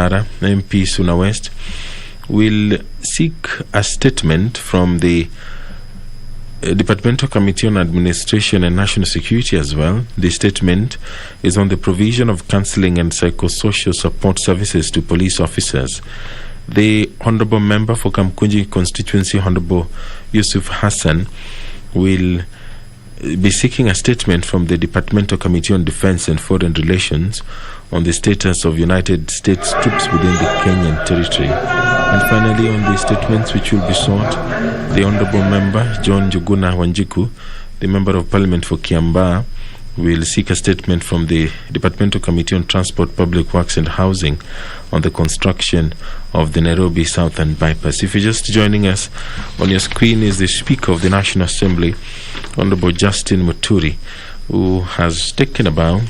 Makadara, MP Suna West, will seek a statement from the Departmental Committee on Administration and National Security as well. The statement is on the provision of counseling and psychosocial support services to police officers. The Honorable Member for Kamkunji Constituency, Honorable Yusuf Hassan, will be seeking a statement from the Departmental Committee on Defense and Foreign Relations on the status of United States troops within the Kenyan territory. And finally, on the statements which will be sought, the Honorable Member John Njuguna Wanjiku, the Member of Parliament for Kiambaa, will seek a statement from the Departmental Committee on Transport, Public Works and Housing on the construction of the Nairobi Southern Bypass. If you're just joining us, on your screen is the Speaker of the National Assembly, Honorable Justin Muturi, who has taken a bow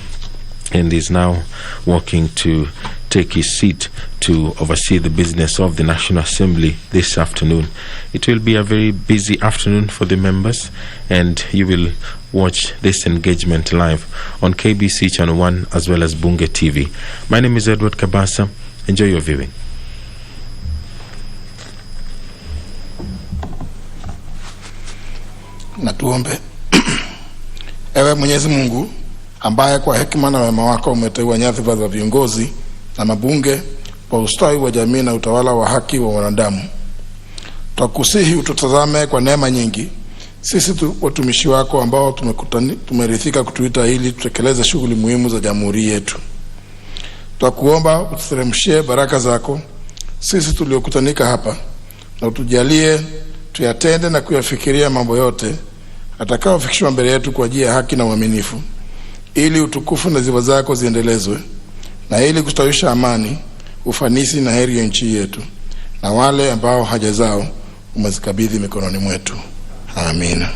and is now walking to take his seat to oversee the business of the National Assembly this afternoon. It will be a very busy afternoon for the members, and you will watch this engagement live on KBC Channel 1 as well as Bunge TV. My name is Edward Kabasa. Enjoy your viewing. Natuombe. Ewe Mwenyezi Mungu, ambaye kwa hekima na wema wako umeteua nyadhifa za viongozi na mabunge kwa ustawi wa jamii na utawala wa haki wa wanadamu, twakusihi ututazame kwa neema nyingi sisi watumishi wako ambao tumerithika kutuita ili tutekeleze shughuli muhimu za jamhuri yetu. Twakuomba ututeremshie baraka zako sisi tuliokutanika hapa, na utujalie tuyatende na kuyafikiria mambo yote atakayofikishwa mbele yetu kwa ajili ya haki na uaminifu, ili utukufu na sifa zako ziendelezwe, na ili kustawisha amani, ufanisi na heri ya nchi yetu na wale ambao haja zao umezikabidhi mikononi mwetu. Amina.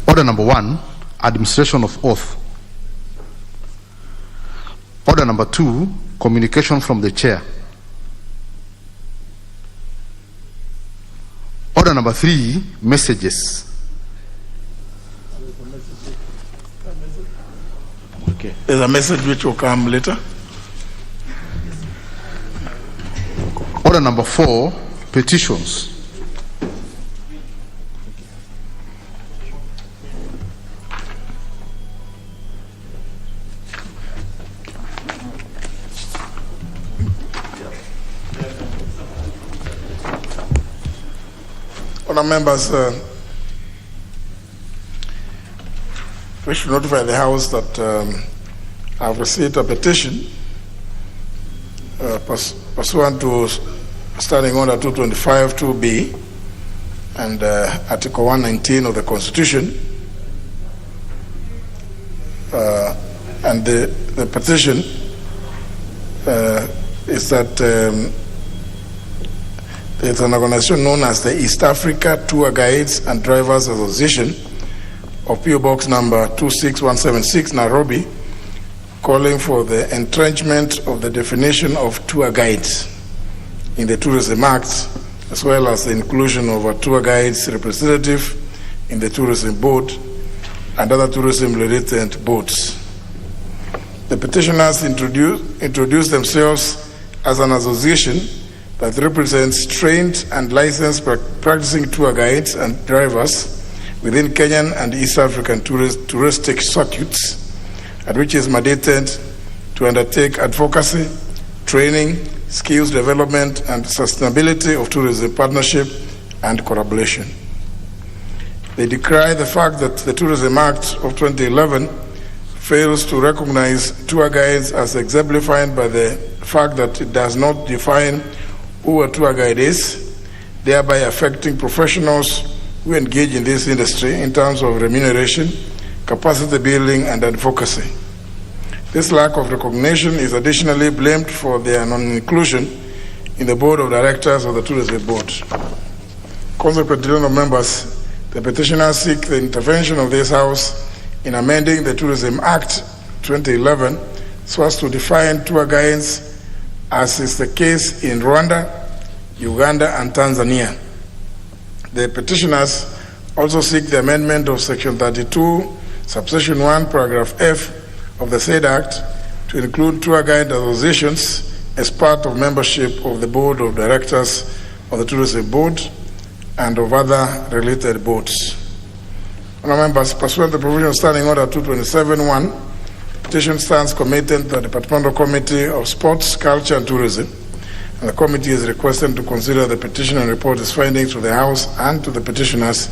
Order number 1, administration of oath. Order number 2, communication from the chair. Order number 3, messages. Okay. There's a message which will come later. Order number 4, petitions. Members, we should notify the House that I've received a petition pursuant to Standing Order 225 2B and Article 119 of the Constitution, and the petition is that it's an organization known as the East Africa Tour Guides and Drivers Association of PO Box number 26176, Nairobi, calling for the entrenchment of the definition of tour guides in the Tourism Act, as well as the inclusion of a tour guides representative in the Tourism Board, and other tourism-related boards. The petitioners introduced themselves as an association that represents trained and licensed practicing tour guides and drivers within Kenyan and East African touristic circuits, and which is mandated to undertake advocacy, training, skills development, and sustainability of tourism partnership and collaboration. They decry the fact that the Tourism Act of 2011 fails to recognize tour guides as exemplified by the fact that it does not define who a tour guide is, thereby affecting professionals who engage in this industry in terms of remuneration, capacity building, and advocacy. This lack of recognition is additionally blamed for their non-inclusion in the board of directors of the Tourism Board. Consequently, members, the petitioners seek the intervention of this House in amending the Tourism Act 2011 so as to define tour guides as is the case in Rwanda, Uganda, and Tanzania. The petitioners also seek the amendment of Section 32, Subsection 1, Paragraph F of the said Act to include tour guide associations as part of membership of the Board of Directors of the Tourism Board and of other related boards. Honourable members, pursuant to the provision of Standing Order 227.1, petition stands committed to the Departmental Committee of Sports, Culture and Tourism, and the committee is requested to consider the petition and report its findings to the House and to the petitioners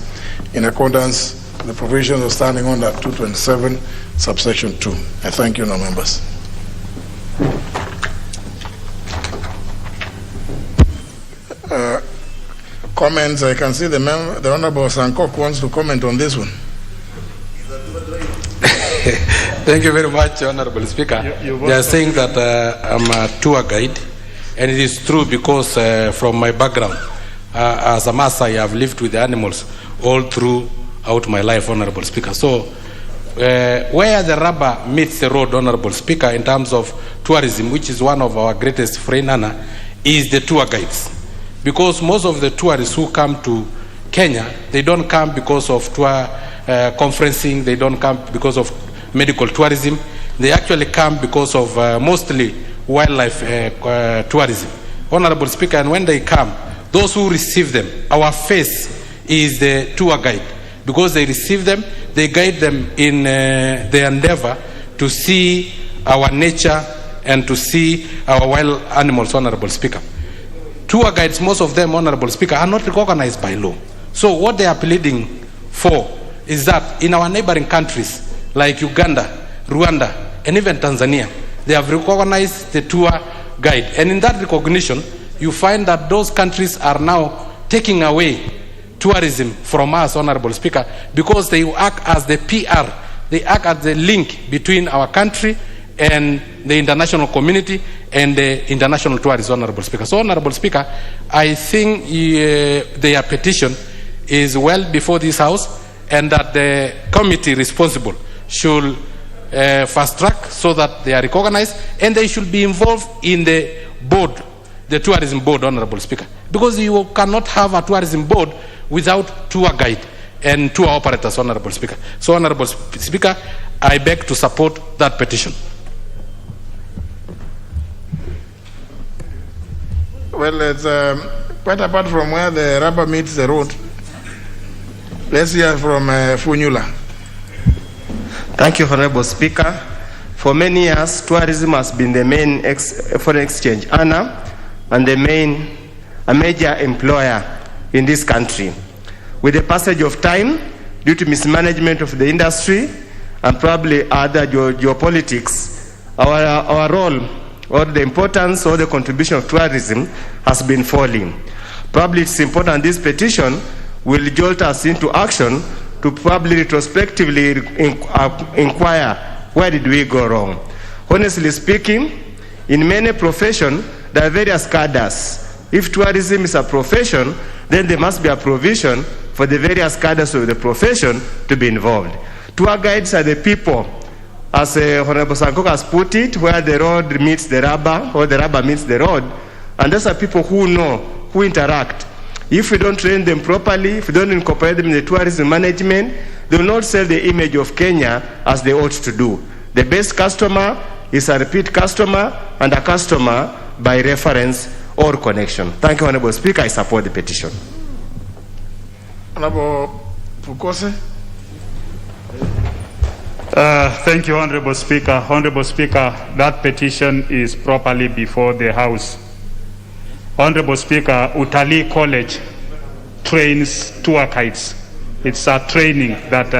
in accordance with the provisions of Standing Order 227, subsection 2. I thank you, honourable members. Comments. I can see the Honourable Sankok wants to comment on this one. Thank you very much, Honourable Speaker. They are saying that I'm a tour guide, and it is true because from my background as a Maasai, I have lived with the animals all throughout my life, Honourable Speaker. So where the rubber meets the road, Honourable Speaker, in terms of tourism, which is one of our greatest freelancer, is the tour guides. Because most of the tourists who come to Kenya, they don't come because of tour conferencing, they don't come because of medical tourism, they actually come because of mostly wildlife tourism. Honourable Speaker, and when they come, those who receive them, our face is the tour guide. Because they receive them, they guide them in their endeavor to see our nature and to see our wild animals, Honourable Speaker. Tour guides, most of them, Honourable Speaker, are not recognized by law. So what they are pleading for is that in our neighboring countries like Uganda, Rwanda, and even Tanzania, they have recognized the tour guide. And in that recognition, you find that those countries are now taking away tourism from us, Honourable Speaker, because they act as the PR, they act as the link between our country and the international community and the international tourists, Honourable Speaker. So, Honourable Speaker, I think their petition is well before this House, and that the committee responsible should fast track so that they are recognized, and they should be involved in the board, the tourism board, Honourable Speaker. Because you cannot have a tourism board without tour guide and tour operators, Honourable Speaker. So, Honourable Speaker, I beg to support that petition. Well, it's quite apart from where the rubber meets the road. Let's hear from Funyula. Thank you, Honourable Speaker. For many years, tourism has been the main foreign exchange earner and a major employer in this country. With the passage of time, due to mismanagement of the industry and probably other geopolitics, our role or the importance or the contribution of tourism has been falling. Probably it's important this petition will jolt us into action to probably retrospectively inquire where did we go wrong. Honestly speaking, in many professions, there are various cadres. If tourism is a profession, then there must be a provision for the various cadres of the profession to be involved. Tour guides are the people, as Honourable Sankok has put it, where the road meets the rubber, or the rubber meets the road, and those are people who know, who interact. If we don't train them properly, if we don't incorporate them in the tourism management, they will not sell the image of Kenya as they ought to do. The best customer is a repeat customer and a customer by reference or connection. Thank you, Honorable Speaker. I support the petition. Honorable Pukose. Thank you, Honorable Speaker. Honorable Speaker, that petition is properly before the House. Honorable Speaker, Utalii College trains tour guides. It's a training that,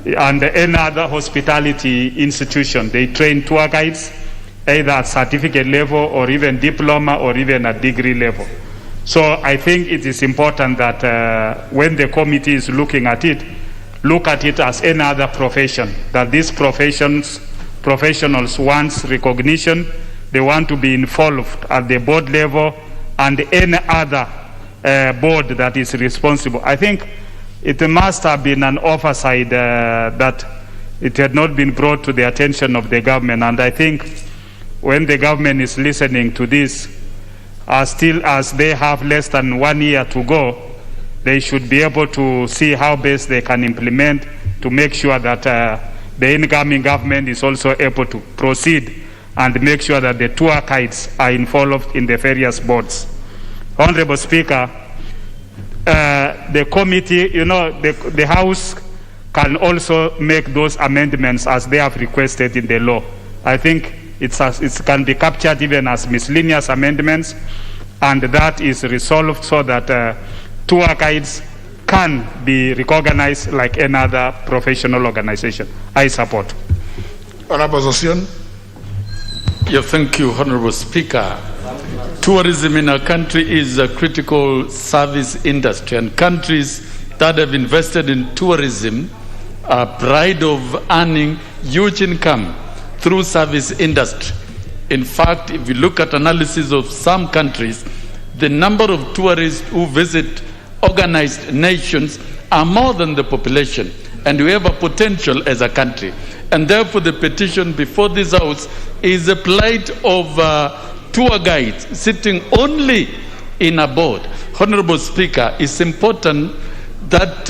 and any other hospitality institution, they train tour guides, either at certificate level or even diploma or even at degree level. So I think it is important that when the committee is looking at it, look at it as any other profession, that these professionals want recognition, they want to be involved at the board level and any other board that is responsible. I think it must have been an oversight that it had not been brought to the attention of the government, and I think when the government is listening to this, still as they have less than 1 year to go, they should be able to see how best they can implement to make sure that the incoming government is also able to proceed and make sure that the tour guides are involved in the various boards. Honorable Speaker, the committee, the House can also make those amendments as they have requested in the law. I think it can be captured even as miscellaneous amendments, and that is resolved so that tour guides can be recognized like another professional organization. I support. Honorable Zosion. Yeah, thank you, Honorable Speaker. Tourism in our country is a critical service industry, and countries that have invested in tourism are pride of earning huge income through service industry. In fact, if you look at analysis of some countries, the number of tourists who visit organized nations are more than the population, and we have a potential as a country. And therefore the petition before this House is a plight of tour guides sitting only in a board. Honorable Speaker, it's important that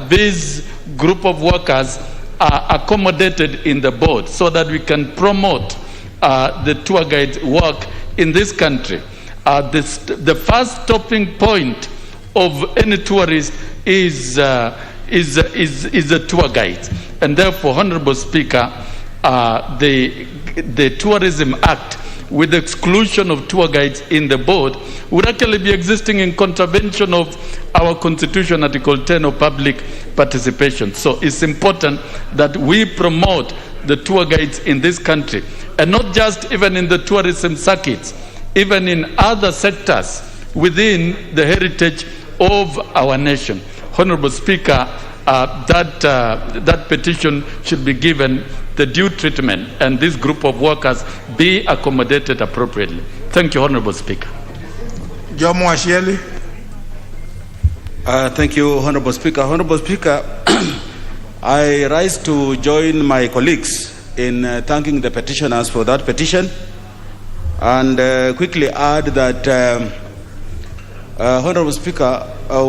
this group of workers are accommodated in the board so that we can promote the tour guide work in this country. The first stopping point of any tourist is a tour guide, and therefore, Honorable Speaker, the Tourism Act, with the exclusion of tour guides in the board, would actually be existing in contravention of our Constitution, Article 10 of public participation. So it's important that we promote the tour guides in this country, and not just even in the tourism circuits, even in other sectors within the heritage of our nation. Honorable Speaker, that petition should be given the due treatment, and this group of workers be accommodated appropriately. Thank you, Honorable Speaker. Jomo Ashieli. Thank you, Honorable Speaker. Honorable Speaker, I rise to join my colleagues in thanking the petitioners for that petition, and quickly add that, Honorable Speaker,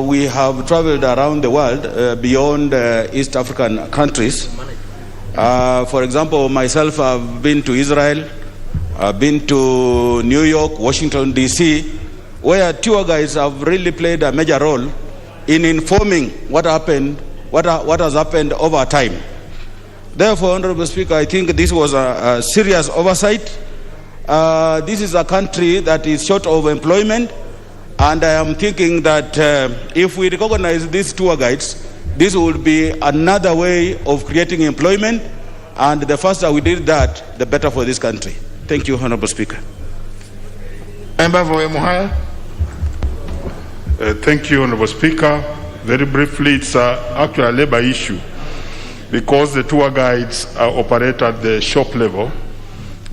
we have traveled around the world beyond East African countries. For example, myself, I've been to Israel, I've been to New York, Washington, D.C., where tour guides have really played a major role in informing what has happened over time. Therefore, Honorable Speaker, I think this was a serious oversight. This is a country that is short of employment, and I am thinking that if we recognize these tour guides, this would be another way of creating employment, and the faster we did that, the better for this country. Thank you, Honorable Speaker. Thank you, Honorable Speaker. Very briefly, it's actually a labor issue, because the tour guides operate at the shop level,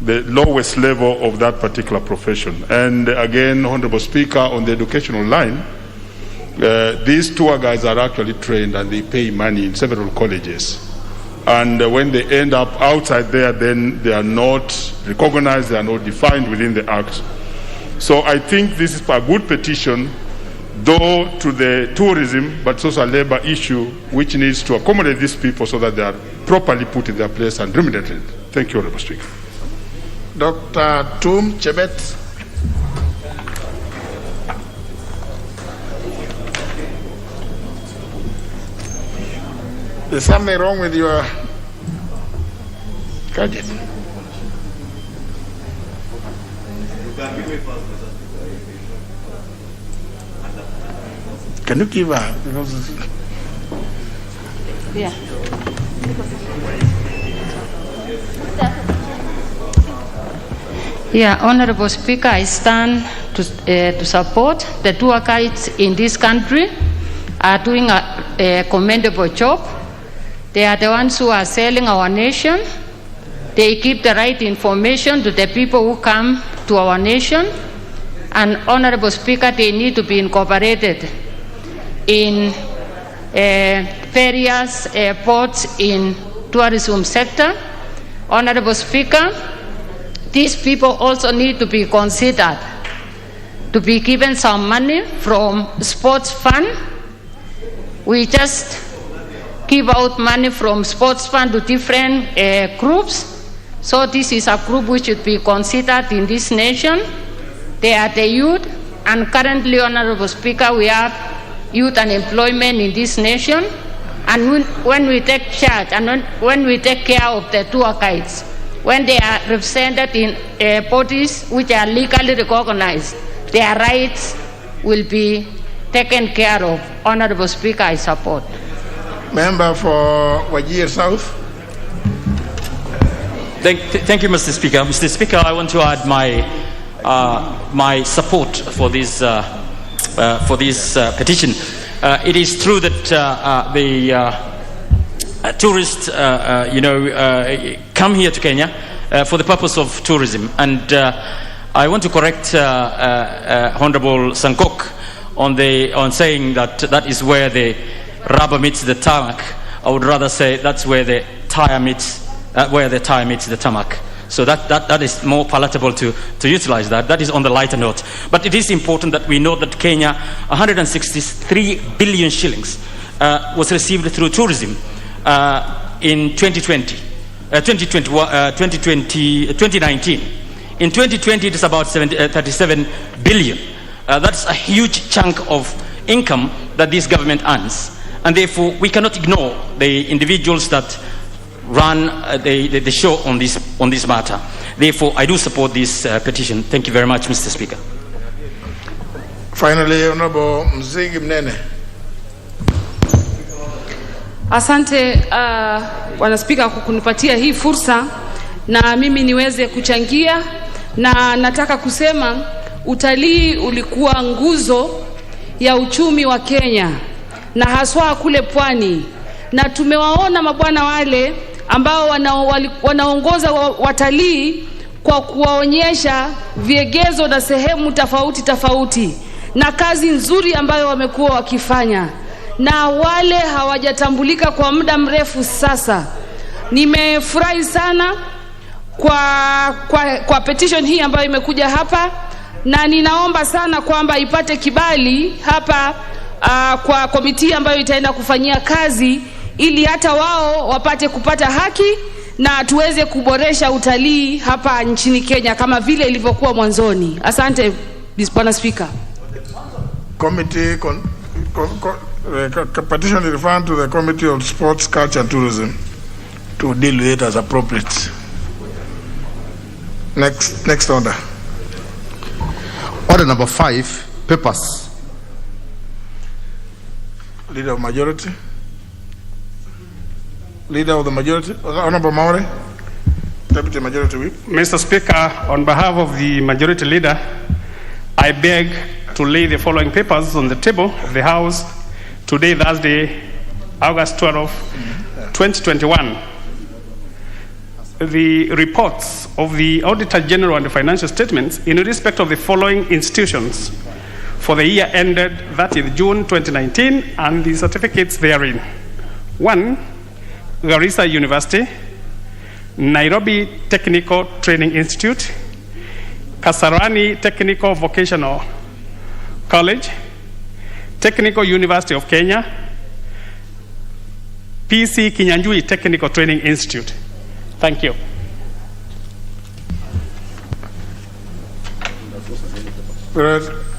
the lowest level of that particular profession. And again, Honorable Speaker, on the educational line, these tour guides are actually trained and they pay money in several colleges. And when they end up outside there, then they are not recognized, they are not defined within the Act. So I think this is a good petition though to the tourism, but it's also a labor issue which needs to accommodate these people so that they are properly put in their place and remunerated. Thank you, Honorable Speaker. Dr. Tum Chebet. There's something wrong with your gadget. Can you give her? Yeah. Yeah, Honorable Speaker, I stand to support the tour guides in this country are doing a commendable job. They are the ones who are selling our nation. They give the right information to the people who come to our nation. And Honorable Speaker, they need to be incorporated in various ports in tourism sector. Honorable Speaker, these people also need to be considered to be given some money from sports fund. We just give out money from sports fund to different groups. So this is a group which should be considered in this nation. They are the youth, and currently, Honorable Speaker, we have youth unemployment in this nation. And when we take charge and when we take care of the tour guides, when they are represented in bodies which are legally recognized, their rights will be taken care of. Honorable Speaker, I support. Member for Wajir South. Thank you, Mr. Speaker. Mr. Speaker, I want to add my support for this petition. It is true that the tourists, come here to Kenya for the purpose of tourism, and I want to correct Honorable Sankok on saying that is where the rubber meets the tarmac. I would rather say that's where the tire meets the tarmac. So that is more palatable to utilize that. That is on the lighter note. But it is important that we know that Kenya, 163 billion shillings was received through tourism in 2019. In 2020, it is about 37 billion. That's a huge chunk of income that this government earns. And therefore, we cannot ignore the individuals that run the show on this matter. Therefore, I do support this petition. Thank you very much, Mr. Speaker. Finally, Honorable Mzigi Mnene. Asante Bwana Spika kwa kunipatia hii fursa na mimi niweze kuchangia, na nataka kusema utalii ulikuwa nguzo ya uchumi wa Kenya na haswa kule pwani, na tumewaona mabwana wale ambao wanaongoza watalii kwa kuwaonyesha viegezo na sehemu tofauti na kazi nzuri ambayo wamekuwa wakifanya, na wale hawajatambulika kwa muda mrefu sasa. Nimefurahi sana kwa petition hii ambayo imekuja hapa, na ninaomba sana kwamba ipate kibali hapa kwa komiti ambayo itaenda kufanyia kazi, ili hata wao wapate kupata haki na tuweze kuboresha utalii hapa nchini Kenya kama vile ilivyokuwa mwanzoni. Asante Bwana Speaker. Committee petition is referred to the Committee of Sports, Culture and Tourism to deal with it as appropriate. Next order. Order number 5, papers. Leader of Majority. Leader of the Majority, Honorable Maure, Deputy Majority Whip. Mr. Speaker, on behalf of the Majority Leader, I beg to lay the following papers on the table of the House today, Thursday, August 12, 2021. The reports of the Auditor General and the financial statements in respect of the following institutions for the year ended 30th June 2019 and the certificates therein. 1. Garissa University, Nairobi Technical Training Institute, Kasarani Technical Vocational College, Technical University of Kenya, PC Kinyanjui Technical Training Institute. Thank you.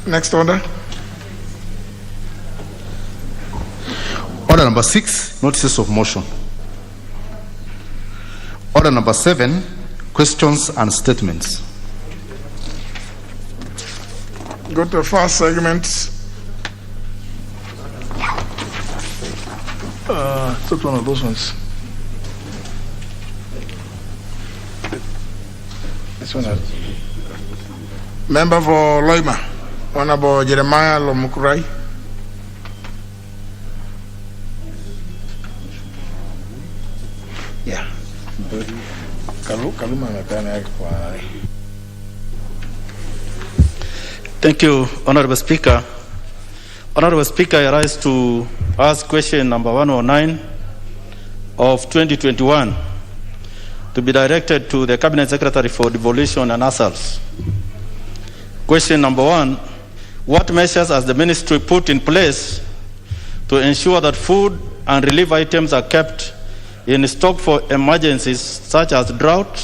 Next order. Order number 6, notices of motion. Order number 7, questions and statements. Go to the first segment. It's one of those ones. This one. Member for Loima, Honorable Jeremiah Lomukurai. Yeah. Thank you, Honorable Speaker. Honorable Speaker, I rise to ask question number 109 of 2021 to be directed to the Cabinet Secretary for Devolution and Assaults. Question number 1, what measures has the ministry put in place to ensure that food and relief items are kept in stock for emergencies such as drought,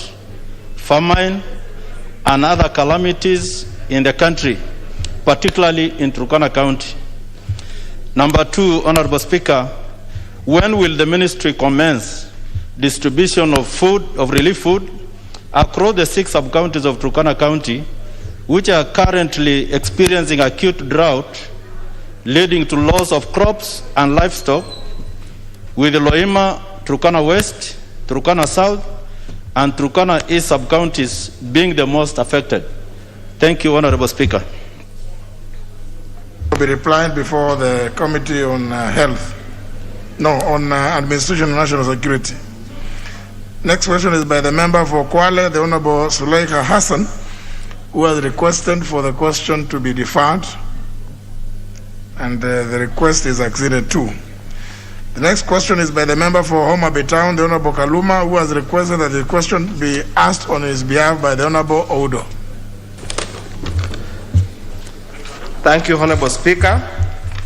famine, and other calamities in the country, particularly in Turkana County? Number 2, Honorable Speaker, when will the ministry commence distribution of food, of relief food, across the 6 sub-counties of Turkana County, which are currently experiencing acute drought, leading to loss of crops and livestock, with Loima, Turkana West, Turkana South, and Turkana East sub-counties being the most affected? Thank you, Honorable Speaker. Will be replied before the Committee on Administration and National Security. Next question is by the member for Kwale, the Honorable Suleika Hassan, who has requested for the question to be deferred, and the request is acceded to. The next question is by the member for Homa Bay Town, the Honorable Kaluma, who has requested that the question be asked on his behalf by the Honorable Odo. Thank you, Honorable Speaker.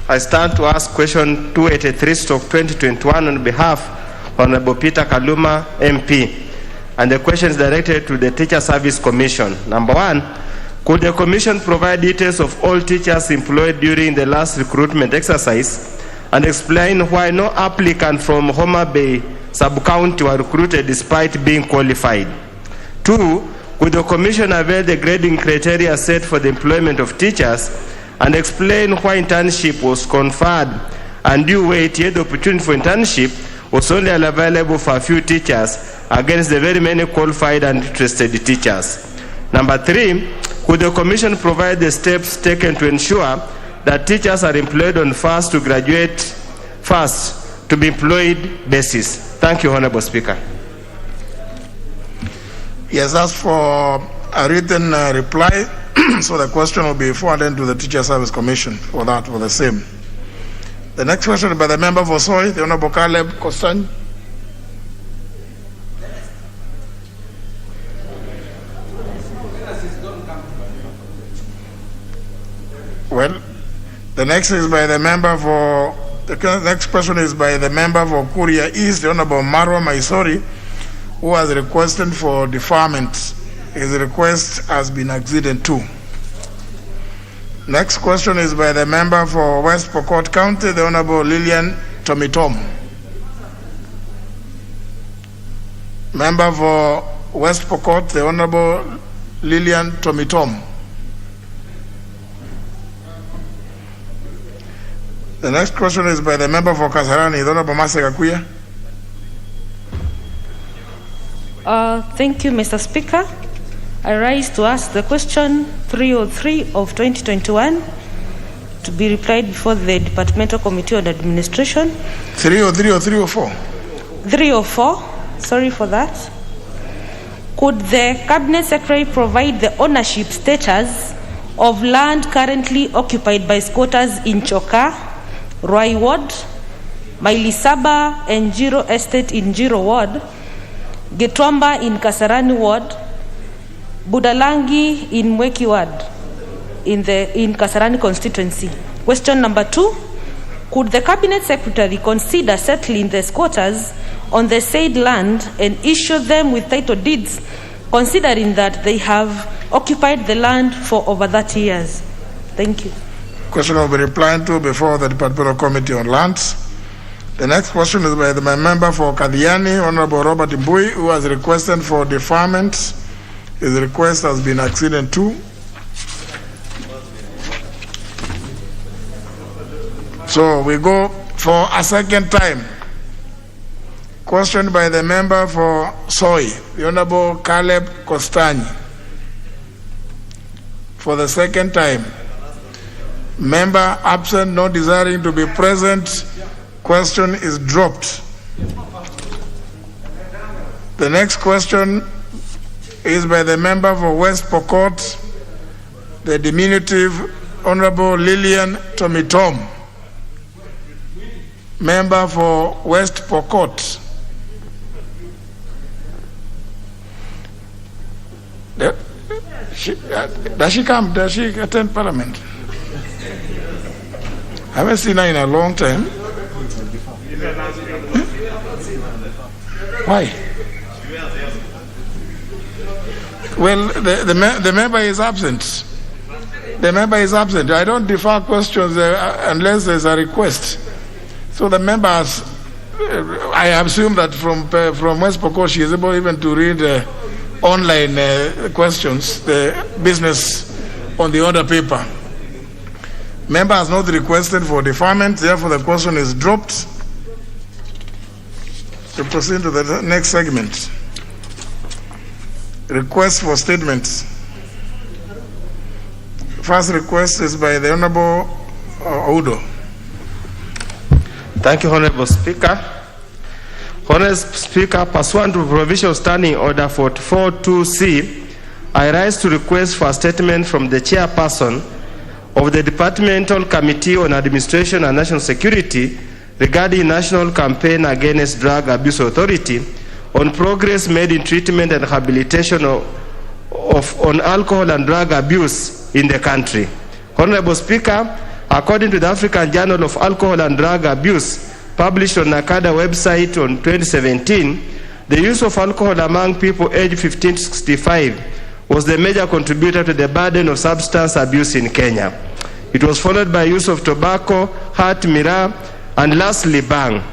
I stand to ask question 283/2021 on behalf of Honorable Peter Kaluma, MP. And the question is directed to the Teacher Service Commission. Number 1, could the Commission provide details of all teachers employed during the last recruitment exercise and explain why no applicant from Homa Bay sub-county were recruited despite being qualified? 2, could the Commission avail the grading criteria set for the employment of teachers and explain why internship was conferred and due weight, yet the opportunity for internship was only available for a few teachers against the very many qualified and interested teachers? Number 3, could the Commission provide the steps taken to ensure that teachers are employed on first to graduate, first to be employed basis? Thank you, Honorable Speaker. Yes, as for a written reply, so the question will be forwarded to the Teacher Service Commission for that, for the same. The next question is by the member for Soy, the Honorable Caleb Kosan. Well, the next is by the member for, the next question is by the member for Kuria East, the Honorable Marwa Maisori, who has requested for deferment. His request has been acceded to. Next question is by the member for West Pokot County, the Honorable Lillian Tomitom. Member for West Pokot, the Honorable Lillian Tomitom. The next question is by the member for Kasarani, the Honorable Masega Kuya. Thank you, Mr. Speaker. I rise to ask the question 303 of 2021 to be replied before the Departmental Committee on Administration. 303 or 304? 304, sorry for that. Could the Cabinet Secretary provide the ownership status of land currently occupied by squatters in Choka, Roy Ward, Mailisaba and Jiro Estate in Jiro Ward, Getwamba in Kasarani Ward, Budalangi in Mweki Ward in Kasarani constituency? Question number 2, could the Cabinet Secretary consider settling the squatters on the said land and issue them with title deeds, considering that they have occupied the land for over 30 years? Thank you. Question will be replied to before the Departmental Committee on Lands. The next question is by my member for Kadiani, Honorable Robert Mbui, who has requested for deferment. His request has been acceded to. So we go for a second time. Question by the member for Soy, the Honorable Caleb Kostani. For the second time. Member absent, not desiring to be present. Question is dropped. The next question is by the member for West Pokot, the diminutive Honorable Lillian Tomitom. Member for West Pokot. Does she come? Does she attend Parliament? I haven't seen her in a long time. Why? Well, the member is absent. The member is absent. I don't defer questions unless there's a request. So the member has, I assume that from West Pokot she is able even to read online questions, the business on the order paper. Member has not requested for deferment, therefore the question is dropped. To proceed to the next segment. Request for statements. First request is by the Honorable Oudo. Thank you, Honorable Speaker. Honorable Speaker, pursuant to Provisional Standing Order 44.2c, I rise to request for a statement from the Chairperson of the Departmental Committee on Administration and National Security regarding National Campaign Against Drug Abuse Authority on progress made in treatment and rehabilitation on alcohol and drug abuse in the country. Honorable Speaker, according to the African Journal of Alcohol and Drug Abuse, published on NACADA website on 2017, the use of alcohol among people aged 15 to 65 was the major contributor to the burden of substance abuse in Kenya. It was followed by use of tobacco, heart, miraa, and lastly, bang.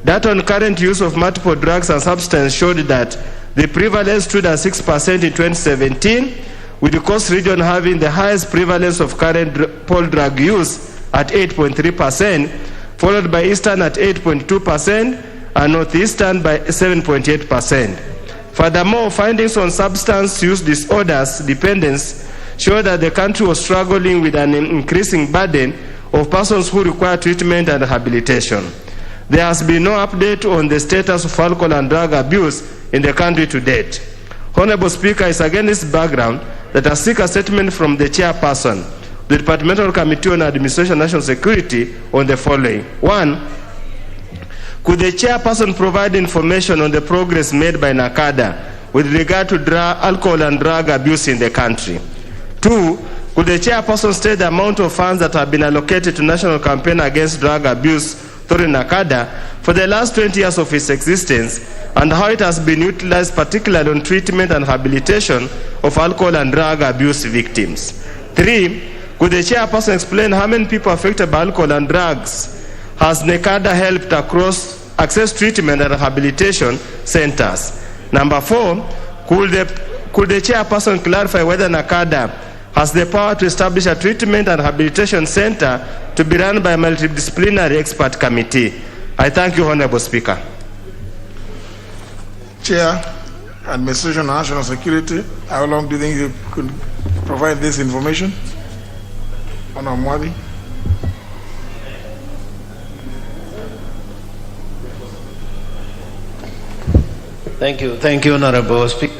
Data on current use of multiple drugs and substances showed that the prevalence stood at 6% in 2017, with the Coast region having the highest prevalence of current poll drug use at 8.3%, followed by Eastern at 8.2%, and Northeastern by 7.8%. Furthermore, findings on substance use disorders dependence show that the country was struggling with an increasing burden of persons who require treatment and rehabilitation. There has been no update on the status of alcohol and drug abuse in the country to date. Honorable Speaker, it's against this background that I seek a statement from the Chairperson, the Departmental Committee on Administration and National Security on the following. 1. Could the Chairperson provide information on the progress made by NACADA with regard to alcohol and drug abuse in the country? 2. Could the Chairperson state the amount of funds that have been allocated to National Campaign Against Drug Abuse through NACADA for the last 20 years of its existence, and how it has been utilized particularly on treatment and rehabilitation of alcohol and drug abuse victims? 3. Could the Chairperson explain how many people affected by alcohol and drugs has NACADA helped across access treatment and rehabilitation centers? Number 4, could the Chairperson clarify whether NACADA has the power to establish a treatment and rehabilitation center to be run by a multidisciplinary expert committee? I thank you, Honorable Speaker. Chair, Administration and National Security, how long do you think you could provide this information? Honorable Mwadi. Thank you, Honorable Speaker.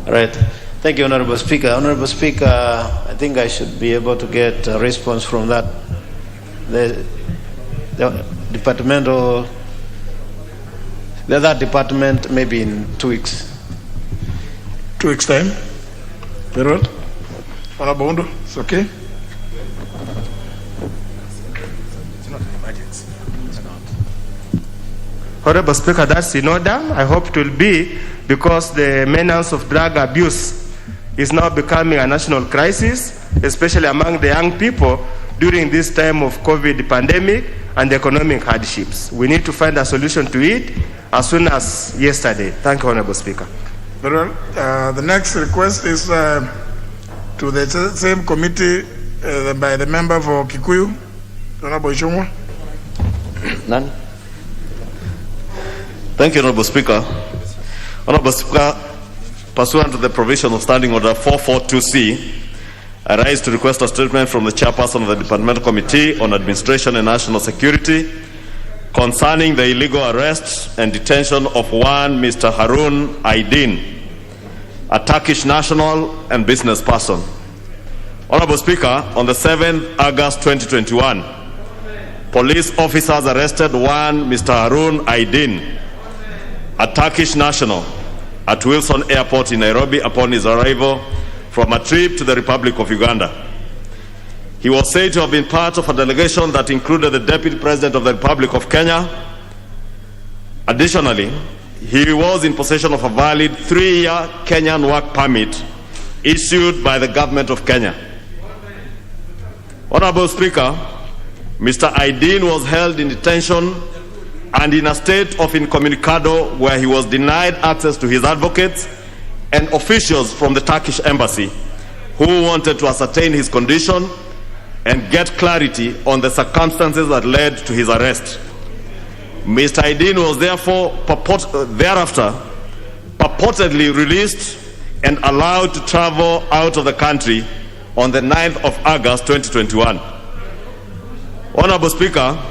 All right. Thank you, Honorable Speaker. Honorable Speaker, I think I should be able to get a response from that. The other department, maybe in 2 weeks. 2 weeks' time? Very well. Honorable Ondo, it's okay. Honorable Speaker, that's in order. I hope it will be, because the menace of drug abuse is now becoming a national crisis, especially among the young people during this time of COVID pandemic and economic hardships. We need to find a solution to it as soon as yesterday. Thank you, Honorable Speaker. Very well. The next request is to the same committee by the member for Kikuyu, Honorable Ishomwa. None. Thank you, Honorable Speaker. Honorable Speaker, pursuant to the provision of Standing Order 442C, I rise to request a statement from the chairperson of the Departmental Committee on Administration and National Security concerning the illegal arrest and detention of one Mr. Harun Aydin, a Turkish national and business person. Honorable Speaker, on the 7th August 2021, police officers arrested one Mr. Harun Aydin, a Turkish national, at Wilson Airport in Nairobi upon his arrival from a trip to the Republic of Uganda. He was said to have been part of a delegation that included the Deputy President of the Republic of Kenya. Additionally, he was in possession of a valid 3-year Kenyan work permit issued by the government of Kenya. Honorable Speaker, Mr. Aydin was held in detention and in a state of incommunicado, where he was denied access to his advocates and officials from the Turkish embassy who wanted to ascertain his condition and get clarity on the circumstances that led to his arrest. Mr. Aydin was therefore thereafter purportedly released and allowed to travel out of the country on the 9th of August 2021. Honorable Speaker,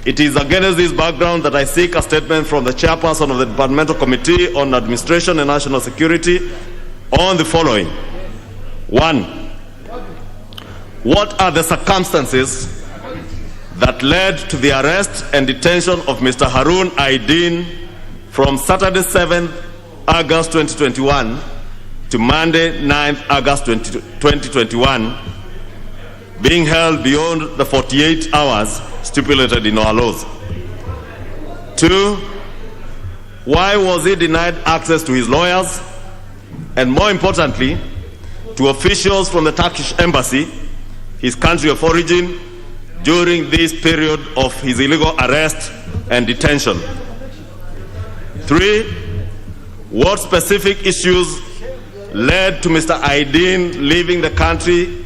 it is against this background that I seek a statement from the chairperson of the Departmental Committee on Administration and National Security on the following. 1. What are the circumstances that led to the arrest and detention of Mr. Harun Aydin from Saturday 7th August 2021 to Monday 9th August 2021, being held beyond the 48 hours stipulated in our laws? 2. Why was he denied access to his lawyers, and more importantly, to officials from the Turkish embassy, his country of origin, during this period of his illegal arrest and detention? 3. What specific issues led to Mr. Aydin leaving the country,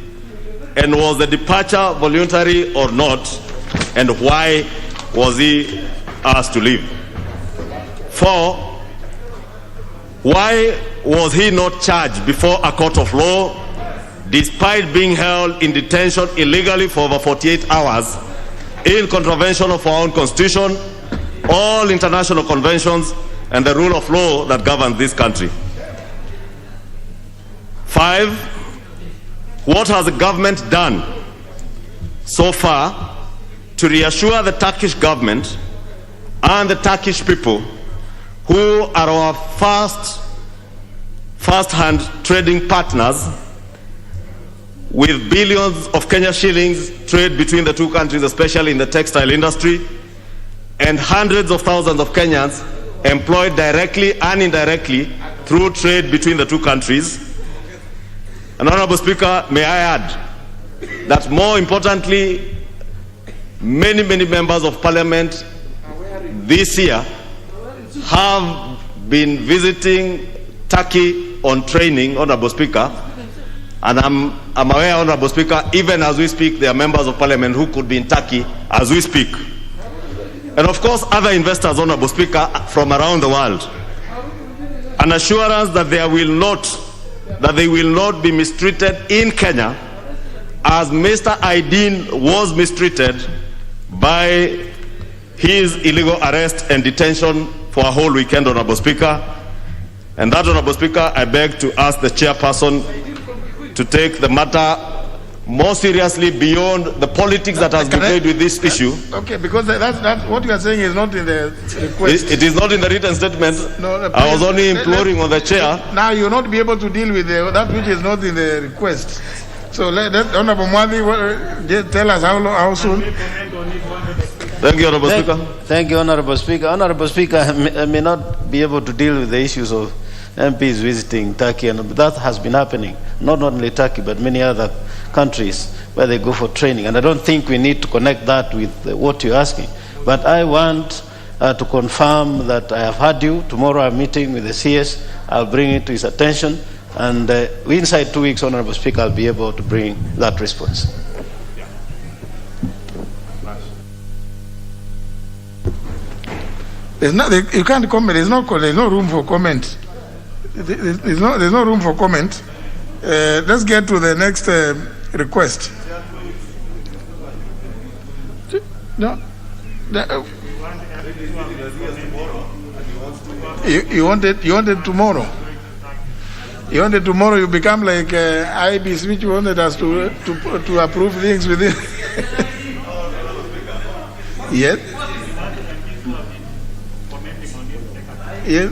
and was the departure voluntary or not, and why was he asked to leave? 4. Why was he not charged before a court of law despite being held in detention illegally for over 48 hours in contravention of our own constitution, all international conventions, and the rule of law that governs this country? 5. What has the government done so far to reassure the Turkish government and the Turkish people, who are our first-hand trading partners, with billions of Kenya shillings trade between the two countries, especially in the textile industry, and hundreds of thousands of Kenyans employed directly and indirectly through trade between the two countries? And Honorable Speaker, may I add that more importantly, many members of Parliament this year have been visiting Turkey on training, Honorable Speaker, and I'm aware, Honorable Speaker, even as we speak, there are members of Parliament who could be in Turkey as we speak. And of course, other investors, Honorable Speaker, from around the world. An assurance that they will not be mistreated in Kenya as Mr. Aydin was mistreated by his illegal arrest and detention for a whole weekend, Honorable Speaker. And that, Honorable Speaker, I beg to ask the chairperson to take the matter more seriously beyond the politics that has been played with this issue. Okay, because that's what you are saying is not in the request. It is not in the written statement. No, I was only imploring on the chair. Now you will not be able to deal with that which is not in the request. So let Honorable Mwadi tell us how soon. Thank you, Honorable Speaker. Thank you, Honorable Speaker. Honorable Speaker, I may not be able to deal with the issues of MPs visiting Turkey, and that has been happening, not only Turkey, but many other countries where they go for training. And I don't think we need to connect that with what you're asking. But I want to confirm that I have heard you. Tomorrow I'm meeting with the CS. I'll bring it to his attention. And inside 2 weeks, Honorable Speaker, I'll be able to bring that response. You can't comment. There's no room for comment. There's no room for comment. Let's get to the next request. No. You want it tomorrow. You want it tomorrow. You become like IBC, which wanted us to approve things within. Yes. Yes.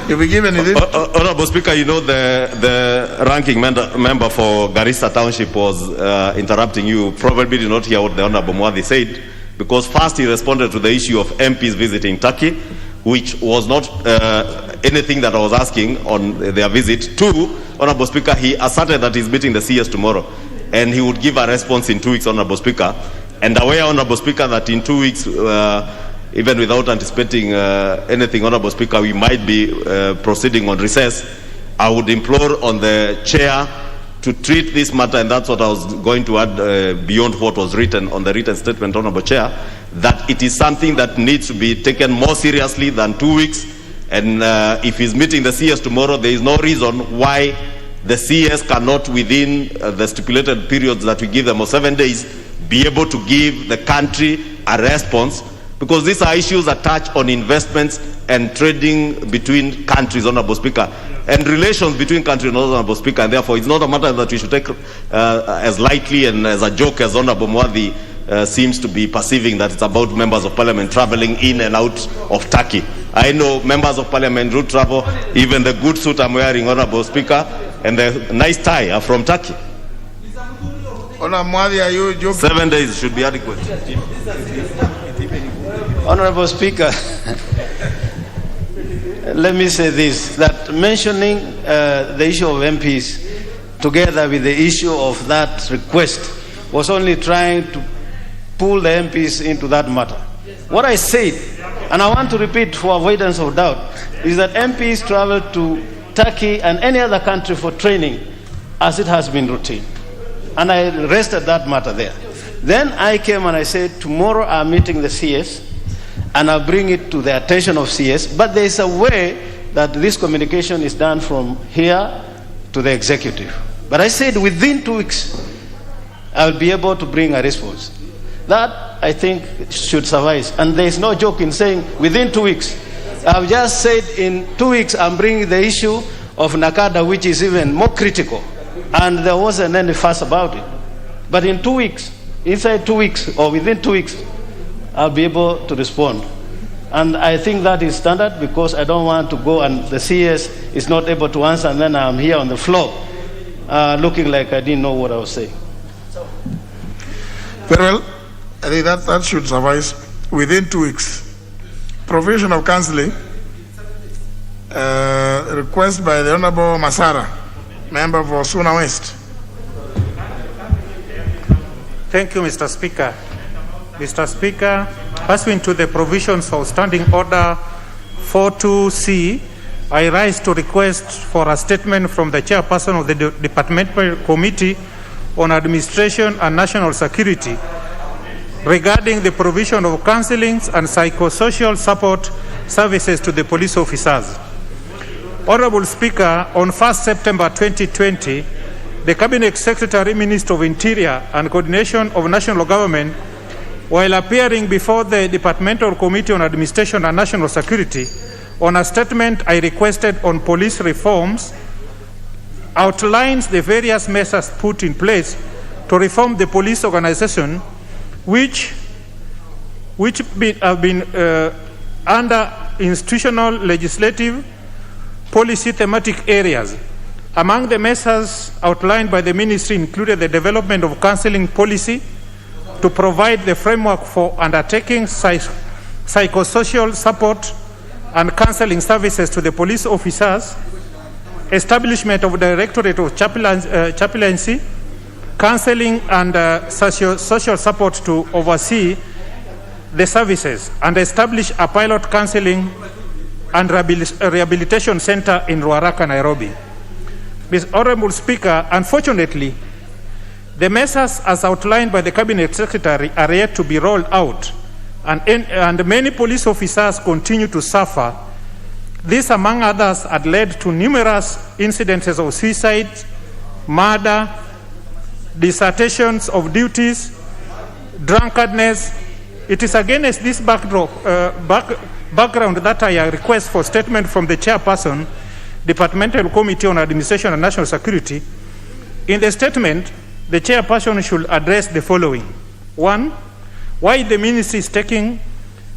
You'll be given it. Honorable Speaker, you know the ranking member for Garissa Township was interrupting you. Probably did not hear what the Honorable Mwadi said, because first he responded to the issue of MPs visiting Turkey, which was not anything that I was asking on their visit. Two, Honorable Speaker, he asserted that he's meeting the CS tomorrow, and he would give a response in 2 weeks, Honorable Speaker. And aware, Honorable Speaker, that in 2 weeks, even without anticipating anything, Honorable Speaker, we might be proceeding on recess. I would implore on the chair to treat this matter, and that's what I was going to add beyond what was written on the written statement, Honorable Chair, that it is something that needs to be taken more seriously than 2 weeks. And if he's meeting the CS tomorrow, there is no reason why the CS cannot, within the stipulated periods that we give them of 7 days, be able to give the country a response, because these are issues that touch on investments and trading between countries, Honorable Speaker, and relations between countries, Honorable Speaker, and therefore it's not a matter that we should take as lightly and as a joke as Honorable Mwadi seems to be perceiving, that it's about members of parliament traveling in and out of Turkey. I know members of parliament do travel, even the good suit I'm wearing, Honorable Speaker, and the nice tie are from Turkey. Honorable Mwadi, are you joking? 7 days should be adequate. Honorable Speaker, let me say this, that mentioning the issue of MPs together with the issue of that request was only trying to pull the MPs into that matter. What I said, and I want to repeat for avoidance of doubt, is that MPs travel to Turkey and any other country for training as it has been routine. And I rested that matter there. Then I came and I said, tomorrow I'm meeting the CS and I'll bring it to the attention of CS, but there is a way that this communication is done from here to the executive. But I said within 2 weeks, I'll be able to bring a response. That, I think, should suffice. And there is no joke in saying within 2 weeks. I've just said in 2 weeks, I'm bringing the issue of Nakada, which is even more critical. And there wasn't any fuss about it. But in 2 weeks, inside 2 weeks, or within 2 weeks, I'll be able to respond. And I think that is standard, because I don't want to go and the CS is not able to answer, and then I'm here on the floor looking like I didn't know what I was saying. Very well. I think that should suffice. Within 2 weeks. Provision of counselling. Request by the Honorable Masara, member for Suna West. Thank you, Mr. Speaker. Mr. Speaker, pursuant to the provisions of Standing Order 42C, I rise to request for a statement from the chairperson of the Departmental Committee on Administration and National Security regarding the provision of counseling and psychosocial support services to the police officers. Honorable Speaker, on 1st September 2020, the Cabinet Secretary, Minister of Interior and Coordination of National Government, while appearing before the Departmental Committee on Administration and National Security, on a statement I requested on police reforms outlines the various measures put in place to reform the police organization, which have been under institutional, legislative, policy thematic areas. Among the measures outlined by the ministry included the development of counseling policy to provide the framework for undertaking psychosocial support and counseling services to the police officers, establishment of Directorate of Chaplaincy, counseling and social support to oversee the services, and establish a pilot counseling and rehabilitation center in Ruaraka, Nairobi. Mr. Honorable Speaker, unfortunately, the measures as outlined by the Cabinet Secretary are yet to be rolled out, and many police officers continue to suffer. This, among others, had led to numerous incidences of suicide, murder, desertions of duties, drunkenness. It is against this background that I request for statement from the chairperson, Departmental Committee on Administration and National Security. In the statement, the chairperson should address the following. 1, why the ministry is taking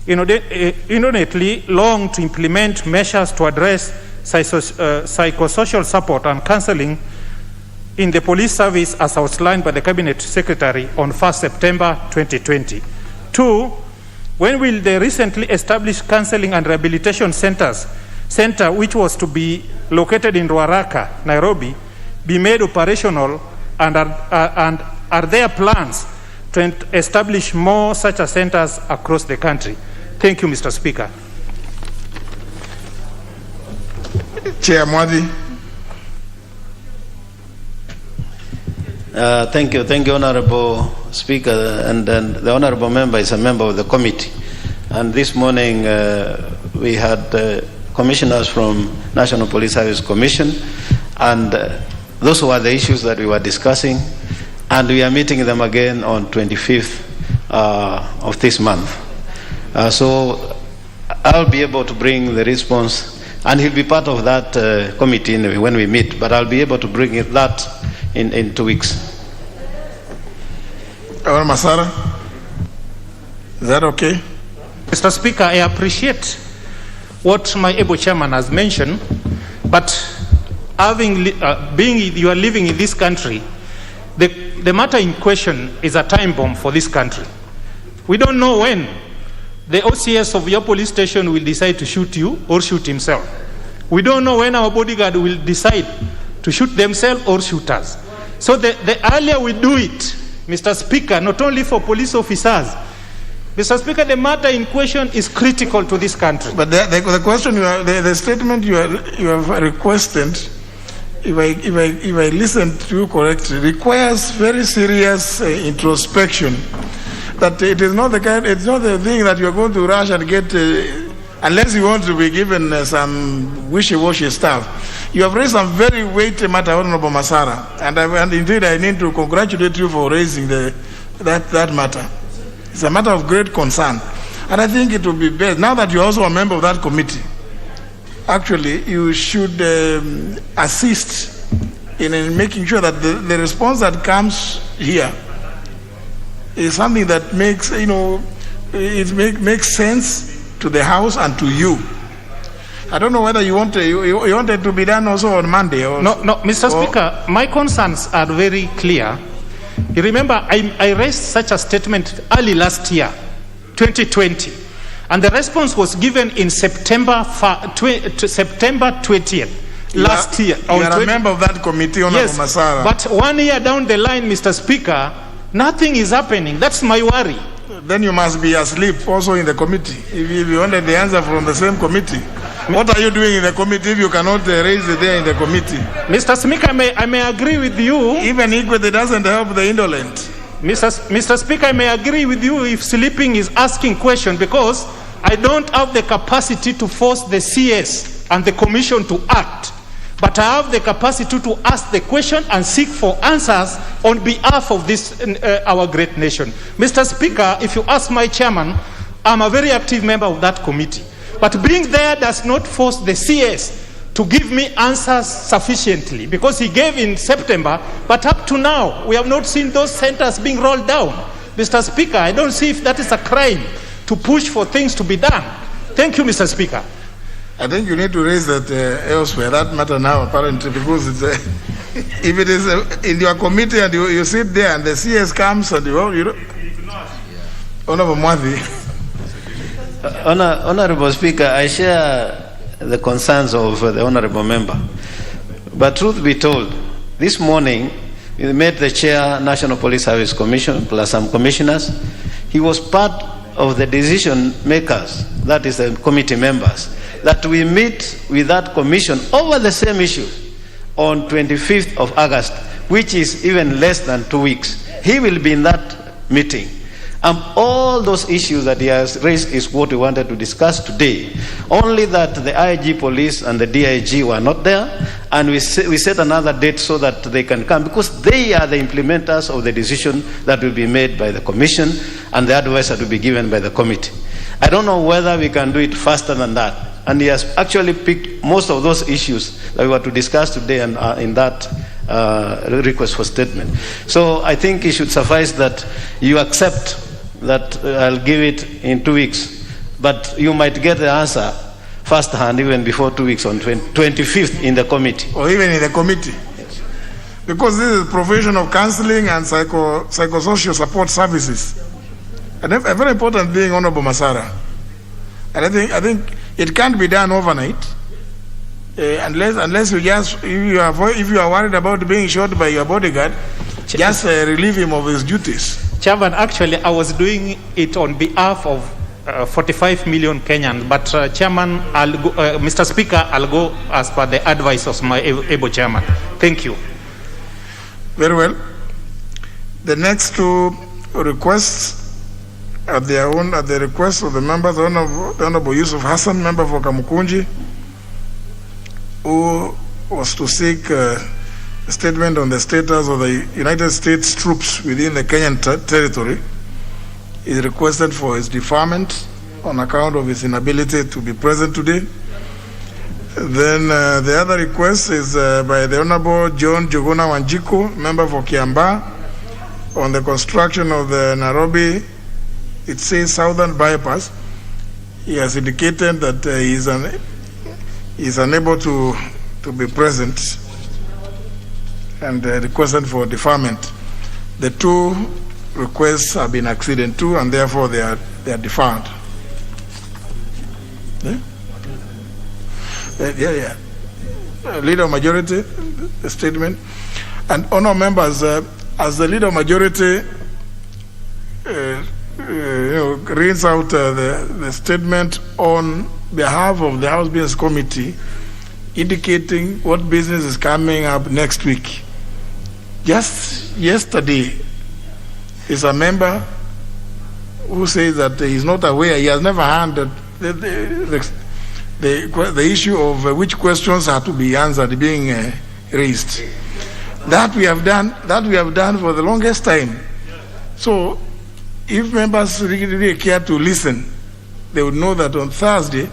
inordinately long to implement measures to address psychosocial support and counseling in the police service as outlined by the Cabinet Secretary on 1st September 2020. 2, when will the recently established counseling and rehabilitation center, which was to be located in Ruaraka, Nairobi, be made operational, and are there plans to establish more such centers across the country? Thank you, Mr. Speaker. Chair Mwadi. Thank you, Honorable Speaker, and the Honorable Member is a member of the committee. And this morning we had commissioners from National Police Service Commission, and those were the issues that we were discussing, and we are meeting them again on 25th of this month. So I'll be able to bring the response, and he'll be part of that committee when we meet, but I'll be able to bring that in 2 weeks. Masara, is that okay? Mr. Speaker, I appreciate what my able chairman has mentioned, but being you are living in this country, the matter in question is a time bomb for this country. We don't know when the OCS of your police station will decide to shoot you or shoot himself. We don't know when our bodyguard will decide to shoot themselves or shoot us. So the earlier we do it, Mr. Speaker, not only for police officers, Mr. Speaker, the matter in question is critical to this country. But the question, the statement you have requested, if I listen to you correctly, requires very serious introspection. That it is not the thing that you are going to rush and get, unless you want to be given some wishy-washy stuff. You have raised some very weighty matter, Honorable Masara, and indeed I need to congratulate you for raising that matter. It's a matter of great concern, and I think it will be best, now that you're also a member of that committee, actually you should assist in making sure that the response that comes here is something that makes, makes sense to the House and to you. I don't know whether you want it to be done also on Monday. No, Mr. Speaker, my concerns are very clear. You remember, I raised such a statement early last year, 2020, and the response was given in September 20th. Last year. You are a member of that committee, Honorable Masara. But 1 year down the line, Mr. Speaker, nothing is happening. That's my worry. Then you must be asleep also in the committee. If you wanted the answer from the same committee. What are you doing in the committee if you cannot raise it there in the committee? Mr. Speaker, I may agree with you. Even equity doesn't help the indolent. Mr. Speaker, I may agree with you if sleeping is asking question, because I don't have the capacity to force the CS and the Commission to act. But I have the capacity to ask the question and seek for answers on behalf of this, our great nation. Mr. Speaker, if you ask my chairman, I'm a very active member of that committee. But being there does not force the CS to give me answers sufficiently, because he gave in September, but up to now, we have not seen those centers being rolled down. Mr. Speaker, I don't see if that is a crime to push for things to be done. Thank you, Mr. Speaker. I think you need to raise that elsewhere, that matter now, apparently, because it's, if it is in your committee and you sit there and the CS comes and you don't. Honorable Mwadhi. Honorable Speaker, I share the concerns of the honorable member. But truth be told, this morning we met the chair, National Police Service Commission, plus some commissioners. He was part of the decision makers, that is the committee members, that we meet with that commission over the same issue on 25th of August, which is even less than 2 weeks. He will be in that meeting. All those issues that he has raised is what we wanted to discuss today. Only that the IG police and the DIG were not there, and we set another date so that they can come, because they are the implementers of the decision that will be made by the commission and the advice that will be given by the committee. I don't know whether we can do it faster than that. And he has actually picked most of those issues that we were to discuss today and in that request for statement. So I think it should suffice that you accept that I'll give it in 2 weeks, but you might get the answer firsthand even before 2 weeks on 25th in the committee. Or even in the committee. Yes. Because this is professional counseling and psychosocial support services. And a very important thing, Honorable Masara. And I think it can't be done overnight, unless you just, if you are worried about being shot by your bodyguard, just relieve him of his duties. Chairman, actually, I was doing it on behalf of 45 million Kenyans, but Chairman, Mr. Speaker, I'll go as per the advice of my able chairman. Thank you. Very well. The next two requests at the request of the members, the Honorable Yusuf Hassan, member for Kamukunji, who was to seek a statement on the status of the United States troops within the Kenyan territory. Is requested for his deferment on account of his inability to be present today. Then the other request is by the Honorable John Jogona Wanjiku, member for Kiambaa, on the construction of the Nairobi, it says, Southern Bypass. He has indicated that he is unable to be present and requested for deferment. The two requests have been acceded to, and therefore they are deferred. Leader of Majority, the statement. And honour members, as the Leader of Majority reads out the statement on behalf of the House Business Committee, indicating what business is coming up next week. Just yesterday, is a member who says that he is not aware, he has never heard that the issue of which questions are to be answered being raised. That we have done for the longest time. So if members really care to listen, they would know that on Thursday,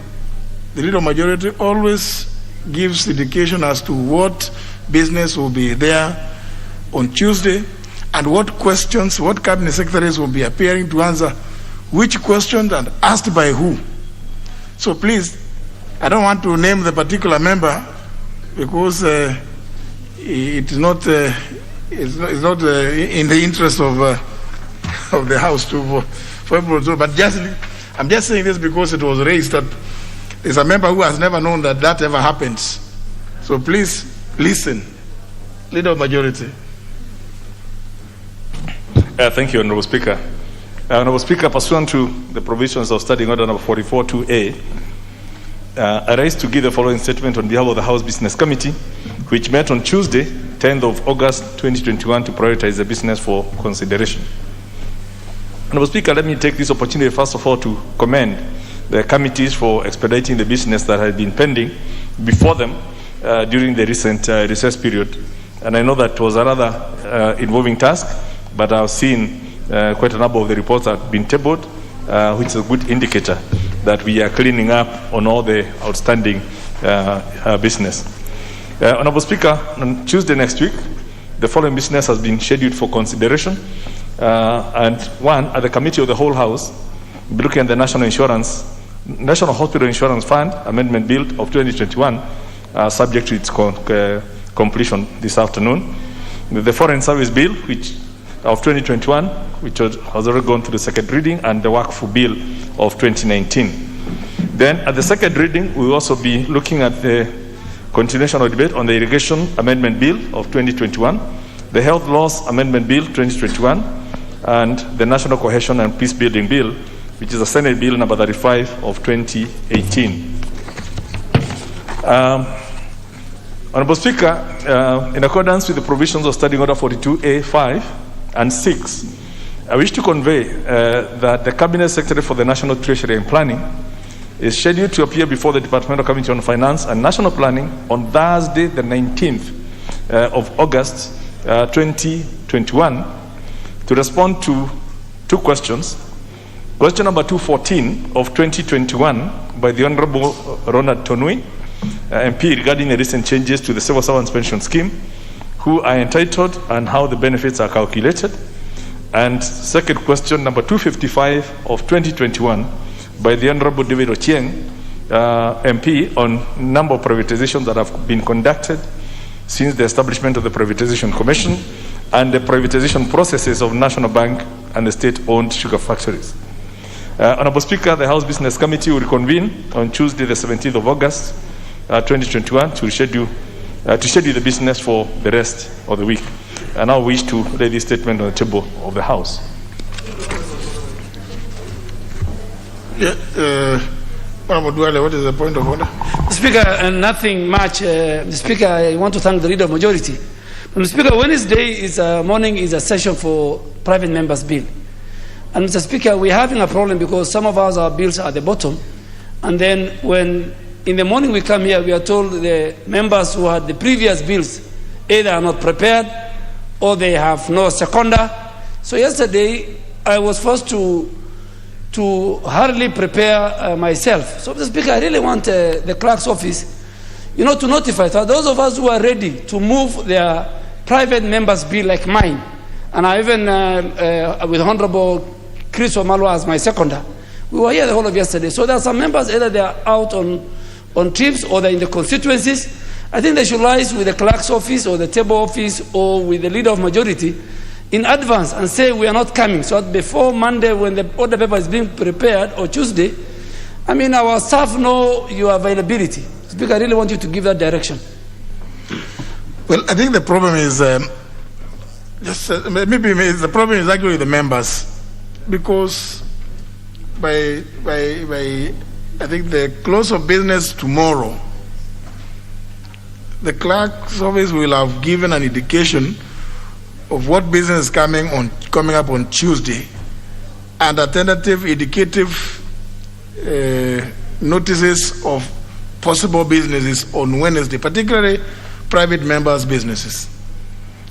the Leader of Majority always gives indication as to what business will be there on Tuesday, and what questions, what cabinet secretaries will be appearing to answer which questions and asked by who. So please, I don't want to name the particular member because it is not in the interest of the House for everyone to. But I'm just saying this because it was raised that there's a member who has never known that ever happens. So please listen, Leader of Majority. Thank you, Honourable Speaker. Honourable Speaker, pursuant to the provisions of Standing Order number 44-2A, I rise to give the following statement on behalf of the House Business Committee, which met on Tuesday, 10th of August 2021, to prioritize the business for consideration. Honourable Speaker, let me take this opportunity first of all to commend the committees for expediting the business that had been pending before them during the recent recess period. And I know that was a rather involving task, but I've seen quite a number of the reports that have been tabled, which is a good indicator that we are cleaning up on all the outstanding business. Honorable Speaker, on Tuesday next week, the following business has been scheduled for consideration. And one, at the Committee of the Whole House, we'll be looking at the National Hospital Insurance Fund Amendment Bill of 2021, subject to its completion this afternoon. The Foreign Service Bill, which of 2021, which has already gone to the second reading, and the Waqf Bill of 2019. Then, at the second reading, we will also be looking at the continuation of debate on the Irrigation Amendment Bill of 2021, the Health Laws Amendment Bill 2021, and the National Cohesion and Peace Building Bill, which is the Senate Bill number 35 of 2018. Honorable Speaker, in accordance with the provisions of Standing Order 42A, 5 and 6, I wish to convey that the Cabinet Secretary for the National Treasury and Planning is scheduled to appear before the Departmental Committee on Finance and National Planning on Thursday, the 19th of August 2021, to respond to two questions. Question number 214 of 2021 by the Honorable Ronald Tonui, MP, regarding the recent changes to the Civil Servants Pension Scheme, who are entitled and how the benefits are calculated. And second question, number 255 of 2021 by the Honorable David Ochieng, MP, on number of privatizations that have been conducted since the establishment of the Privatization Commission and the privatization processes of National Bank and the state-owned sugar factories. Honorable Speaker, the House Business Committee will reconvene on Tuesday, the 17th of August, 2021, to schedule the business for the rest of the week. I now wish to lay this statement on the table of the House. Honorable Duale, what is the point of order? Speaker, nothing much. Speaker, I want to thank the Leader of Majority. Speaker, Wednesday morning is a session for private members' bill. And Mr. Speaker, we're having a problem because some of our bills are at the bottom. And then when in the morning we come here, we are told the members who had the previous bills either are not prepared or they have no seconder. So yesterday, I was forced to hurriedly prepare myself. So, Mr. Speaker, I really want the clerk's office, to notify those of us who are ready to move their private members' bill like mine. And I even, with Honorable Chris Omalo as my seconder, we were here the whole of yesterday. So there are some members, either they are out on trips or they're in the constituencies. I think they should liaise with the clerk's office or the table office or with the Leader of Majority in advance and say we are not coming, so that before Monday when the order paper is being prepared, or Tuesday, our staff know your availability. Speaker, I really want you to give that direction. Well, I think the problem is maybe the problem is actually the members, because by I think the close of business tomorrow, the clerk's office will have given an indication of what business is coming up on Tuesday, and a tentative indicative notices of possible businesses on Wednesday, particularly private members' businesses.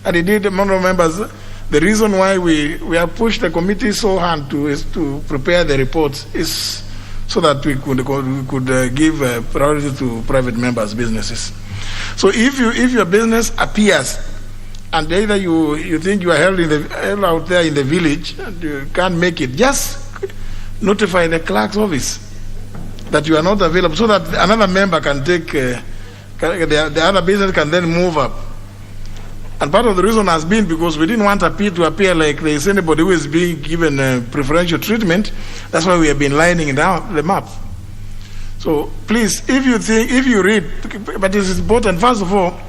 And indeed, among the members, the reason why we have pushed the committee so hard is to prepare the reports is so that we could give priority to private members' businesses. So if your business appears and either you think you are held out there in the village and you can't make it, just notify the clerk's office that you are not available, so that another member can take the other business can then move up. And part of the reason has been because we didn't want appeal to appear like there is anybody who is being given preferential treatment. That's why we have been lining them up. So please, if you read, but it is important first of all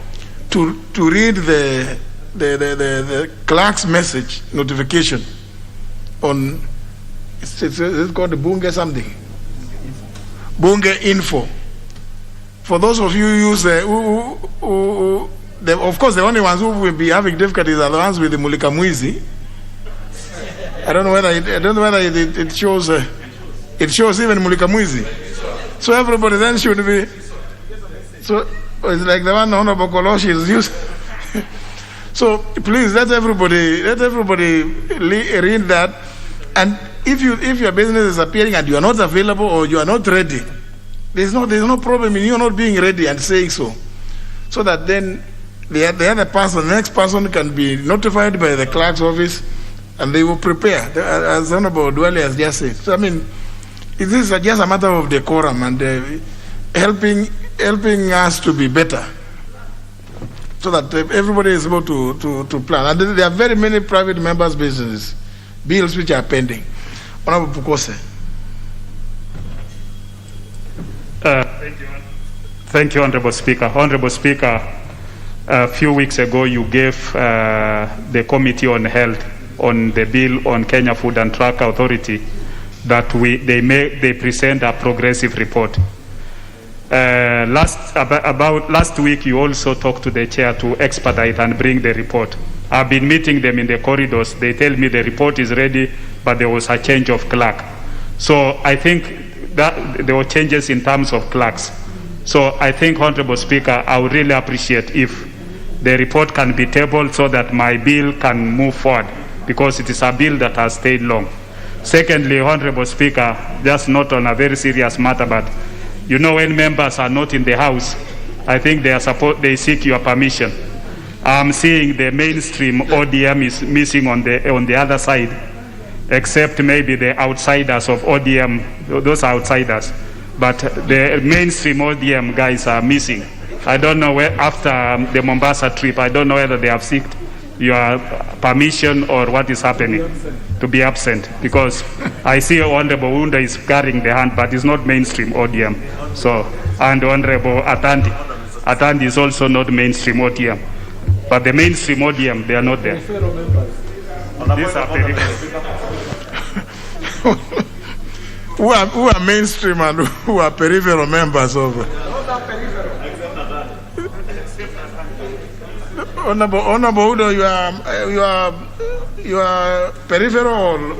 to read the clerk's message notification on it's called the Bunge something, Bunge Info. For those of you who use of course, the only ones who will be having difficulties are the ones with the Mulika Mwizi. I don't know whether it shows even Mulika Mwizi. So everybody then should be. So it's like the one Honorable Koloshi is used. So please let everybody read that, and if your business is appearing and you are not available or you are not ready, there's no problem in you not being ready and saying so. So that then the other person, the next person can be notified by the clerk's office and they will prepare, as Honorable Dwele has just said. So, I mean, this is just a matter of decorum and helping us to be better so that everybody is able to plan. And there are very many private members' businesses, bills which are pending. Honorable Pukose. Thank you, Honorable Speaker. Honorable Speaker, a few weeks ago you gave the Committee on Health on the bill on Kenya Food and Drug Authority that they present a progressive report. Last week you also talked to the chair to expedite and bring the report. I've been meeting them in the corridors. They tell me the report is ready, but there was a change of clerk. So I think that there were changes in terms of clerks. So I think, Honorable Speaker, I would really appreciate if the report can be tabled so that my bill can move forward, because it is a bill that has stayed long. Secondly, Honorable Speaker, just not on a very serious matter, but you know, when members are not in the House, I think they seek your permission. I'm seeing the mainstream ODM is missing on the other side, except maybe the outsiders of ODM, those outsiders. But the mainstream ODM guys are missing. I don't know where, after the Mombasa trip, I don't know whether they have sought your permission or what is happening to be absent, because I see Honorable Unda is carrying the hand, but it's not mainstream ODM. So, and Honorable Atandi is also not mainstream ODM. But the mainstream ODM, they are not there. These are peripheral. Who are mainstream and who are peripheral members of? Honorable Udo, you are peripheral.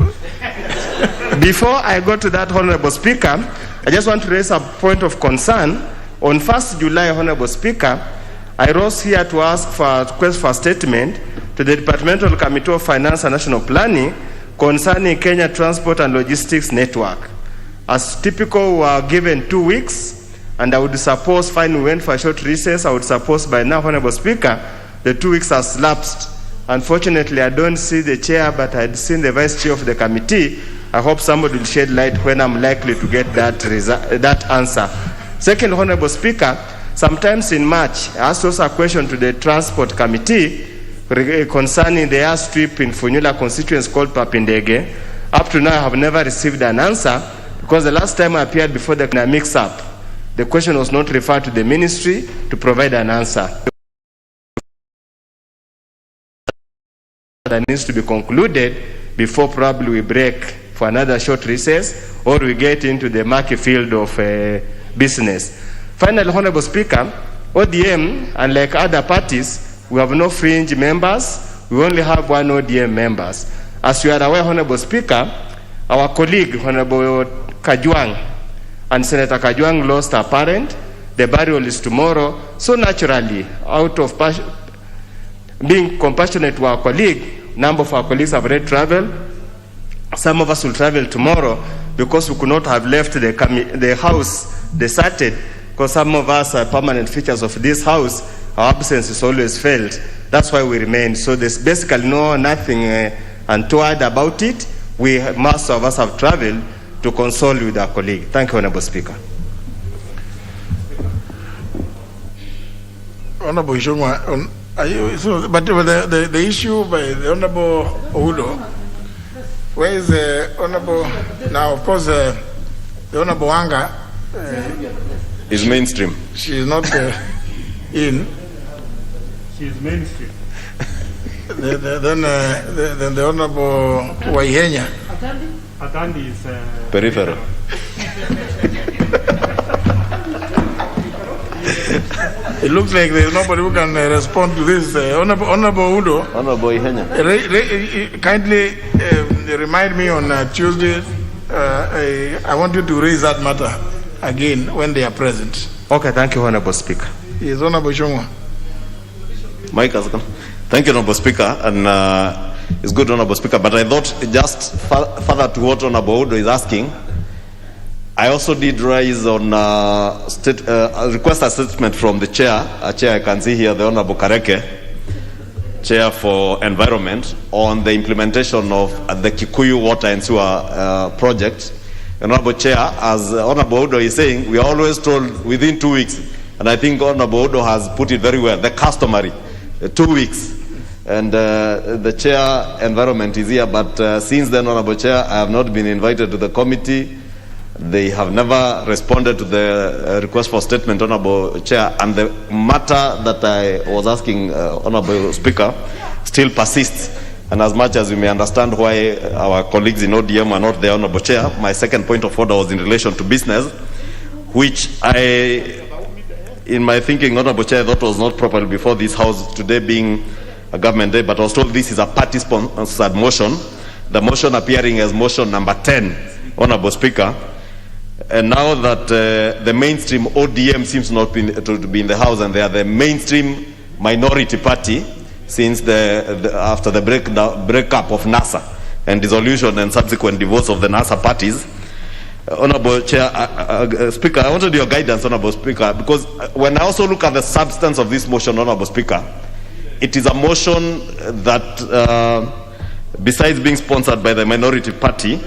Before I go to that, Honorable Speaker, I just want to raise a point of concern. On 1st July, Honorable Speaker, I rose here to ask for a request for a statement to the Departmental Committee of Finance and National Planning concerning Kenya Transport and Logistics Network. As typical, we are given 2 weeks, and I would suppose, fine, we went for a short recess, I would suppose by now, Honorable Speaker, the 2 weeks has lapsed. Unfortunately, I don't see the chair, but I'd seen the vice chair of the committee. I hope somebody will shed light when I'm likely to get that answer. Second, Honorable Speaker, sometimes in March, I asked also a question to the Transport Committee concerning the airstrip in Funyula constituency called Papindege. Up to now, I have never received an answer, because the last time I appeared before the mix-up, the question was not referred to the ministry to provide an answer. That needs to be concluded before probably we break for another short recess, or we get into the murky field of business. Finally, Honorable Speaker, ODM, unlike other parties, we have no fringe members. We only have one ODM members. As you are aware, Honorable Speaker, our colleague, Honorable Kajwang, and Senator Kajwang lost her parent. The burial is tomorrow. So naturally, out of being compassionate to our colleague, number of our colleagues have already traveled. Some of us will travel tomorrow, because we could not have left the house deserted, because some of us are permanent features of this house. Our absence is always felt. That's why we remain. So there's basically nothing untoward about it. Most of us have traveled to console with our colleague. Thank you, Honorable Speaker. Honorable Ishongwa, but the issue by the Honorable Oudo, where is the Honorable, now of course the Honorable Anga is mainstream. She is not in. She is mainstream. Then the Honorable Waihenya. Atandi is peripheral. It looks like there's nobody who can respond to this. Honorable Udo. Honorable Ihenya. Kindly remind me on Tuesday. I want you to raise that matter again when they are present. Okay, thank you, Honorable Speaker. Yes, Honorable Shongwa. Mike, thank you, Honorable Speaker. And is good, Honorable Speaker. But I thought just further to what Honorable Odo is asking, I also did raise on request a statement from the chair. Chair, I can see here the Honorable Kareke, Chair for Environment, on the implementation of the Kikuyu Water and Sewer project. Honorable Chair, as Honorable Odo is saying, we are always told within 2 weeks, and I think Honorable Odo has put it very well, the customary 2 weeks. And the Chair Environment is here, but since then, Honorable Chair, I have not been invited to the committee. They have never responded to the request for statement, Honorable Chair, and the matter that I was asking, Honorable Speaker, still persists. And as much as you may understand why our colleagues in ODM are not there, Honorable Chair, my second point of order was in relation to business, which in my thinking, Honorable Chair, I thought was not properly before this House, today being a government day, but I was told this is a party-sponsored motion, the motion appearing as motion number 10, Honorable Speaker. And now that the mainstream ODM seems not to be in the House, and they are the mainstream minority party since after the breakup of NASA and dissolution and subsequent divorce of the NASA parties. Honorable Chair, Speaker, I wanted your guidance, Honorable Speaker, because when I also look at the substance of this motion, Honorable Speaker, it is a motion that, besides being sponsored by the minority party,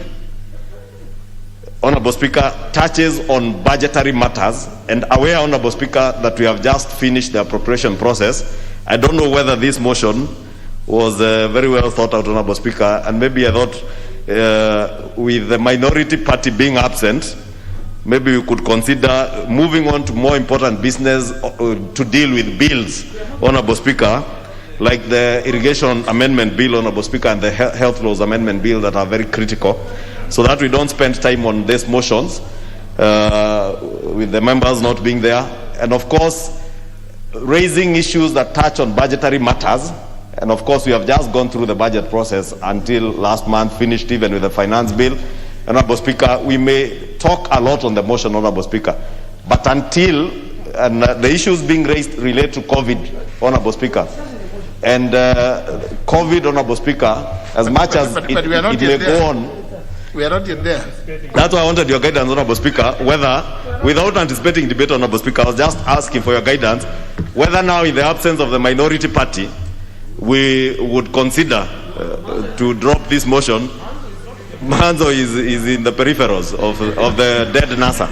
Honorable Speaker, touches on budgetary matters, and aware, Honorable Speaker, that we have just finished the appropriation process. I don't know whether this motion was very well thought out, Honorable Speaker, and maybe I thought with the minority party being absent, maybe we could consider moving on to more important business to deal with bills, Honorable Speaker, like the irrigation amendment bill, Honorable Speaker, and the health laws amendment bill that are very critical, so that we don't spend time on these motions with the members not being there. And of course, raising issues that touch on budgetary matters. And of course, we have just gone through the budget process until last month, finished even with the finance bill. Honorable Speaker, we may talk a lot on the motion, Honorable Speaker, but until the issues being raised relate to COVID, Honorable Speaker. And COVID, Honorable Speaker, as much as it may go on, we are not yet there. That's why I wanted your guidance, Honorable Speaker, whether, without anticipating debate, Honorable Speaker, I was just asking for your guidance, whether now in the absence of the minority party, we would consider to drop this motion. Manzo is in the peripherals of the dead NASA.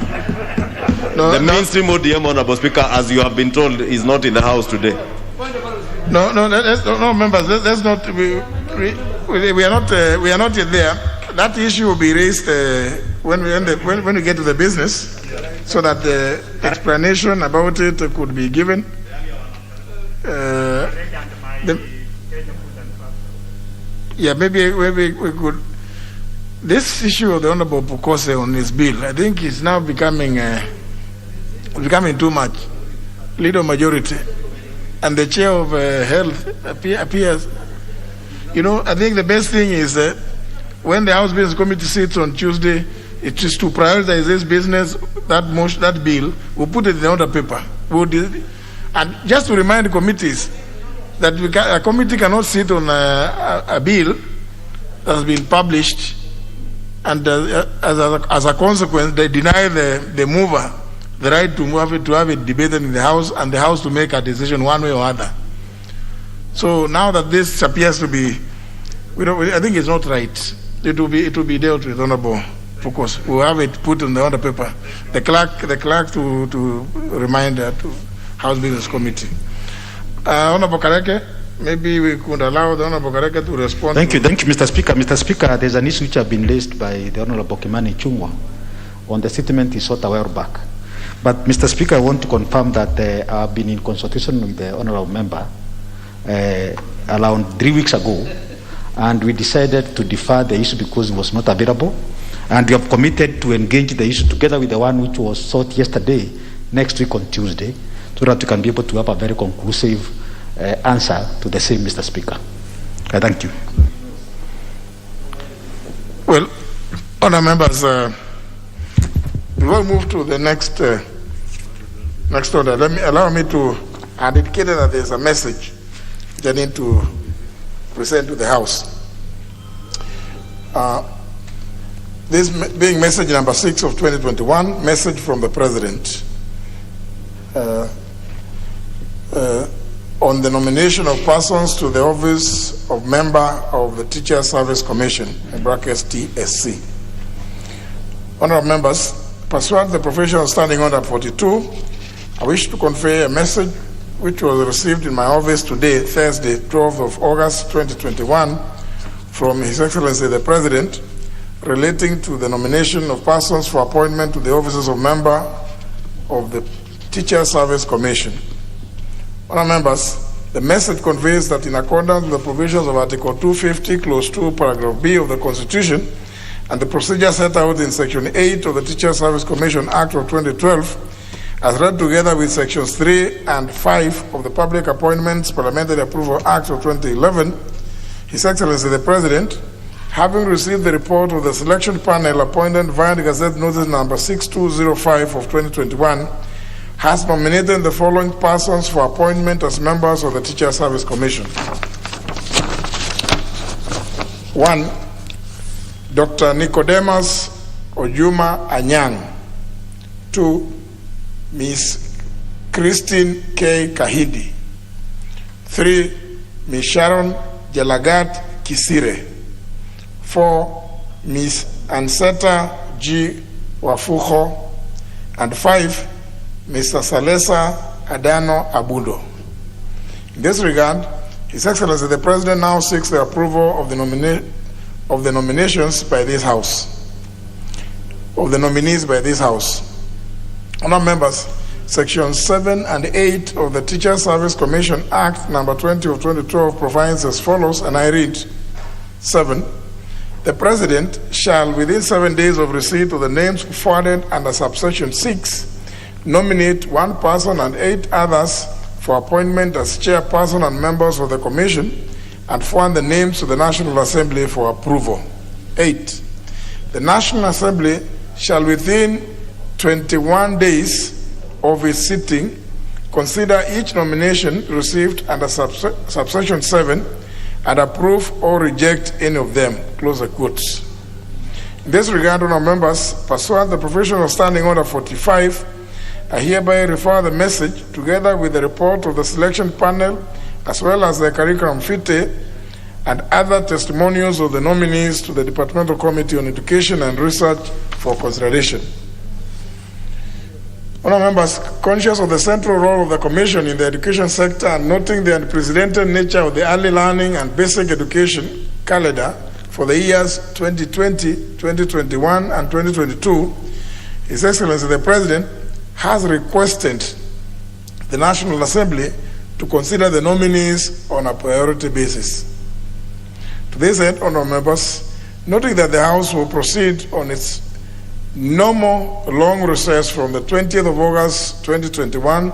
The mainstream ODM, Honorable Speaker, as you have been told, is not in the House today. No, members, let's not. We are not yet there. That issue will be raised when we get to the business, so that the explanation about it could be given. Maybe we could. This issue of the Honorable Pukose on his bill, I think it's now becoming too much. Leader majority, and the chair of health appears. I think the best thing is when the House Business Committee sits on Tuesday, it is to prioritize this business, that bill, we'll put it in the order paper. And just to remind committees that a committee cannot sit on a bill that has been published, and as a consequence, they deny the mover the right to have it debated in the House, and the House to make a decision one way or other. So now that this appears to be, I think it's not right. It will be dealt with, Honorable Focus. We'll have it put on the order paper. The clerk to remind to House Business Committee. Honorable Kareke, maybe we could allow the Honorable Kareke to respond. Thank you, Mr. Speaker. Mr. Speaker, there's an issue which has been raised by the Honorable Kimani Ichung'wah on the statement he sought a while back. But Mr. Speaker, I want to confirm that I have been in consultation with the Honorable Member around 3 weeks ago, and we decided to defer the issue because it was not available, and we have committed to engage the issue together with the one which was sought yesterday, next week on Tuesday, so that we can be able to have a very conclusive answer to the same, Mr. Speaker. Thank you. Well, Honour Members, before we move to the next order, allow me to, I indicated that there's a message which I need to present to the House. This being message number 6 of 2021, message from the President on the nomination of persons to the office of member of the Teacher Service Commission, in brackets TSC. Honorable members, pursuant to the Professional Standing Order 42, I wish to convey a message which was received in my office today, Thursday, 12th of August 2021, from His Excellency the President, relating to the nomination of persons for appointment to the offices of member of the Teacher Service Commission. Honourable members, the message conveys that in accordance with the provisions of Article 250, Clause 2, Paragraph B of the Constitution, and the procedure set out in Section 8 of the Teacher Service Commission Act of 2012, as read together with Sections 3 and 5 of the Public Appointments Parliamentary Approval Act of 2011, His Excellency the President, having received the report of the selection panel appointed via the Gazette Notice number 6205 of 2021, has nominated the following persons for appointment as members of the Teacher Service Commission. 1. Dr. Nicodemus Ojuma Anyang. 2. Ms. Christine K. Kahidi. 3. Ms. Sharon Jelagat Kisire. 4. Ms. Anseta G. Wafuho. And 5. Mr. Salesa Adano Abudo. In this regard, His Excellency the President now seeks the approval of the nominations by this House, of the nominees by this House. Honourable members, Sections 7 and 8 of the Teacher Service Commission Act number 20 of 2012 provides as follows, and I read: 7. The President shall, within 7 days of receipt of the names forwarded under subsection 6, nominate 1 person and 8 others for appointment as chairperson and members of the Commission, and forward the names to the National Assembly for approval. 8. The National Assembly shall, within 21 days of its sitting, consider each nomination received under subsection 7 and approve or reject any of them. Close the quotes. In this regard, honourable members, pursuant to the Professional Standing Order 45, I hereby refer the message, together with the report of the selection panel, as well as the curriculum vitae and other testimonials of the nominees, to the Departmental Committee on Education and Research for consideration. Honourable members, conscious of the central role of the Commission in the education sector and noting the unprecedented nature of the early learning and basic education calendar for the years 2020, 2021, and 2022, His Excellency the President has requested the National Assembly to consider the nominees on a priority basis. To this end, honourable members, noting that the House will proceed on its normal long recess from the 20th of August 2021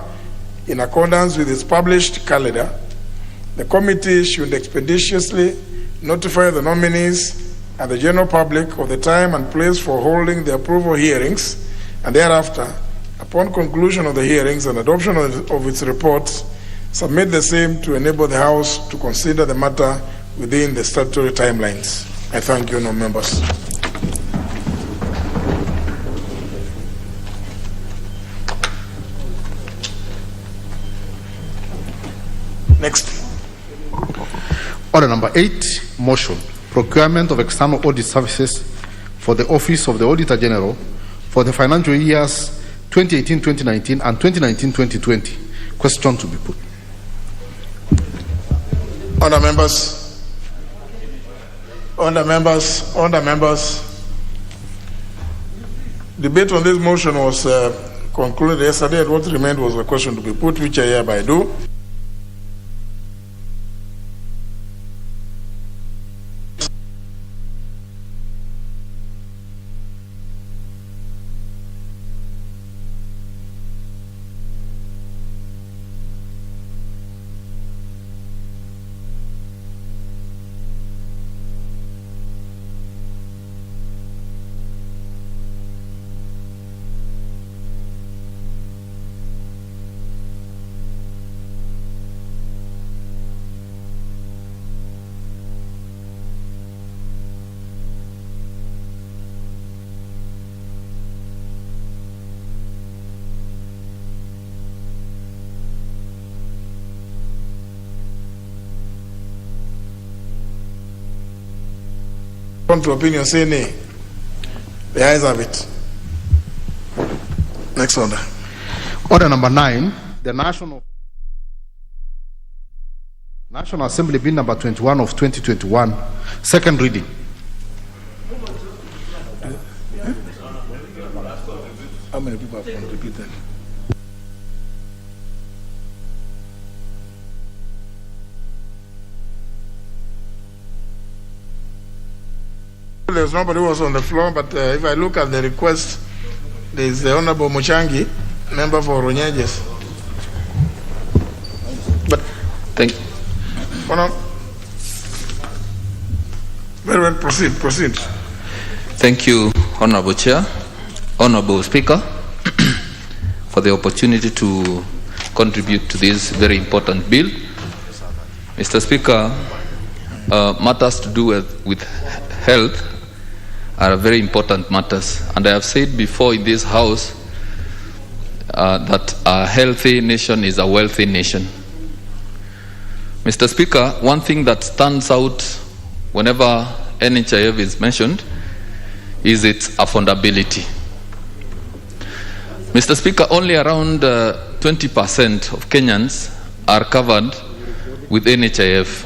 in accordance with its published calendar, the committee should expeditiously notify the nominees and the general public of the time and place for holding the approval hearings, and thereafter, upon conclusion of the hearings and adoption of its reports, submit the same to enable the House to consider the matter within the statutory timelines. I thank you, honourable members. Next. Order number 8, motion. Procurement of external audit services for the Office of the Auditor General for the financial years 2018-2019 and 2019-2020. Question to be put. Honourable members, debate on this motion was concluded yesterday, and what remained was a question to be put, which I hereby do. contrary opinion, say nay. The ayes have it. Next order. Order number 9, the National Assembly Bill number 21 of 2021, second reading. How many people have contributed? There's nobody who was on the floor, but if I look at the request, there is the Honorable Muchangi, member for Runyeges. But thank you. Very well, proceed. Thank you, Honorable Chair, Honorable Speaker, for the opportunity to contribute to this very important bill. Mr. Speaker, matters to do with health are very important matters, and I have said before in this House that a healthy nation is a wealthy nation. Mr. Speaker, one thing that stands out whenever NHIF is mentioned is its affordability. Mr. Speaker, only around 20% of Kenyans are covered with NHIF.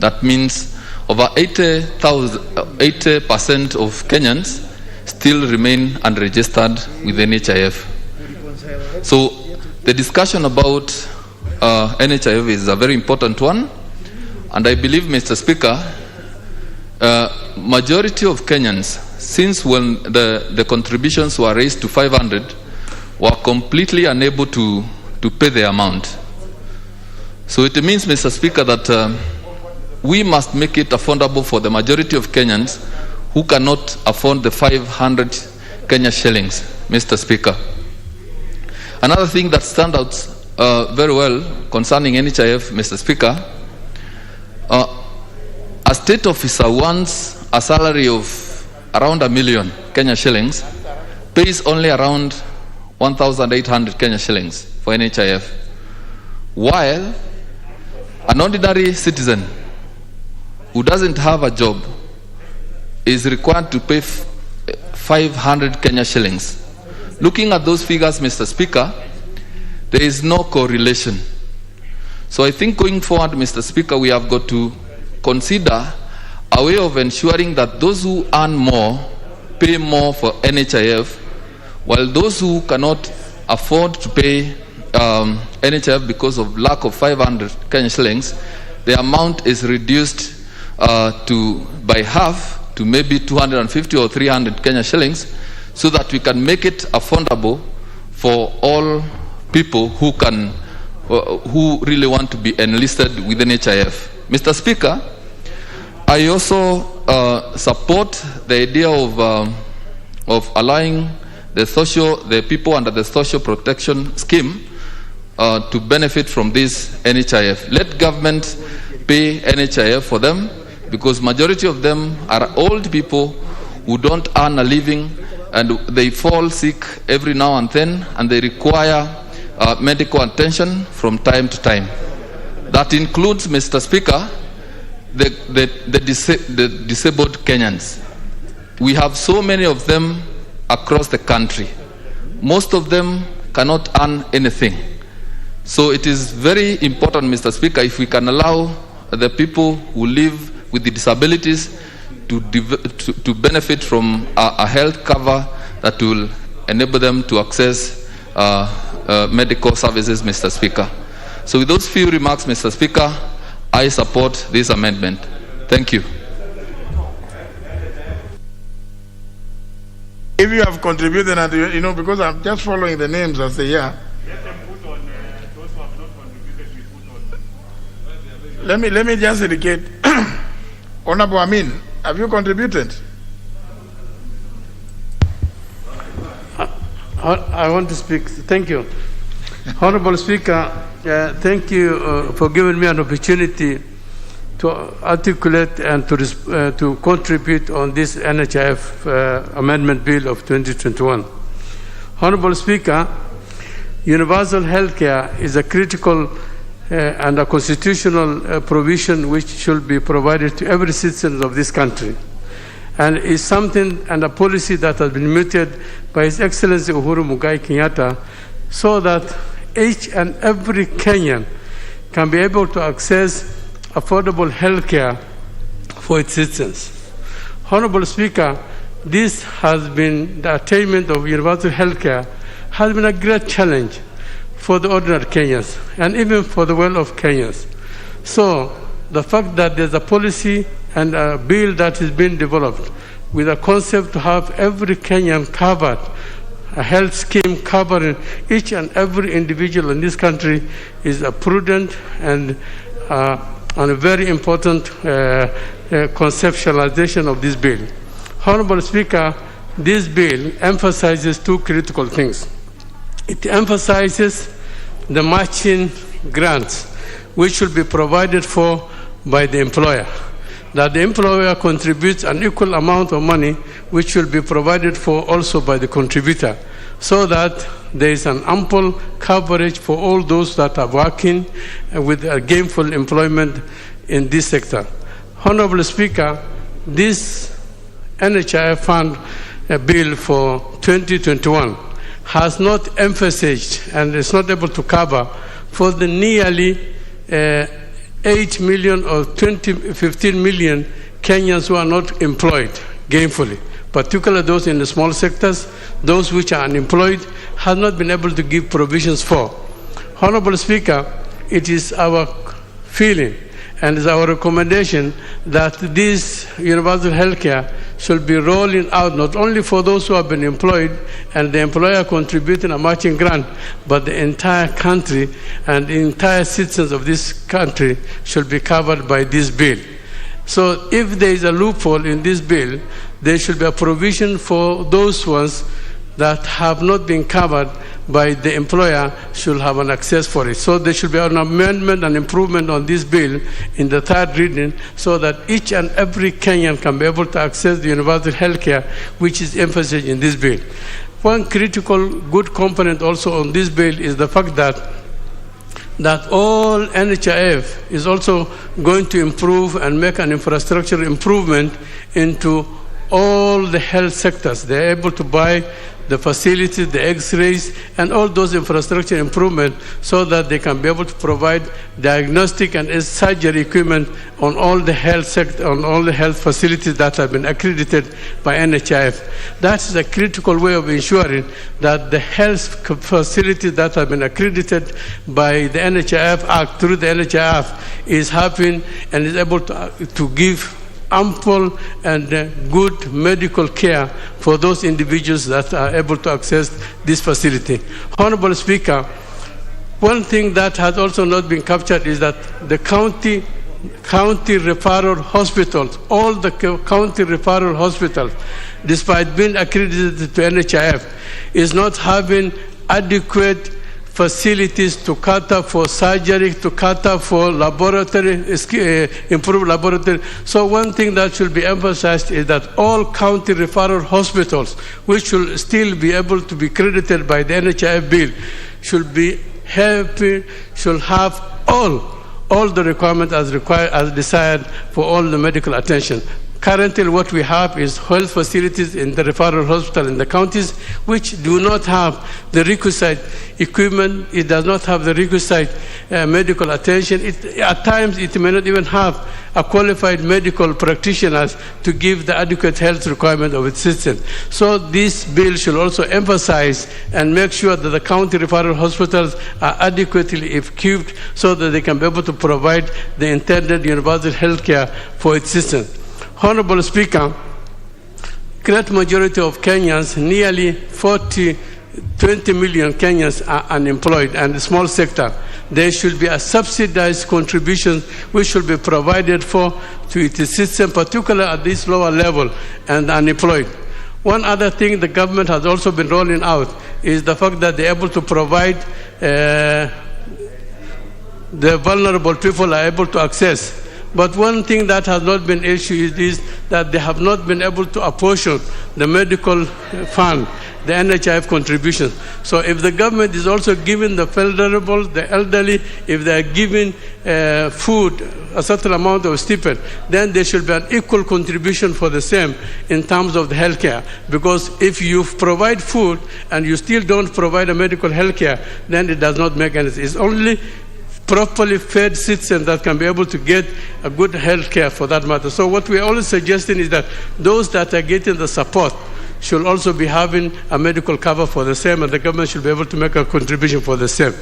That means over 80% of Kenyans still remain unregistered with NHIF. So the discussion about NHIF is a very important one, and I believe, Mr. Speaker, majority of Kenyans, since when the contributions were raised to 500, were completely unable to pay the amount. So it means, Mr. Speaker, that we must make it affordable for the majority of Kenyans who cannot afford the 500 Kenya shillings, Mr. Speaker. Another thing that stands out very well concerning NHIF, Mr. Speaker, a state officer wants a salary of around 1 million Kenya shillings, pays only around 1,800 Kenya shillings for NHIF, while an ordinary citizen who doesn't have a job is required to pay 500 Kenya shillings. Looking at those figures, Mr. Speaker, there is no correlation. So I think going forward, Mr. Speaker, we have got to consider a way of ensuring that those who earn more pay more for NHIF, while those who cannot afford to pay NHIF because of lack of 500 Kenya shillings, the amount is reduced by half to maybe 250 or 300 Kenya shillings, so that we can make it affordable for all people who really want to be enlisted with NHIF. Mr. Speaker, I also support the idea of allowing the people under the social protection scheme to benefit from this NHIF. Let government pay NHIF for them, because majority of them are old people who don't earn a living, and they fall sick every now and then, and they require medical attention from time to time. That includes, Mr. Speaker, the disabled Kenyans. We have so many of them across the country. Most of them cannot earn anything. So it is very important, Mr. Speaker, if we can allow the people who live with the disabilities to benefit from a health cover that will enable them to access medical services, Mr. Speaker. So with those few remarks, Mr. Speaker, I support this amendment. Thank you. If you have contributed, and because I'm just following the names as they are. Let me just indicate. Honorable Amin, have you contributed? I want to speak. Thank you. Honorable Speaker, thank you for giving me an opportunity to articulate and to contribute on this NHIF Amendment Bill of 2021. Honorable Speaker, universal health care is a critical and a constitutional provision which should be provided to every citizen of this country. and is something and a policy that has been mooted by His Excellency Uhuru Muigai Kenyatta, so that each and every Kenyan can be able to access affordable health care for its citizens. Honorable Speaker, this has been the attainment of universal health care has been a great challenge for the ordinary Kenyans and even for the well of Kenyans. So the fact that there's a policy and a bill that is being developed with a concept to have every Kenyan covered, a health scheme covering each and every individual in this country, is a prudent and a very important conceptualization of this bill. Honorable Speaker, this bill emphasizes two critical things. It emphasizes the matching grants which should be provided for by the employer, that the employer contributes an equal amount of money which will be provided for also by the contributor, so that there is an ample coverage for all those that are working with gainful employment in this sector. Honorable Speaker, this NHIF fund bill for 2021 has not emphasized and is not able to cover for the nearly 8 million or 15 million Kenyans who are not employed gainfully, particularly those in the small sectors, those which are unemployed, have not been able to give provisions for. Honorable Speaker, it is our feeling and is our recommendation that this universal health care should be rolling out not only for those who have been employed and the employer contributing a matching grant, but the entire country and the entire citizens of this country should be covered by this bill. So if there is a loophole in this bill, there should be a provision for those ones that have not been covered by the employer should have an access for it. So there should be an amendment and improvement on this bill in the third reading, so that each and every Kenyan can be able to access the universal health care which is emphasized in this bill. One critical good component also on this bill is the fact that all NHIF is also going to improve and make an infrastructure improvement into all the health sectors. They're able to buy the facilities, the x-rays, and all those infrastructure improvements so that they can be able to provide diagnostic and surgery equipment on all the health sector, on all the health facilities that have been accredited by NHIF. That is a critical way of ensuring that the health facilities that have been accredited by the NHIF Act through the NHIF is happening and is able to give ample and good medical care for those individuals that are able to access this facility. Honorable Speaker, one thing that has also not been captured is that the county referral hospitals, all the county referral hospitals, despite being accredited to NHIF, is not having adequate facilities to cater for surgery, to cater for laboratory, improved laboratory. So one thing that should be emphasized is that all county referral hospitals, which will still be able to be credited by the NHIF bill, should have all the requirements as desired for all the medical attention. Currently, what we have is health facilities in the referral hospital in the counties which do not have the requisite equipment. It does not have the requisite medical attention. At times, it may not even have a qualified medical practitioners to give the adequate health requirement of its citizens. So this bill should also emphasize and make sure that the county referral hospitals are adequately equipped so that they can be able to provide the intended universal health care for its citizens. Honorable Speaker, great majority of Kenyans, nearly 20 million Kenyans are unemployed, and the small sector. There should be a subsidized contribution which should be provided for to its system, particularly at this lower level and unemployed. One other thing the government has also been rolling out is the fact that they're able to provide the vulnerable people are able to access But one thing that has not been issued is that they have not been able to apportion the medical fund, the NHIF contributions. So if the government is also giving the vulnerable, the elderly, if they are giving food, a certain amount of stipend, then there should be an equal contribution for the same in terms of the healthcare. Because if you provide food and you still don't provide a medical healthcare, then it does not make any sense. It's only properly fed citizens that can be able to get a good health care for that matter. So what we're always suggesting is that those that are getting the support should also be having a medical cover for the same, and the government should be able to make a contribution for the same.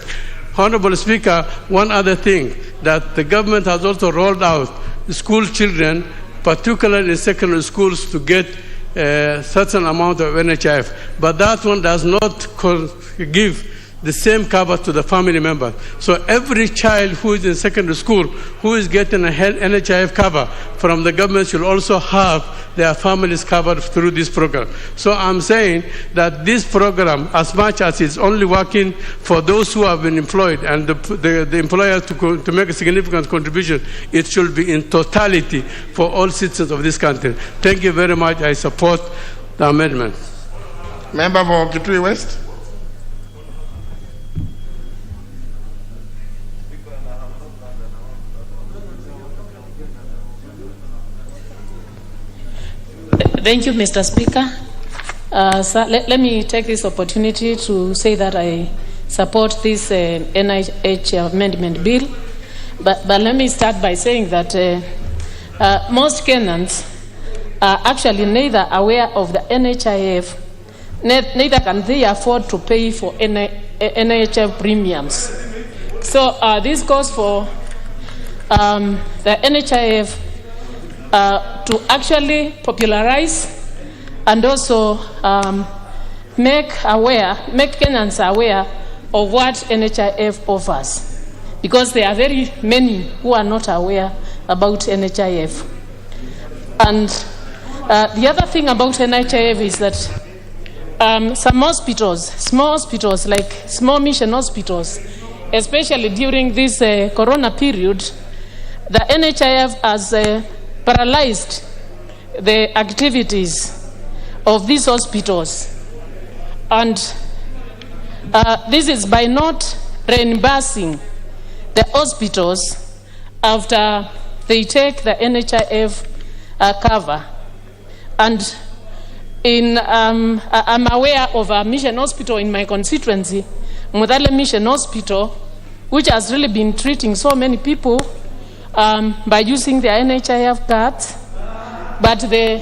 Honorable Speaker, one other thing that the government has also rolled out, school children, particularly in secondary schools, to get a certain amount of NHIF. But that one does not give the same cover to the family member. So every child who is in secondary school who is getting a NHIF cover from the government should also have their families covered through this program. So I'm saying that this program, as much as it's only working for those who have been employed and the employer to make a significant contribution, it should be in totality for all citizens of this country. Thank you very much. I support the amendment. Member for Kitui West. Thank you, Mr. Speaker. So let me take this opportunity to say that I support this NIH amendment bill. But let me start by saying that most Kenyans are actually neither aware of the NHIF, neither can they afford to pay for NHIF premiums. So this goes for the NHIF to actually popularize and also make Kenyans aware of what NHIF offers, because there are very many who are not aware about NHIF. And the other thing about NHIF is that some hospitals, small hospitals like small mission hospitals, especially during this corona period, the NHIF has paralyzed the activities of these hospitals. And this is by not reimbursing the hospitals after they take the NHIF cover. And I'm aware of a mission hospital in my constituency, Mudale Mission Hospital, which has really been treating so many people by using the NHIF cards, but the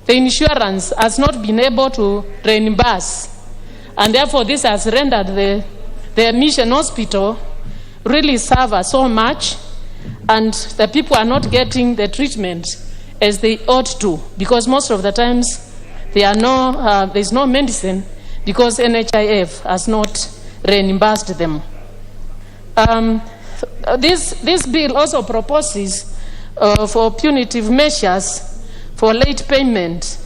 insurance has not been able to reimburse, and therefore this has rendered the mission hospital really suffer so much, and the people are not getting the treatment as they ought to, because most of the times there's no medicine because NHIF has not reimbursed them. This bill also proposes for punitive measures for late payment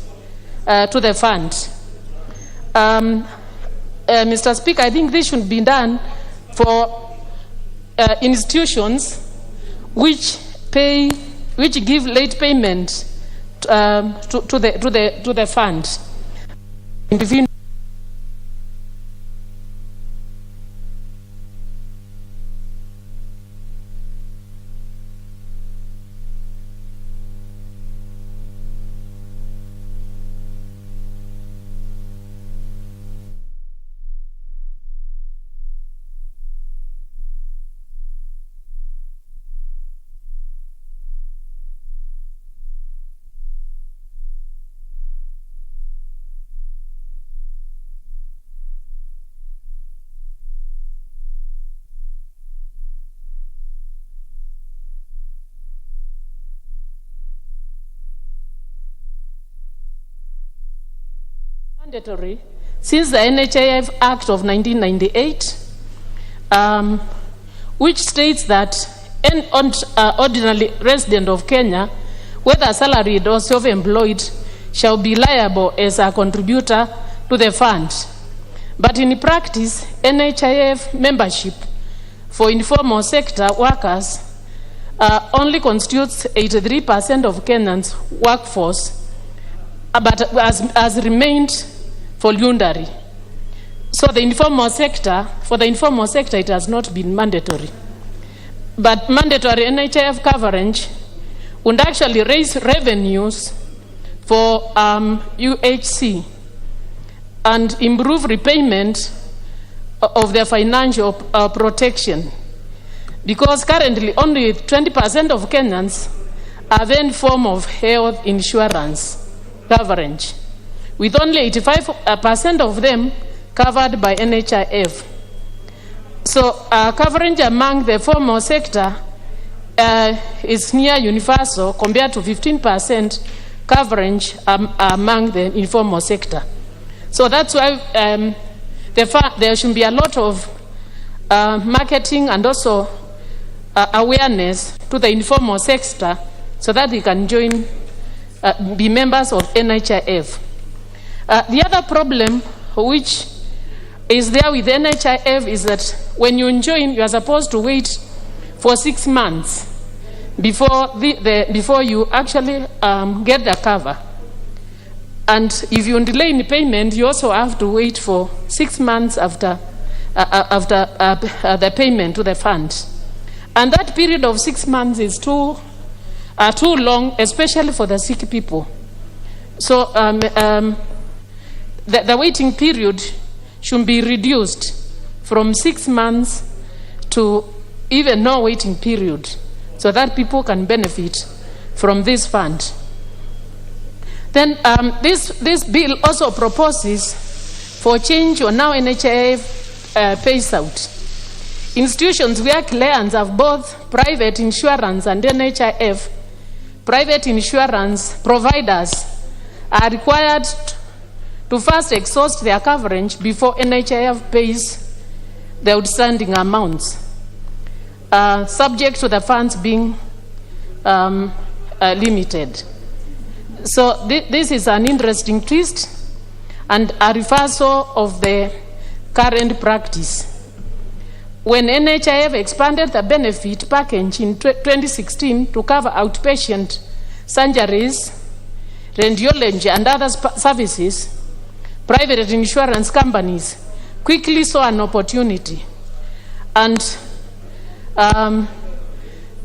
to the fund. Mr. Speaker, I think this should be done for institutions which give late payment to the fund. Mandatory since the NHIF Act of 1998, which states that an ordinary resident of Kenya, whether salaried or self-employed, shall be liable as a contributor to the fund. But in practice, NHIF membership for informal sector workers only constitutes 83% of Kenyans' workforce, but has remained voluntary. So the informal sector, for the informal sector, it has not been mandatory. But mandatory NHIF coverage would actually raise revenues for UHC and improve repayment of their financial protection. Because currently only 20% of Kenyans have any form of health insurance coverage, with only 85% of them covered by NHIF. So coverage among the formal sector is near universal compared to 15% coverage among the informal sector. So that's why there should be a lot of marketing and also awareness to the informal sector so that they can join, be members of NHIF. The other problem which is there with NHIF is that when you join, you are supposed to wait for 6 months before before you actually get the cover. And if you delay in payment, you also have to wait for 6 months after the payment to the fund. And that period of 6 months is too long, especially for the sick people. So the waiting period should be reduced from 6 months to even no waiting period, so that people can benefit from this fund. Then this bill also proposes for change on how NHIF pays out. Institutions where clients have both private insurance and NHIF, private insurance providers are required to first exhaust their coverage before NHIF pays the outstanding amounts, subject to the funds being limited. So this is an interesting twist and a reversal of the current practice. When NHIF expanded the benefit package in 2016 to cover outpatient surgeries, radiology, and other services, private insurance companies quickly saw an opportunity. And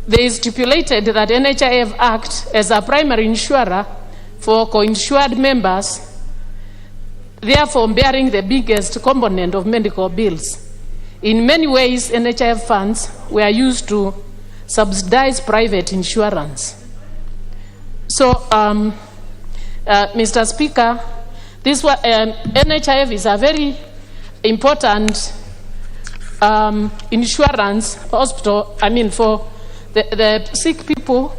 they stipulated that NHIF act as a primary insurer for co-insured members, therefore bearing the biggest component of medical bills. In many ways, NHIF funds were used to subsidize private insurance. So, Mr. Speaker, this NHIF is a very important insurance hospital, for the sick people,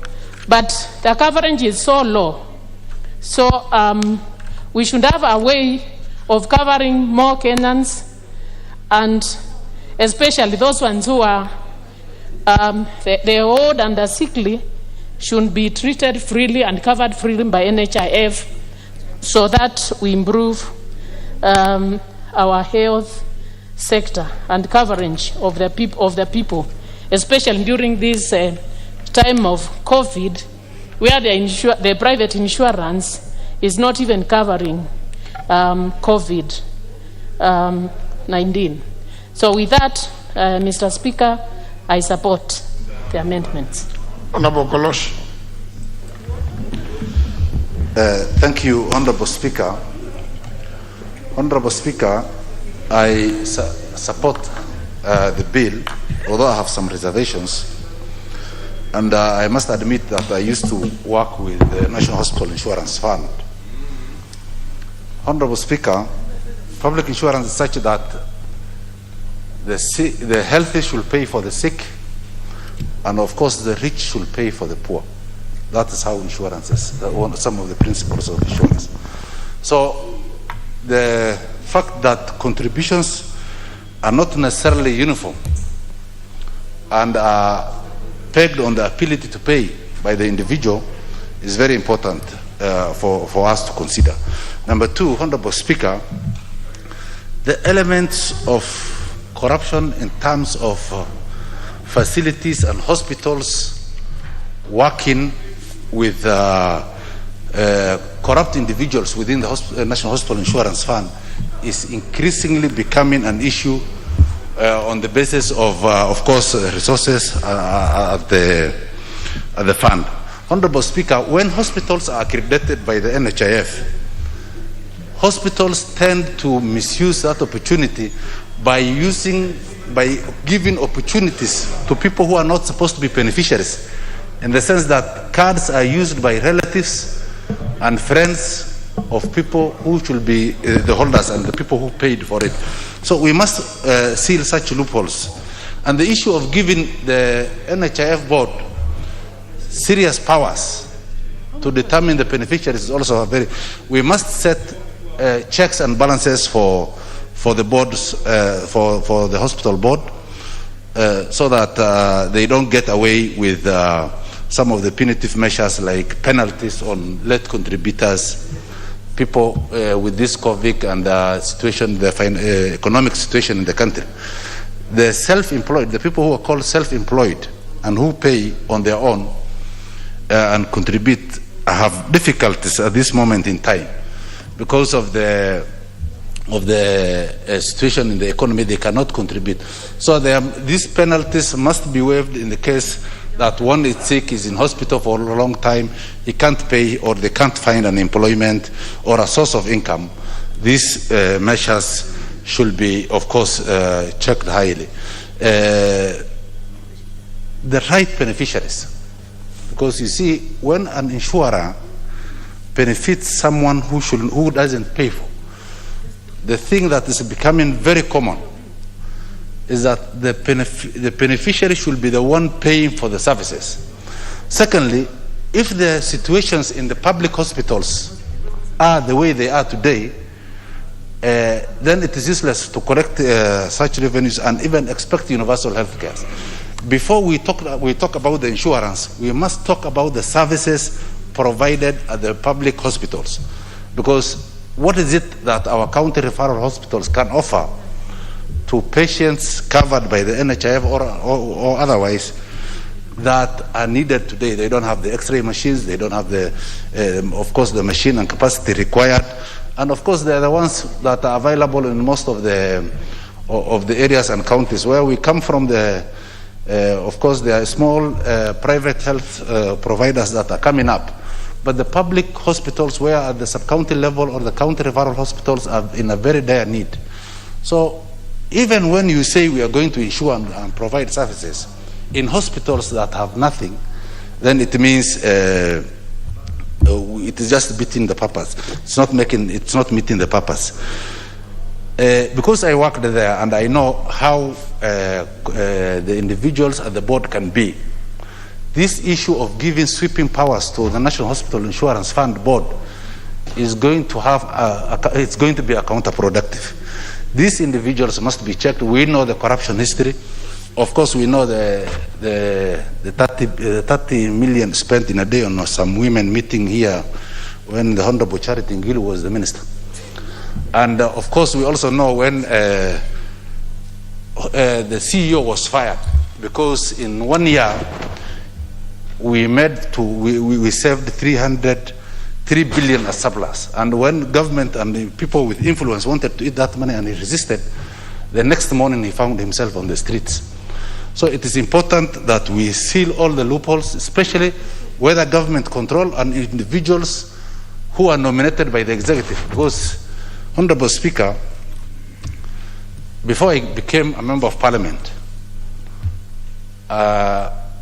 but the coverage is so low. So we should have a way of covering more Kenyans, and especially those ones who are the old and the sickly should be treated freely and covered freely by NHIF, so that we improve our health sector and coverage of the people, especially during this time of COVID, where the private insurance is not even covering COVID-19. So with that, Mr. Speaker, I support the amendments. Honorable Kolosh. Thank you, Honorable Speaker. Honorable Speaker, I support the bill, although I have some reservations. And I must admit that I used to work with the National Hospital Insurance Fund. Honorable Speaker, public insurance is such that the healthy should pay for the sick, and of course the rich should pay for the poor. That is how insurance is, some of the principles of insurance. So the fact that contributions are not necessarily uniform and are pegged on the ability to pay by the individual is very important for us to consider. Number two, Honorable Speaker, the elements of corruption in terms of facilities and hospitals working with corrupt individuals within the National Hospital Insurance Fund is increasingly becoming an issue on the basis of course, resources at the fund. Honorable Speaker, when hospitals are accredited by the NHIF, hospitals tend to misuse that opportunity by giving opportunities to people who are not supposed to be beneficiaries, in the sense that cards are used by relatives and friends of people who should be the holders and the people who paid for it. So we must seal such loopholes. And the issue of giving the NHIF board serious powers to determine the beneficiaries is also we must set checks and balances for the boards, for the hospital board, so that they don't get away with some of the punitive measures like penalties on late contributors, people with this COVID and situation, the economic situation in the country. The self-employed, the people who are called self-employed and who pay on their own and contribute have difficulties at this moment in time because of the situation in the economy. They cannot contribute. So these penalties must be waived in the case that one is sick, is in hospital for a long time, he can't pay, or they can't find an employment or a source of income. These measures should be, of course, checked highly. The right beneficiaries. Because you see, when an insurer benefits someone who doesn't pay for, the thing that is becoming very common is that the beneficiary should be the one paying for the services. Secondly, if the situations in the public hospitals are the way they are today, then it is useless to collect such revenues and even expect universal health care. Before we talk about the insurance, we must talk about the services provided at the public hospitals. Because what is it that our county referral hospitals can offer to patients covered by the NHIF or otherwise that are needed today? They don't have the X-ray machines, they don't have of course, the machine and capacity required. And of course, they are the ones that are available in most of the areas and counties where we come from. Of course, there are small private health providers that are coming up. But the public hospitals, where at the sub-county level or the county referral hospitals, are in a very dire need. So even when you say we are going to insure and provide services in hospitals that have nothing, then it means it is just beating the purpose. It's not meeting the purpose. Because I worked there and I know how the individuals at the board can be, this issue of giving sweeping powers to the National Hospital Insurance Fund board is going to it's going to be counterproductive. These individuals must be checked. We know the corruption history. Of course, we know the 30 million spent in a day on some women meeting here when the Honorable Charity Ngilu was the minister. And of course, we also know when the CEO was fired, because in 1 year we saved 3 billion as surplus. And when government and the people with influence wanted to eat that money and he resisted, the next morning he found himself on the streets. So it is important that we seal all the loopholes, especially whether government control and individuals who are nominated by the executive. Because, Honorable Speaker, before I became a member of parliament,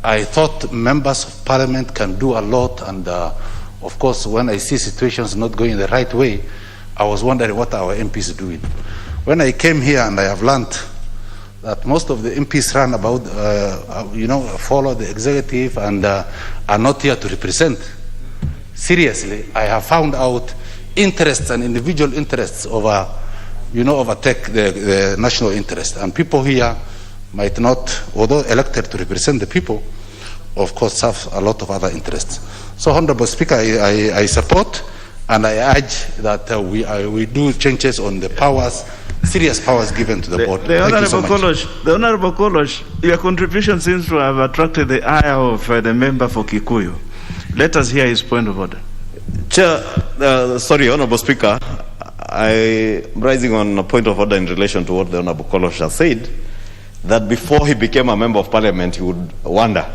I thought members of parliament can do a lot, and of course, when I see situations not going the right way, I was wondering what our MPs are doing. When I came here and I have learned that most of the MPs run about, follow the executive and are not here to represent, seriously, I have found out interests and individual interests overtake the national interest. And people here might not, although elected to represent the people, of course have a lot of other interests. So, Honorable Speaker, I support and I urge that we do changes on the powers serious powers given to the board. The Thank you so Honorable much. Kolosh, your contribution seems to have attracted the ire of the member for Kikuyu. Let us hear his point of order. Chair, sorry, Honorable Speaker, I am rising on a point of order in relation to what the Honorable Kolosh has said, that before he became a member of parliament, he would wonder.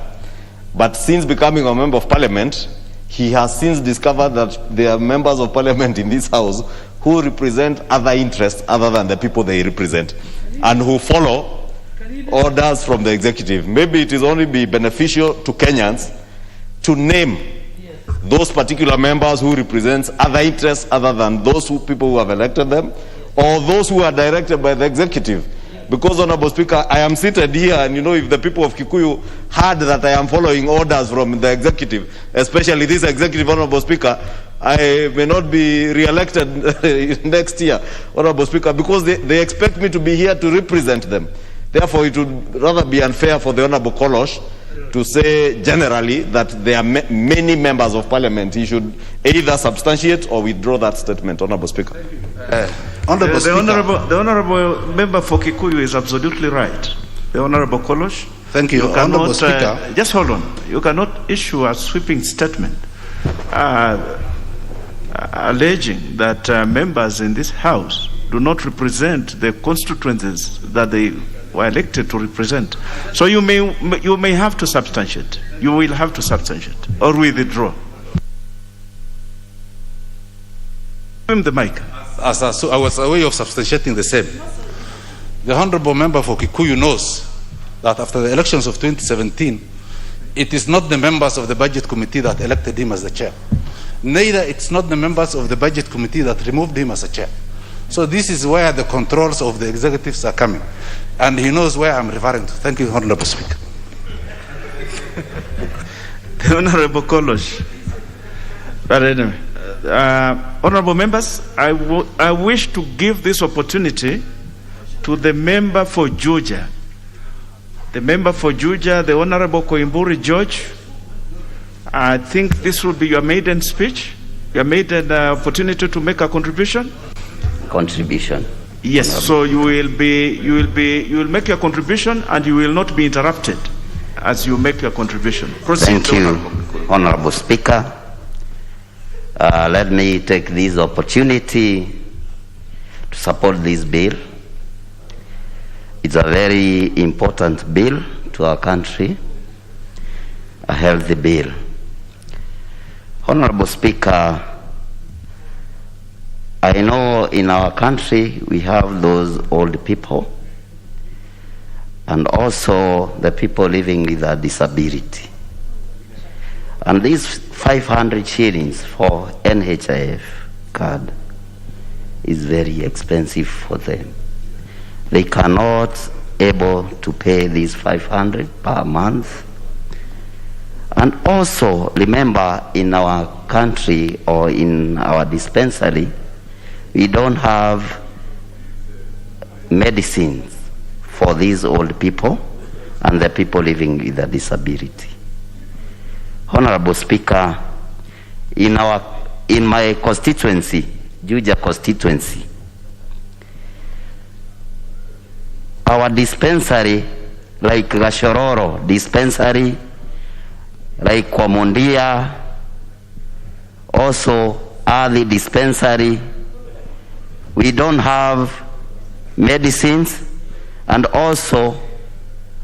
But since becoming a member of parliament, he has since discovered that there are members of parliament in this house who represent other interests other than the people they represent, and who follow orders from the executive. Maybe it is only be beneficial to Kenyans to name those particular members who represent other interests other than those people who have elected them, or those who are directed by the executive. Because, Honorable Speaker, I am seated here, and if the people of Kikuyu heard that I am following orders from the executive, especially this executive, Honorable Speaker, I may not be re-elected next year, Honorable Speaker, because they expect me to be here to represent them. Therefore, it would rather be unfair for the Honorable Kolosh to say generally that there are many members of parliament. He should either substantiate or withdraw that statement, Honorable Speaker. The honorable member for Kikuyu is absolutely right. The Honorable Kolosh. Thank you, Honorable Speaker. Just hold on. You cannot issue a sweeping statement alleging that members in this House do not represent the constituencies that they were elected to represent. So you may have to substantiate. You will have to substantiate or withdraw. Give him the mic. So I was a way of substantiating the same. The honorable member for Kikuyu knows that after the elections of 2017, it is not the members of the budget committee that elected him as the chair. Neither it's not the members of the budget committee that removed him as a chair. So this is where the controls of the executives are coming. And he knows where I'm referring to. Thank you, Honorable Speaker. The Honorable Kolosh. But anyway, honorable members, I wish to give this opportunity to the member for Juja. The member for Juja, the Honorable Koimburi George. I think this will be your maiden speech, your maiden opportunity to make a contribution. Contribution. Yes. So you will make your contribution, and you will not be interrupted as you make your contribution. Proceed. Thank you, Honorable Speaker. Let me take this opportunity to support this bill. It's a very important bill to our country, a healthy bill. Honorable Speaker, I know in our country we have those old people and also the people living with a disability. And these 500 shillings for NHIF card is very expensive for them. They cannot able to pay these 500 per month. And also remember, in our country or in our dispensary, we don't have medicines for these old people and the people living with a disability. Honorable Speaker, in my constituency, Juja constituency, our dispensary, like Gashororo dispensary, like Kwamundia, also early dispensary, we don't have medicines, and also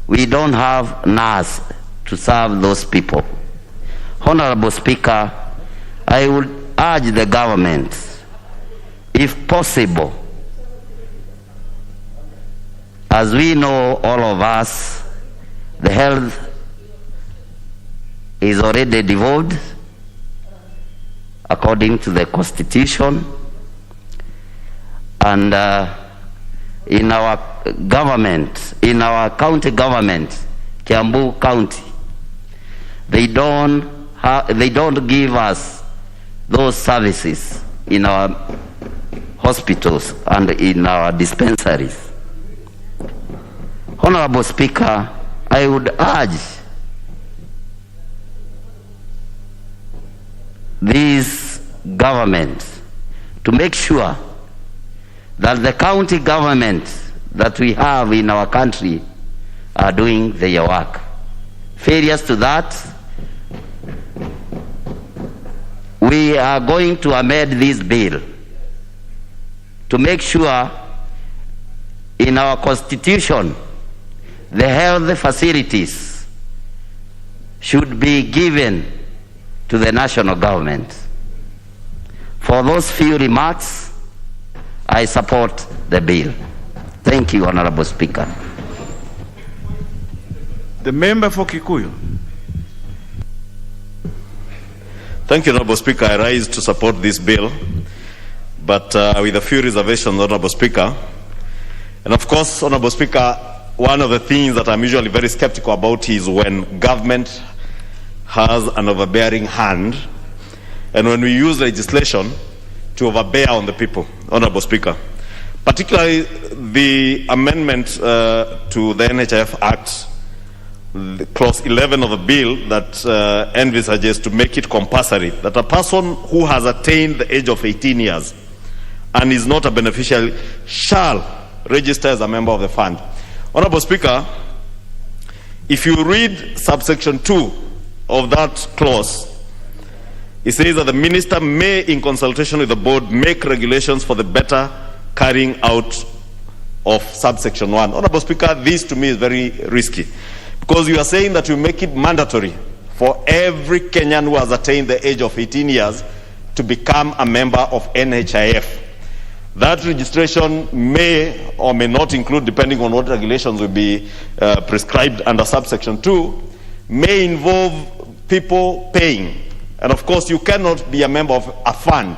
we don't have nurse to serve those people. Honorable Speaker, I would urge the government, if possible, as we know, all of us, the health is already devolved according to the Constitution, and in our government, in our county government, Kiambu County, they don't give us those services in our hospitals and in our dispensaries. Honorable Speaker, I would urge this government to make sure that the county government that we have in our country are doing their work. Failures to that, we are going to amend this bill to make sure in our constitution the health facilities should be given to the national government. For those few remarks, I support the bill. Thank you, Honorable Speaker. The member for Kikuyu. Thank you, Honorable Speaker. I rise to support this bill, but with a few reservations, Honorable Speaker. And of course, Honorable Speaker, one of the things that I'm usually very skeptical about is when government has an overbearing hand and when we use legislation to overbear on the people, Honorable Speaker. Particularly the amendment to the NHIF Act, clause 11 of the bill that envisages to make it compulsory that a person who has attained the age of 18 years and is not a beneficiary shall register as a member of the fund. Honorable Speaker, if you read subsection 2 of that clause, it says that the minister may, in consultation with the board, make regulations for the better carrying out of subsection 1. Honorable Speaker, this to me is very risky because you are saying that you make it mandatory for every Kenyan who has attained the age of 18 years to become a member of NHIF. That registration may or may not include, depending on what regulations will be prescribed under subsection 2, may involve people paying. And of course, you cannot be a member of a fund,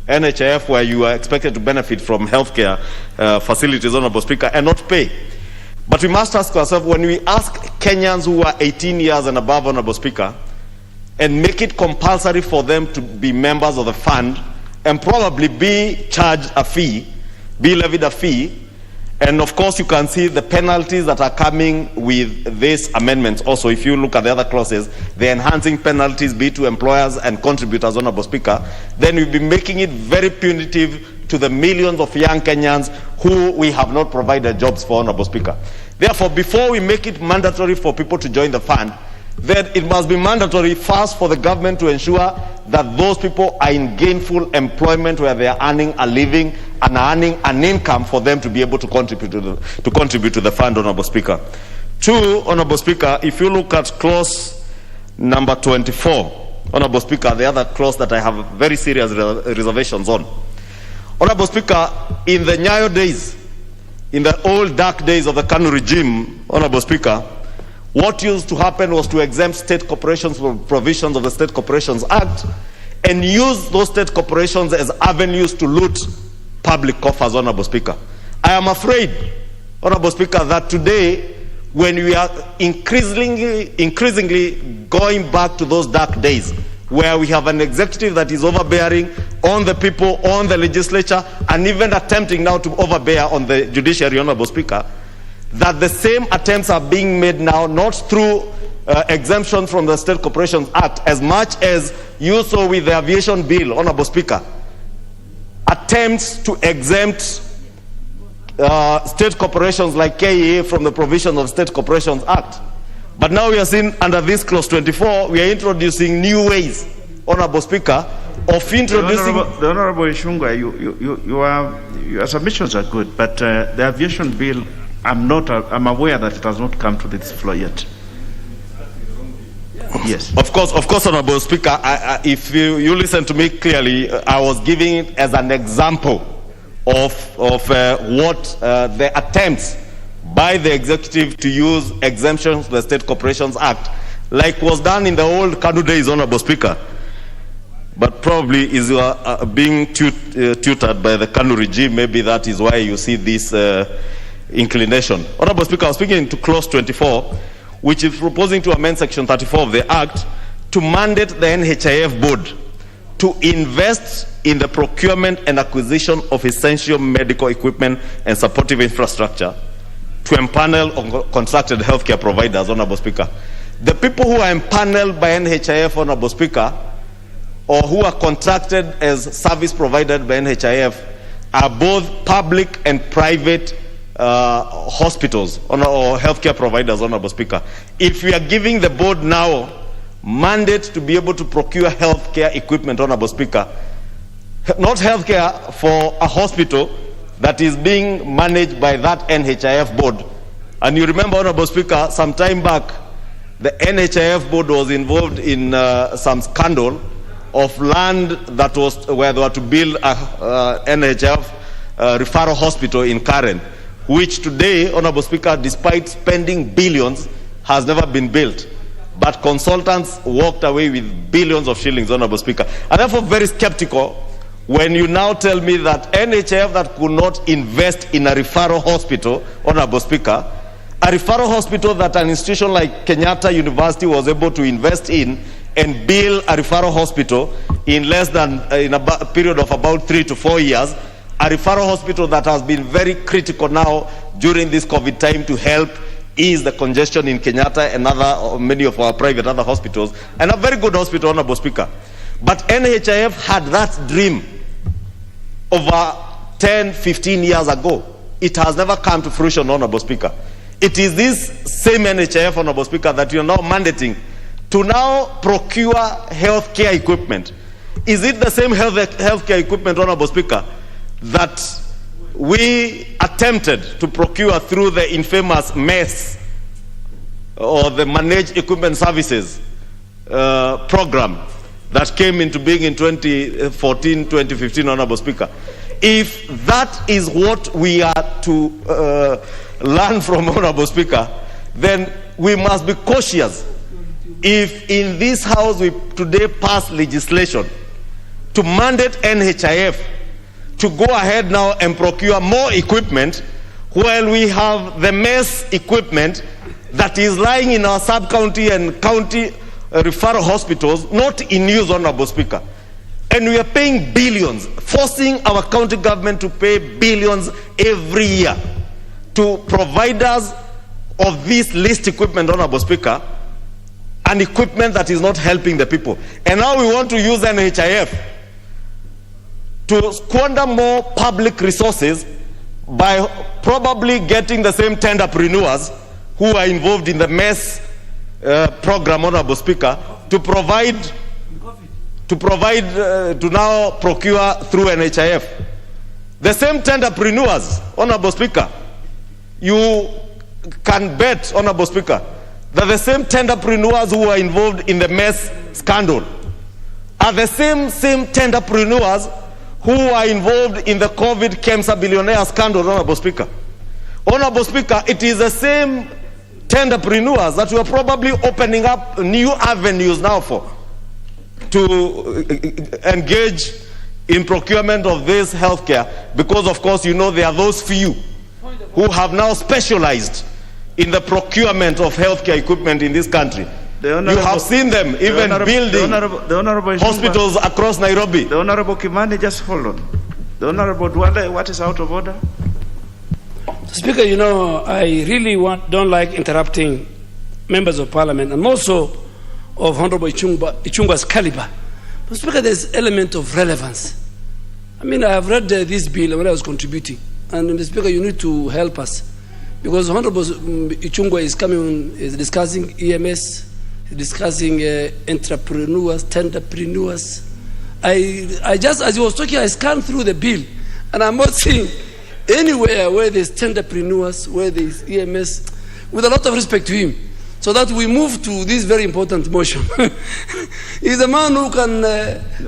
NHIF, where you are expected to benefit from healthcare facilities, Honorable Speaker, and not pay. But we must ask ourselves, when we ask Kenyans who are 18 years and above, Honorable Speaker, and make it compulsory for them to be members of the fund, and probably be charged a fee, be levied a fee, and of course you can see the penalties that are coming with this amendment. Also, if you look at the other clauses, the enhancing penalties be to employers and contributors, Honorable Speaker, then we'll be making it very punitive to the millions of young Kenyans who we have not provided jobs for, Honorable Speaker. Therefore, before we make it mandatory for people to join the fund, then it must be mandatory first for the government to ensure that those people are in gainful employment where they are earning a living and are earning an income for them to be able to contribute to the fund, Honorable Speaker. 2, Honorable Speaker, if you look at clause number 24, Honorable Speaker, the other clause that I have very serious reservations on. Honorable Speaker, in the Nyayo days, in the old dark days of the KANU regime, Honorable Speaker, what used to happen was to exempt state corporations from provisions of the State Corporations Act and use those state corporations as avenues to loot public coffers, Honorable Speaker. I am afraid, Honorable Speaker, that today, when we are increasingly going back to those dark days, where we have an executive that is overbearing on the people, on the legislature, and even attempting now to overbear on the judiciary, Honorable Speaker, that the same attempts are being made now, not through exemption from the State Corporations Act, as much as you saw with the aviation bill, Honorable Speaker, attempts to exempt state corporations like KEA from the provisions of State Corporations Act. But now we are seeing under this clause 24, we are introducing new ways, Honorable Speaker, of introducing... The Honorable Ishunga, your submissions are good, but the aviation bill, I'm aware that it has not come to this floor yet. Yes. Of course, Honorable Speaker, if you listen to me clearly, I was giving it as an example of what the attempts by the executive to use exemptions to the State Corporations Act, like was done in the old KANU days, Honorable Speaker, but probably is being tutored by the KANU regime. Maybe that is why you see this inclination. Honorable Speaker, I was speaking to clause 24, which is proposing to amend section 34 of the Act to mandate the NHIF board to invest in the procurement and acquisition of essential medical equipment and supportive infrastructure to empanel on contracted healthcare providers, Honorable Speaker. The people who are empaneled by NHIF, Honorable Speaker, or who are contracted as service provided by NHIF, are both public and private hospitals or healthcare providers, Honorable Speaker. If we are giving the board now mandate to be able to procure healthcare equipment, Honorable Speaker, not healthcare for a hospital that is being managed by that NHIF board. And you remember, Honorable Speaker, some time back, the NHIF board was involved in some scandal of land that was where they were to build a NHIF referral hospital in Karen, which today, Honorable Speaker, despite spending billions, has never been built. But consultants walked away with billions of shillings, Honorable Speaker. I'm therefore very skeptical when you now tell me that NHIF that could not invest in a referral hospital, Honorable Speaker, a referral hospital that an institution like Kenyatta University was able to invest in and build a referral hospital in less than, in a period of about 3 to 4 years, a referral hospital that has been very critical now during this COVID time to help ease the congestion in Kenyatta and many of our private other hospitals, and a very good hospital, Honorable Speaker. But NHIF had that dream over 10, 15 years ago. It has never come to fruition, Honorable Speaker. It is this same NHIF, Honorable Speaker, that you are now mandating to now procure healthcare equipment. Is it the same healthcare equipment, Honorable Speaker, that we attempted to procure through the infamous MES or the Managed Equipment Services program that came into being in 2014, 2015, Honorable Speaker? If that is what we are to learn from, Honorable Speaker, then we must be cautious. If in this House we today pass legislation to mandate NHIF to go ahead now and procure more equipment, while we have the MES equipment that is lying in our sub-county and county referral hospitals, not in use, Honorable Speaker. And we are paying billions, forcing our county government to pay billions every year to providers of this least equipment, Honorable Speaker, and equipment that is not helping the people. And now we want to use NHIF to squander more public resources by probably getting the same tenderpreneurs who are involved in the MES program, Honorable Speaker, to now procure through NHIF. The same tenderpreneurs, Honorable Speaker, you can bet, Honorable Speaker, that the same tenderpreneurs who are involved in the MES scandal are the same tenderpreneurs who are involved in the COVID KEMSA billionaire scandal, Honorable Speaker. Honorable Speaker, it is the same tenderpreneurs that we are probably opening up new avenues now for to engage in procurement of this healthcare, because of course you know there are those few who have now specialized in the procurement of healthcare equipment in this country. You have seen them even building hospitals across Nairobi. The Honorable Kimani, just hold on. The Honorable Duale, what is out of order? Speaker, you know, I really don't like interrupting members of parliament, and also of Honorable Ichungwa's caliber. But Speaker, there's element of relevance. I mean, I have read this bill when I was contributing, and Mr. Speaker, you need to help us, because Honorable Ichungwa is discussing EMS, discussing entrepreneurs, tenderpreneurs. I just, as he was talking, I scanned through the bill, and I'm not seeing anywhere where there's tenderpreneurs, where there's EMS, with a lot of respect to him, so that we move to this very important motion. He's a man who can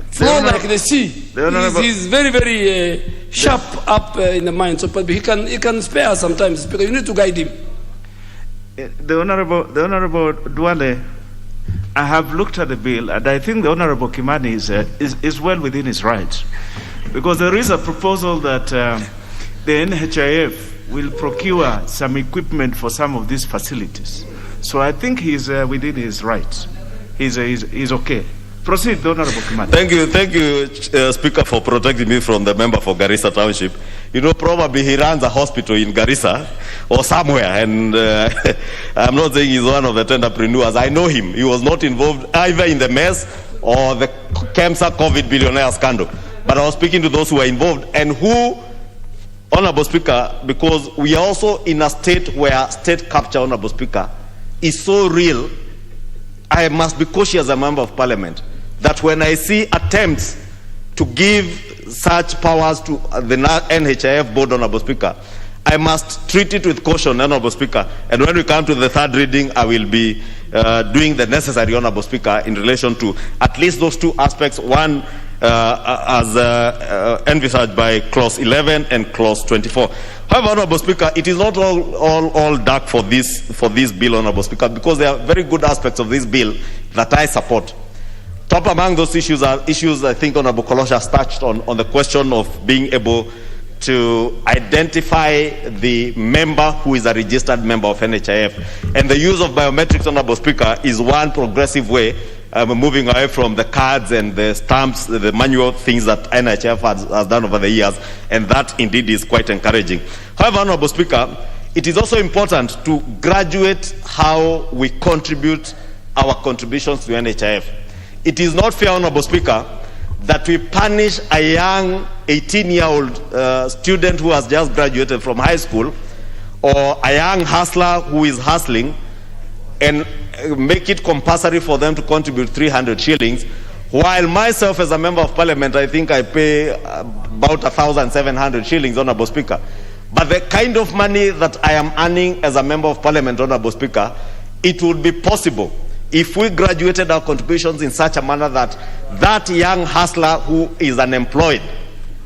flow like the sea. He's very, very sharp up in the mind, so but he can spare us sometimes, because you need to guide him. The Honorable Duale, I have looked at the bill, and I think the Honorable Kimani is well within his rights, because there is a proposal that the NHIF will procure some equipment for some of these facilities. So I think he's within his rights. He's okay. Proceed, the Honorable Kimani. Thank you, Speaker, for protecting me from the member for Garissa Township. You know, probably he runs a hospital in Garissa or somewhere, and I'm not saying he's one of the tenderpreneurs. I know him. He was not involved either in the MES or the KEMSA COVID billionaire scandal. But I was speaking to those who are involved and who Honorable Speaker, because we are also in a state where state capture, Honorable Speaker, is so real. I must be cautious as a member of parliament that when I see attempts to give such powers to the NHIF board, Honorable Speaker, I must treat it with caution, Honorable Speaker. And when we come to the third reading, I will be doing the necessary, Honorable Speaker, in relation to at least those two aspects. One, as envisaged by clause 11 and clause 24. However, Honorable Speaker, it is not all dark for this bill, Honorable Speaker, because there are very good aspects of this bill that I support. Top among those issues are issues I think Honorable Kolosh has touched on the question of being able to identify the member who is a registered member of NHIF. And the use of biometrics, Honorable Speaker, is one progressive way moving away from the cards and the stamps, the manual things that NHIF has done over the years, and that indeed is quite encouraging. However, Honorable Speaker, it is also important to graduate how we contribute our contributions to NHIF. It is not fair, Honorable Speaker, that we punish a young 18-year-old student who has just graduated from high school, or a young hustler who is hustling, and make it compulsory for them to contribute 300 shillings, while myself as a member of parliament, I think I pay about 1,700 shillings, Honorable Speaker. But the kind of money that I am earning as a member of parliament, Honorable Speaker, it would be possible if we graduated our contributions in such a manner that that young hustler who is unemployed,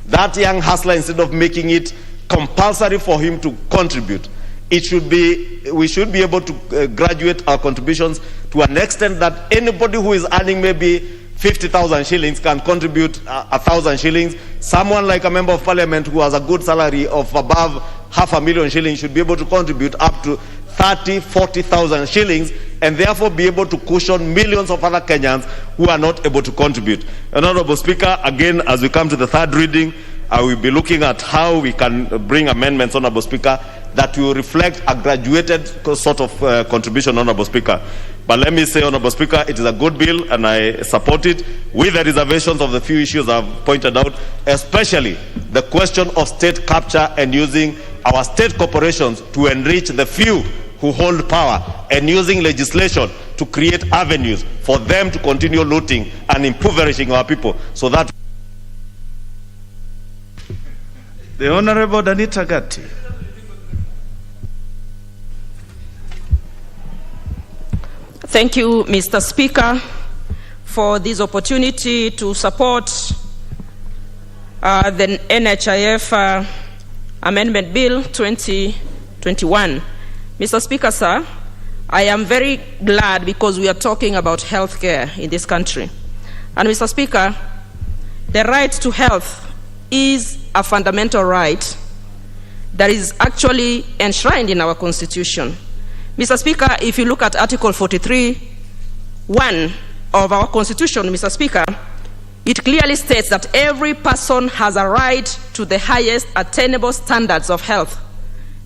that young hustler, instead of making it compulsory for him to contribute, we should be able to graduate our contributions to an extent that anybody who is earning maybe 50,000 shillings can contribute 1,000 shillings. Someone like a member of parliament who has a good salary of above 500,000 shillings should be able to contribute up to 30,000, 40,000 shillings, and therefore be able to cushion millions of other Kenyans who are not able to contribute. And Honorable Speaker, again, as we come to the third reading, I will be looking at how we can bring amendments, Honorable Speaker, that will reflect a graduated sort of contribution, Honorable Speaker. But let me say, Honorable Speaker, it is a good bill and I support it, with the reservations of the few issues I've pointed out, especially the question of state capture and using our state corporations to enrich the few who hold power, and using legislation to create avenues for them to continue looting and impoverishing our people, so that the Honorable Danita Gatti. Thank you, Mr. Speaker, for this opportunity to support the NHIF Amendment Bill 2021. Mr. Speaker, sir, I am very glad because we are talking about healthcare in this country. And Mr. Speaker, the right to health is a fundamental right that is actually enshrined in our Constitution. Mr. Speaker, if you look at Article 43(1) of our Constitution, Mr. Speaker, it clearly states that every person has a right to the highest attainable standards of health.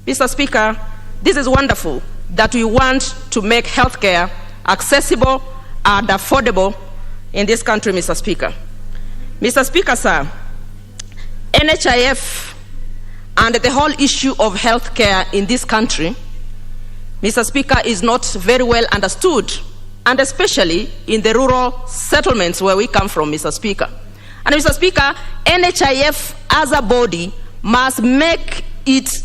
Mr. Speaker, this is wonderful that we want to make healthcare accessible and affordable in this country, Mr. Speaker. Mr. Speaker, sir, NHIF and the whole issue of healthcare in this country, Mr. Speaker, is not very well understood, and especially in the rural settlements where we come from, Mr. Speaker. And Mr. Speaker, NHIF as a body must make it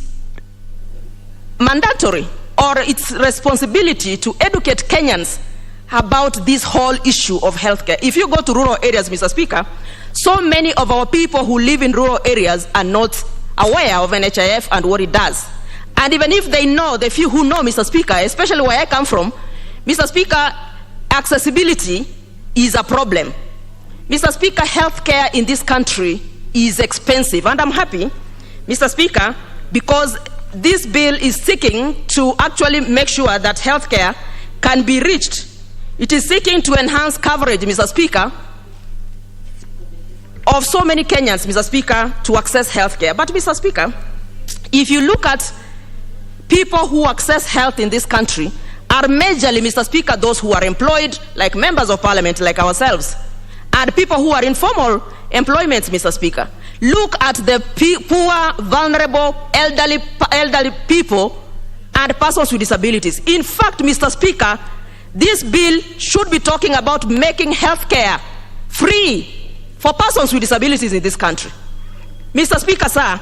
mandatory or its responsibility to educate Kenyans about this whole issue of healthcare. If you go to rural areas, Mr. Speaker, so many of our people who live in rural areas are not aware of NHIF and what it does. And even if they know, the few who know, Mr. Speaker, especially where I come from, Mr. Speaker, accessibility is a problem. Mr. Speaker, healthcare in this country is expensive, and I'm happy, Mr. Speaker, because this bill is seeking to actually make sure that healthcare can be reached. It is seeking to enhance coverage, Mr. Speaker, of so many Kenyans, Mr. Speaker, to access healthcare. But, Mr. Speaker, if you look at people who access health in this country, are majorly, Mr. Speaker, those who are employed, like members of parliament, like ourselves, and people who are in formal employment, Mr. Speaker. look at the poor, vulnerable, elderly people and persons with disabilities. In fact, Mr. Speaker, this bill should be talking about making health care free for persons with disabilities in this country. Mr. Speaker, sir,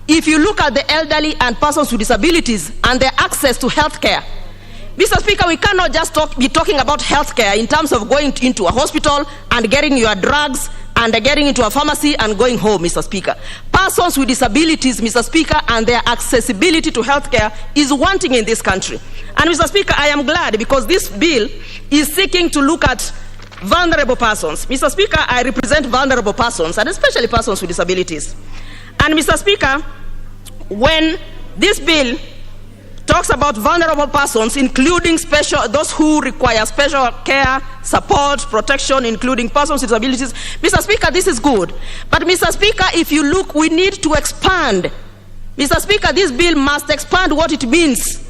if you look at the elderly and persons with disabilities and their access to health care, Mr. Speaker, we cannot just be talking about health care in terms of going into a hospital and getting your drugs and getting into a pharmacy and going home, Mr. Speaker. Persons with disabilities, Mr. Speaker, and their accessibility to health care is wanting in this country. And Mr. Speaker, I am glad because this bill is seeking to look at vulnerable persons. Mr. Speaker, I represent vulnerable persons and especially persons with disabilities. And Mr. Speaker, when this bill talks about vulnerable persons, including those who require special care, support, protection, including persons with disabilities. Mr. Speaker, this is good. But Mr. Speaker, if you look, we need to expand. Mr. Speaker, this bill must expand what it means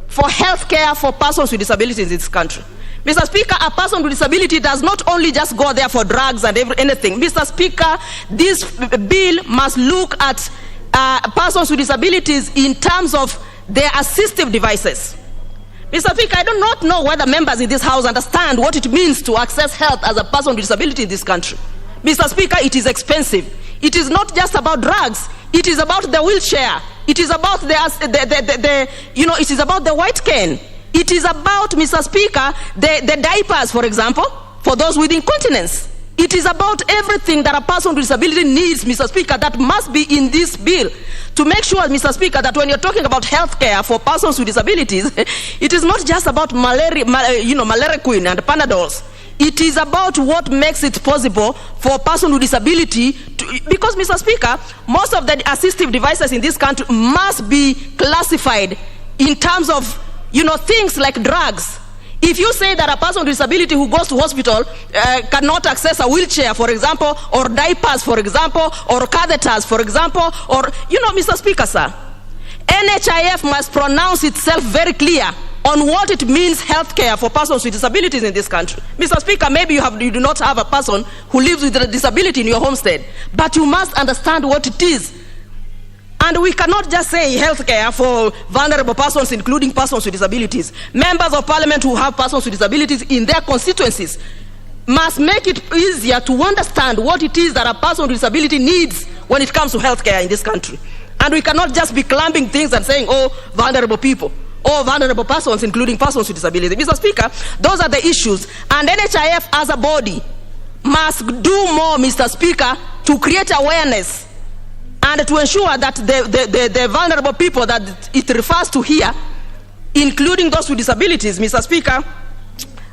for health care for persons with disabilities in this country. Mr. Speaker, a person with disability does not only just go there for drugs and anything. Mr. Speaker, this bill must look at persons with disabilities in terms of their assistive devices. Mr. Speaker, I do not know whether members in this House understand what it means to access health as a person with disability in this country. Mr. Speaker, it is expensive. It is not just about drugs. It is about the wheelchair. It is about it is about the white cane. It is about, Mr. Speaker, the diapers, for example, for those with incontinence. It is about everything that a person with disability needs, Mr. Speaker, that must be in this bill to make sure, Mr. Speaker, that when you're talking about health care for persons with disabilities, it is not just about malaria queen and Panadols. It is about what makes it possible for a person with disability because, Mr. Speaker, most of the assistive devices in this country must be classified in terms of, things like drugs. If you say that a person with disability who goes to hospital cannot access a wheelchair, for example, or diapers, for example, or catheters, for example, or, Mr. Speaker, sir, NHIF must pronounce itself very clear on what it means health care for persons with disabilities in this country. Mr. Speaker, maybe you do not have a person who lives with a disability in your homestead, but you must understand what it is. And we cannot just say health care for vulnerable persons, including persons with disabilities. Members of Parliament who have persons with disabilities in their constituencies must make it easier to understand what it is that a person with disability needs when it comes to health care in this country. And we cannot just be clamping things and saying, vulnerable people, vulnerable persons, including persons with disabilities. Mr. Speaker, those are the issues. And NHIF as a body must do more, Mr. Speaker, to create awareness and to ensure that the vulnerable people that it refers to here, including those with disabilities, Mr. Speaker,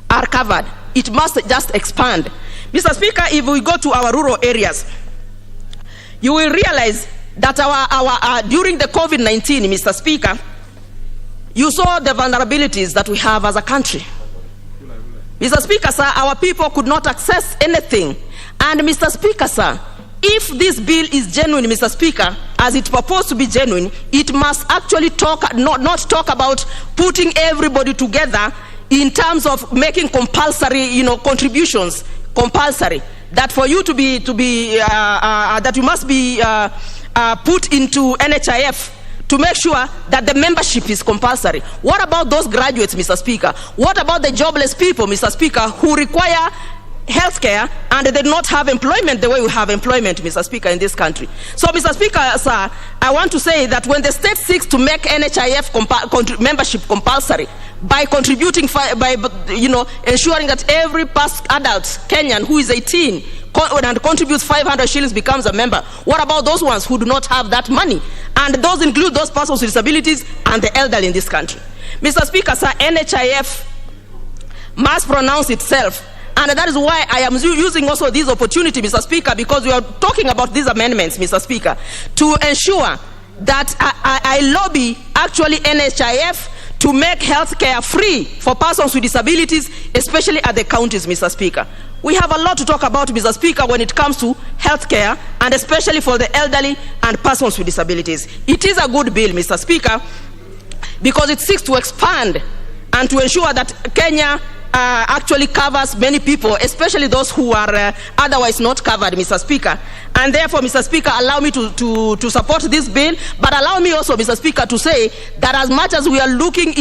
are covered. It must just expand. Mr. Speaker, if we go to our rural areas, you will realize that during the COVID-19, Mr. Speaker, you saw the vulnerabilities that we have as a country. Mr. Speaker, sir, our people could not access anything. And Mr. Speaker, sir, if this bill is genuine, Mr. Speaker, as it purports to be genuine, it must actually not talk about putting everybody together in terms of making compulsory, contributions compulsory. That for you that you must be put into NHIF to make sure that the membership is compulsory. What about those graduates, Mr. Speaker? What about the jobless people, Mr. Speaker, who require healthcare and they do not have employment the way we have employment, Mr. Speaker, in this country? So, Mr. Speaker, sir, I want to say that when the state seeks to make NHIF membership compulsory by contributing, ensuring that every past adult Kenyan who is 18 and contributes 500 shillings becomes a member, what about those ones who do not have that money? And those include those persons with disabilities and the elderly in this country. Mr. Speaker, sir, NHIF must pronounce itself. And that is why I am using also this opportunity, Mr. Speaker, because we are talking about these amendments, Mr. Speaker, to ensure that I lobby actually NHIF to make health care free for persons with disabilities, especially at the counties, Mr. Speaker. We have a lot to talk about, Mr. Speaker, when it comes to health care, and especially for the elderly and persons with disabilities. It is a good bill, Mr. Speaker, because it seeks to expand and to ensure that Kenya actually covers many people, especially those who are otherwise not covered, Mr. Speaker. And therefore, Mr. Speaker, allow me to support this bill, but allow me also, Mr. Speaker, to say that as much as we are looking at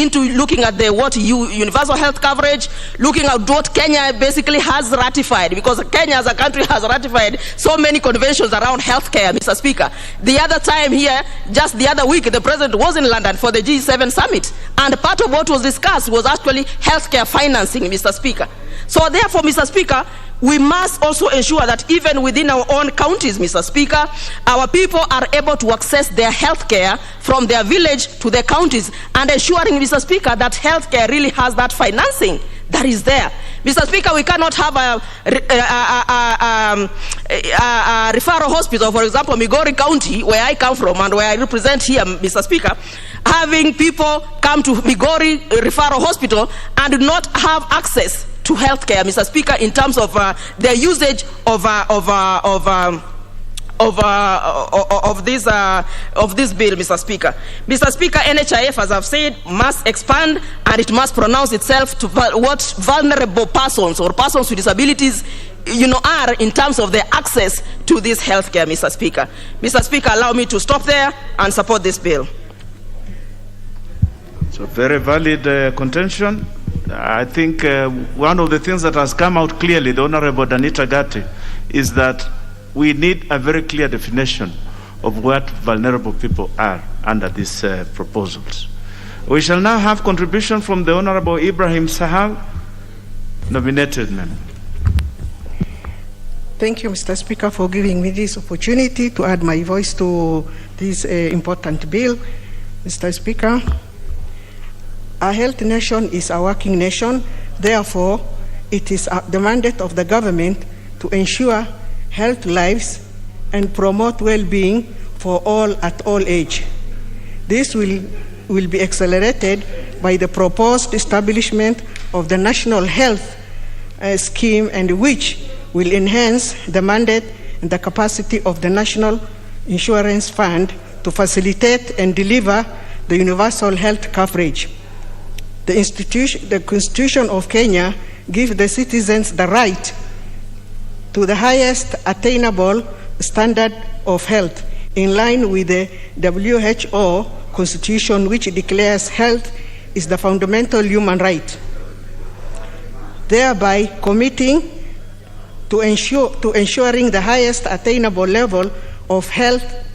the universal health coverage, looking at what Kenya basically has ratified, because Kenya as a country has ratified so many conventions around healthcare, Mr. Speaker. The other time here, just the other week, the President was in London for the G7 summit, and part of what was discussed was actually healthcare financing, Mr. Speaker. So therefore, Mr. Speaker, we must also ensure that even within our own counties, Mr. Speaker, our people are able to access their health care from their village to their counties, and ensuring, Mr. Speaker, that health care really has that financing that is there. Mr. Speaker, we cannot have a referral hospital, for example, Migori County, where I come from and where I represent here, Mr. Speaker, having people come to Migori Referral Hospital and not have access to healthcare, Mr. Speaker, in terms of their usage of this bill, Mr. Speaker. Mr. Speaker, NHIF, as I've said, must expand, and it must pronounce itself to what vulnerable persons or persons with disabilities are in terms of their access to this healthcare, Mr. Speaker. Mr. Speaker, allow me to stop there and support this bill. It's a very valid contention. I think one of the things that has come out clearly, the Honorable Danita Gatti, is that we need a very clear definition of what vulnerable people are under these proposals. We shall now have contribution from the Honorable Ibrahim Sahal, nominated member. Thank you, Mr. Speaker, for giving me this opportunity to add my voice to this important bill. Mr. Speaker, a health nation is a working nation. Therefore, it is the mandate of the government to ensure health lives and promote well-being for all at all age. This will be accelerated by the proposed establishment of the National Health Scheme, and which will enhance the mandate and the capacity of the National Insurance Fund to facilitate and deliver the universal health coverage. The Constitution of Kenya gives the citizens the right to the highest attainable standard of health, in line with the WHO Constitution, which declares health is the fundamental human right, thereby committing to ensuring the highest attainable level of health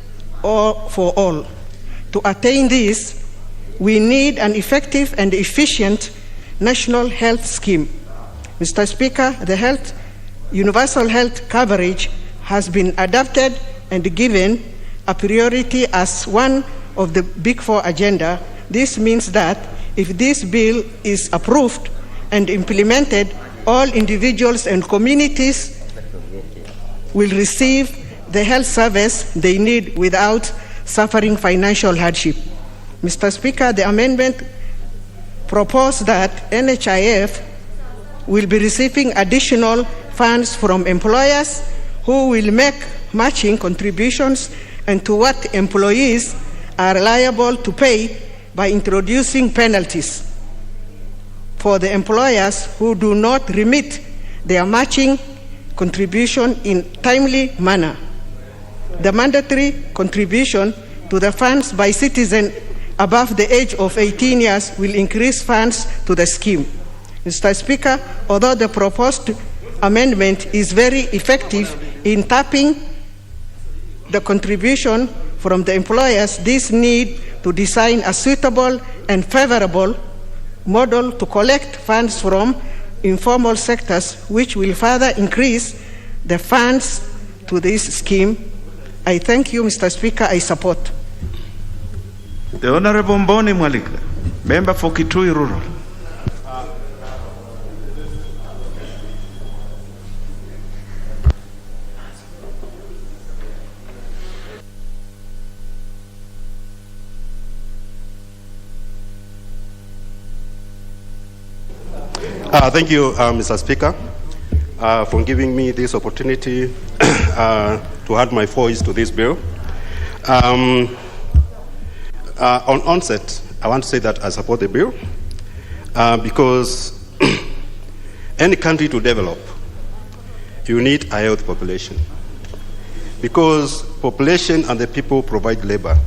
for all. To attain this, we need an effective and efficient national health scheme. Mr. Speaker, the universal health coverage has been adopted and given a priority as one of the Big Four agenda. This means that if this bill is approved and implemented, all individuals and communities will receive the health service they need without suffering financial hardship. Mr. Speaker, the amendment proposed that NHIF will be receiving additional funds from employers who will make matching contributions and to what employees are liable to pay by introducing penalties for the employers who do not remit their matching contribution in timely manner. The mandatory contribution to the funds by citizens above the age of 18 years will increase funds to the scheme. Mr. Speaker, although the proposed amendment is very effective in tapping the contribution from the employers, this need to design a suitable and favorable model to collect funds from informal sectors, which will further increase the funds to this scheme. I thank you, Mr. Speaker. I support. The Honorable Mboni Mwalika, member for Kitui Rural. Thank you, Mr. Speaker, for giving me this opportunity to add my voice to this bill. On onset, I want to say that I support the bill because any country to develop, you need a healthy population. because population and the people provide labor,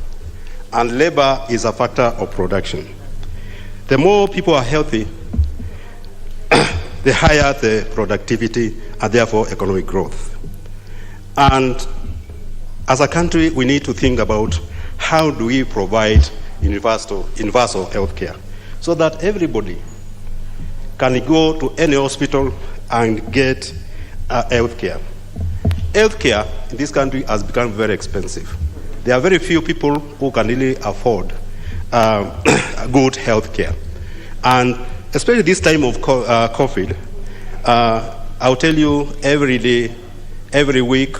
and labor is a factor of production. The more people are healthy, the higher the productivity and therefore economic growth. And as a country, we need to think about how do we provide universal health care so that everybody can go to any hospital and get health care. Health care in this country has become very expensive. There are very few people who can really afford good health care. And especially this time of COVID, I'll tell you every day, every week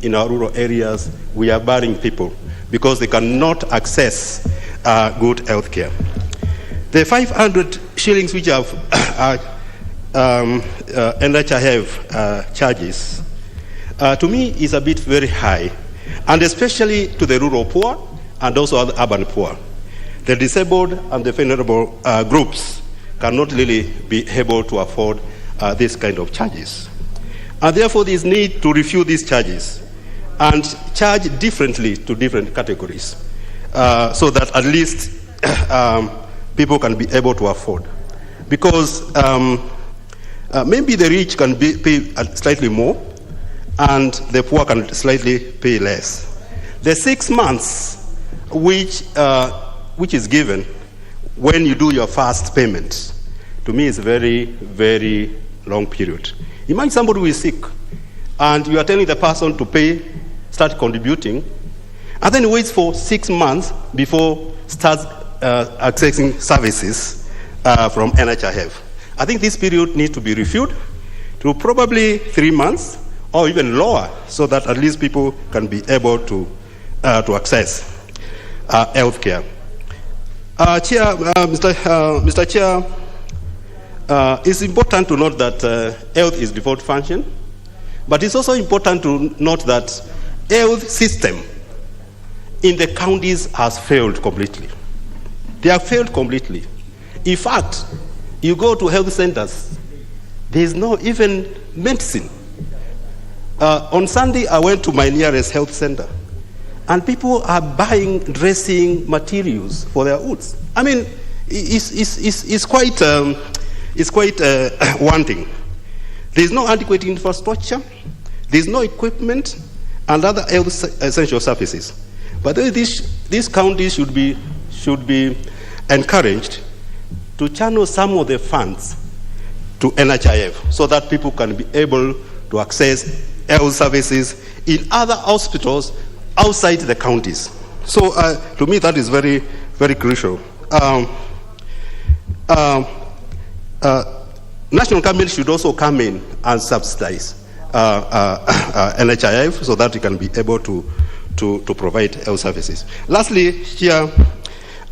in our rural areas, we are barring people because they cannot access good health care. The 500 shillings which have NHIF charges, to me is a bit very high, and especially to the rural poor and also the urban poor. The disabled and the vulnerable groups cannot really be able to afford this kind of charges. And therefore, there is need to review these charges and charge differently to different categories so that at least people can be able to afford. Because maybe the rich can pay slightly more and the poor can slightly pay less. The 6 months which is given when you do your first payment, to me is a very, very long period. Imagine somebody who is sick and you are telling the person to pay, start contributing, and then he waits for 6 months before starts accessing services from NHIF. I think this period needs to be reviewed to probably 3 months or even lower so that at least people can be able to access health care. Mr. Chair, it's important to note that health is default function, but it's also important to note that health system in the counties has failed completely. They have failed completely. In fact, you go to health centers, there is no even medicine. On Sunday, I went to my nearest health center, and people are buying dressing materials for their wounds. I mean, it's quite wanting. There is no adequate infrastructure, there is no equipment, and other health essential services. But these counties should be encouraged to channel some of the funds to NHIF so that people can be able to access health services in other hospitals outside the counties. So to me, that is very, very crucial. National government should also come in and subsidize NHIF so that we can be able to provide health services. Lastly, here,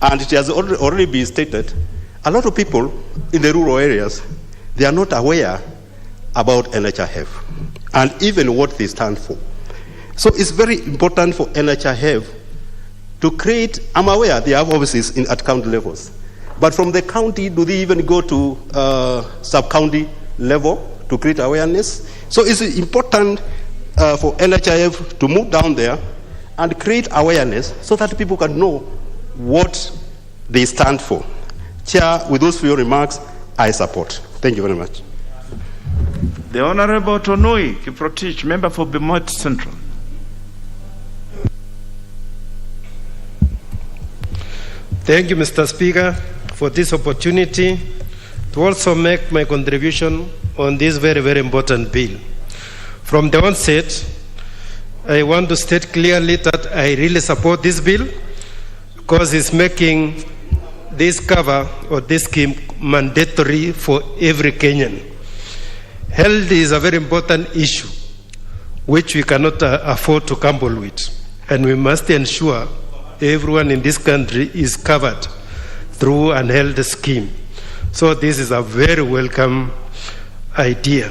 and it has already been stated, a lot of people in the rural areas, they are not aware about NHIF and even what they stand for. So it's very important for NHIF to create, I'm aware they have offices at county levels, but from the county, do they even go to sub-county level to create awareness? So it's important for NHIF to move down there and create awareness so that people can know what they stand for. Chair, with those few remarks, I support. Thank you very much. The Honorable Tonoi Kiprotich, member for Bemot Central. Thank you, Mr. Speaker, for this opportunity to also make my contribution on this very, very important bill. From the onset, I want to state clearly that I really support this bill because it's making this cover or this scheme mandatory for every Kenyan. Health is a very important issue which we cannot afford to gamble with, and we must ensure everyone in this country is covered through an health scheme. So this is a very welcome idea.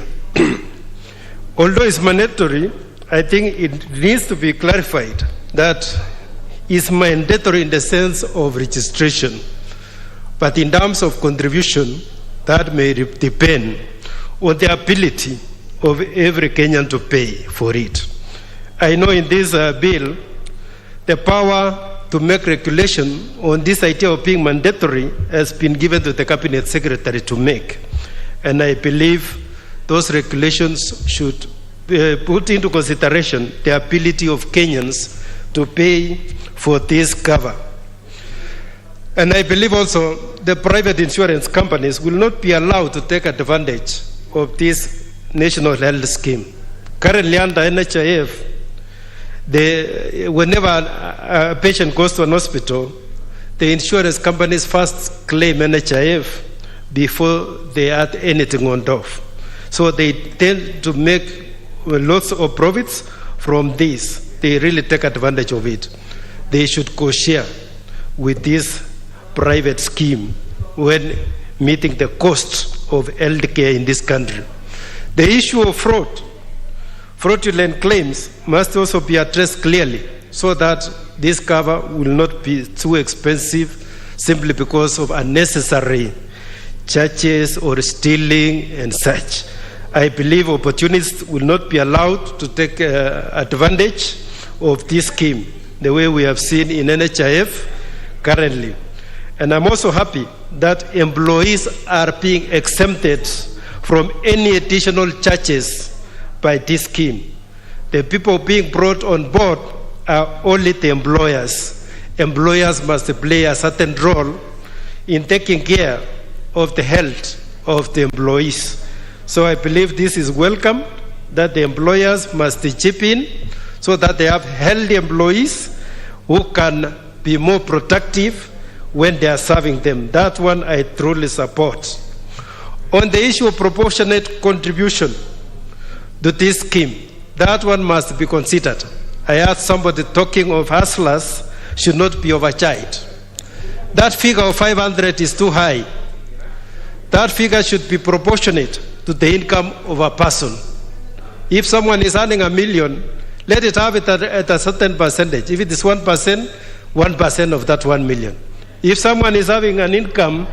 Although it's mandatory, I think it needs to be clarified that it's mandatory in the sense of registration, but in terms of contribution, that may depend on the ability of every Kenyan to pay for it. I know in this bill, the power to make regulation on this idea of being mandatory has been given to the Cabinet Secretary to make. And I believe those regulations should put into consideration the ability of Kenyans to pay for this cover. And I believe also the private insurance companies will not be allowed to take advantage of this national health scheme. Currently under NHIF, whenever a patient goes to an hospital, the insurance companies first claim NHIF before they add anything on top. So they tend to make lots of profits from this. They really take advantage of it. They should co-share with this private scheme when meeting the cost of health care in this country. The issue of fraudulent claims must also be addressed clearly so that this cover will not be too expensive simply because of unnecessary charges or stealing and such. I believe opportunists will not be allowed to take advantage of this scheme the way we have seen in NHIF currently. And I'm also happy that employees are being exempted from any additional charges by this scheme. The people being brought on board are only the employers. Employers must play a certain role in taking care of the health of the employees. So I believe this is welcome, that the employers must chip in so that they have healthy employees who can be more productive when they are serving them. That one I truly support. On the issue of proportionate contribution to this scheme, that one must be considered. I heard somebody talking of hustlers should not be overcharged. That figure of 500 is too high. That figure should be proportionate to the income of a person. If someone is earning $1 million, let it have it at a certain percentage. If it is 1%, 1% of that 1 million. If someone is having an income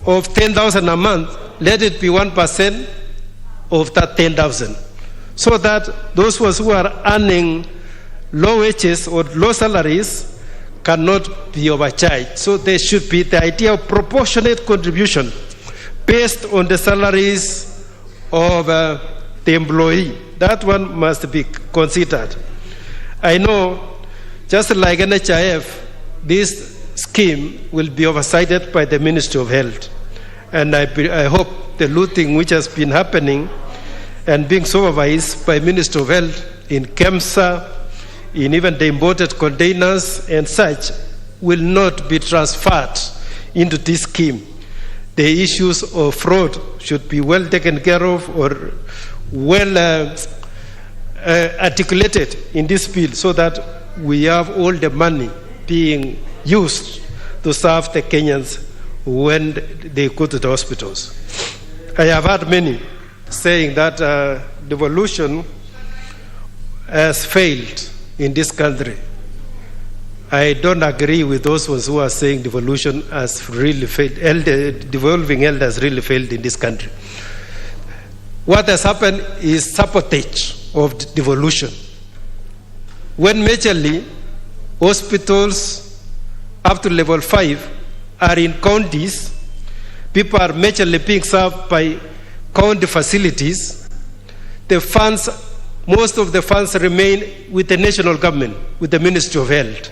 of 10,000 a month, let it be 1% of that 10,000. So that those who are earning low wages or low salaries cannot be overcharged. So there should be the idea of proportionate contribution based on the salaries of the employee. That one must be considered. I know, just like NHIF, this scheme will be oversighted by the Ministry of Health. And I hope the looting which has been happening and being supervised by Ministry of Health in KEMSA, in even the imported containers and such, will not be transferred into this scheme. The issues of fraud should be well taken care of or well articulated in this bill so that we have all the money being used to serve the Kenyans when they go to the hospitals. I have heard many saying that devolution has failed in this country. I don't agree with those ones who are saying devolution has really failed. Devolving health has really failed in this country. What has happened is sabotage of devolution. When majorly hospitals up to level 5 are in counties, people are majorly being served by county facilities, the funds, most of the funds remain with the national government, with the Ministry of Health.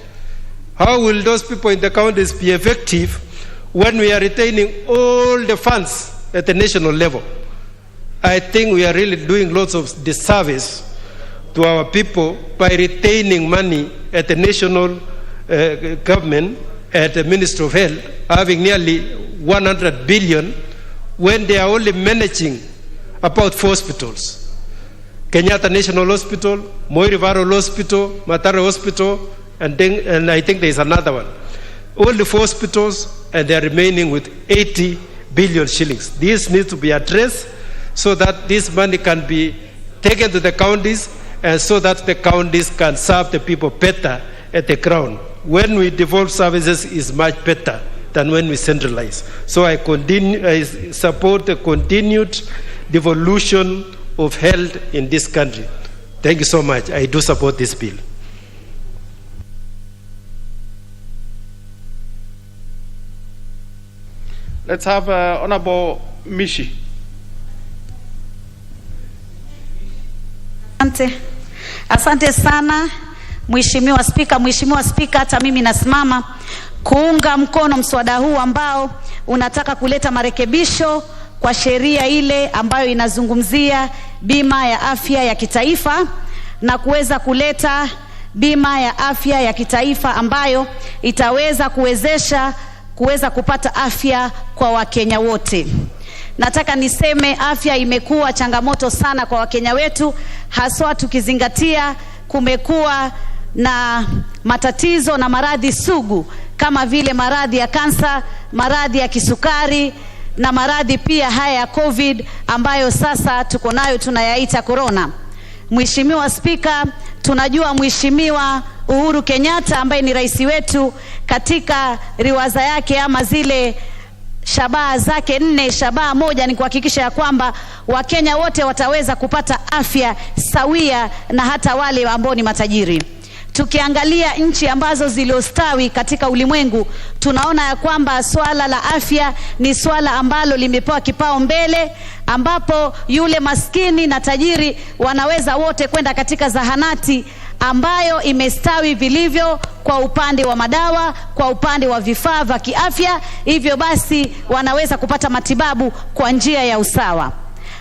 How will those people in the counties be effective when we are retaining all the funds at the national level? I think we are really doing lots of disservice to our people by retaining money at the national government, at the Ministry of Health, having nearly 100 billion when they are only managing about 4 hospitals. Kenyatta National Hospital, Moi River Hospital, Matare Hospital, and I think there is another one. Only 4 hospitals, and they are remaining with 80 billion shillings. This needs to be addressed so that this money can be taken to the counties and so that the counties can serve the people better at the ground. When we devolve services is much better than when we centralize. So I support the continued devolution of health in this country. Thank you so much. I do support this bill. Let's have Honorable Mishi. Asante sana Mheshimiwa Spika. Mheshimiwa Spika, hata mimi nasimama kuunga mkono mswada huu ambao unataka kuleta marekebisho kwa sheria ile ambayo inazungumzia bima ya afya ya kitaifa na kuweza kuleta bima ya afya ya kitaifa ambayo itaweza kuweza kupata afya kwa Wakenya wote. Nataka niseme afya imekuwa changamoto sana kwa Wakenya wetu, haswa tukizingatia kumekuwa na matatizo na maradhi sugu kama vile maradhi ya kansa, maradhi ya kisukari na maradhi pia haya ya COVID ambayo sasa tuko nayo tunayaita corona. Mheshimiwa Spika, tunajua Mheshimiwa Uhuru Kenyatta ambaye ni rais wetu katika riwaza yake ama zile shabaha zake 4, shabaha moja ni kuhakikisha ya kwamba Wakenya wote wataweza kupata afya sawia na hata wale ambao ni matajiri. Tukiangalia nchi ambazo ziliostawi katika ulimwengu, tunaona ya kwamba swala la afya ni swala ambalo limepewa kipao mbele, ambapo yule maskini na tajiri wanaweza wote kwenda katika zahanati ambayo imestawi vilivyo kwa upande wa madawa, kwa upande wa vifaa vya kiafya, hivyo basi wanaweza kupata matibabu kwa njia ya usawa.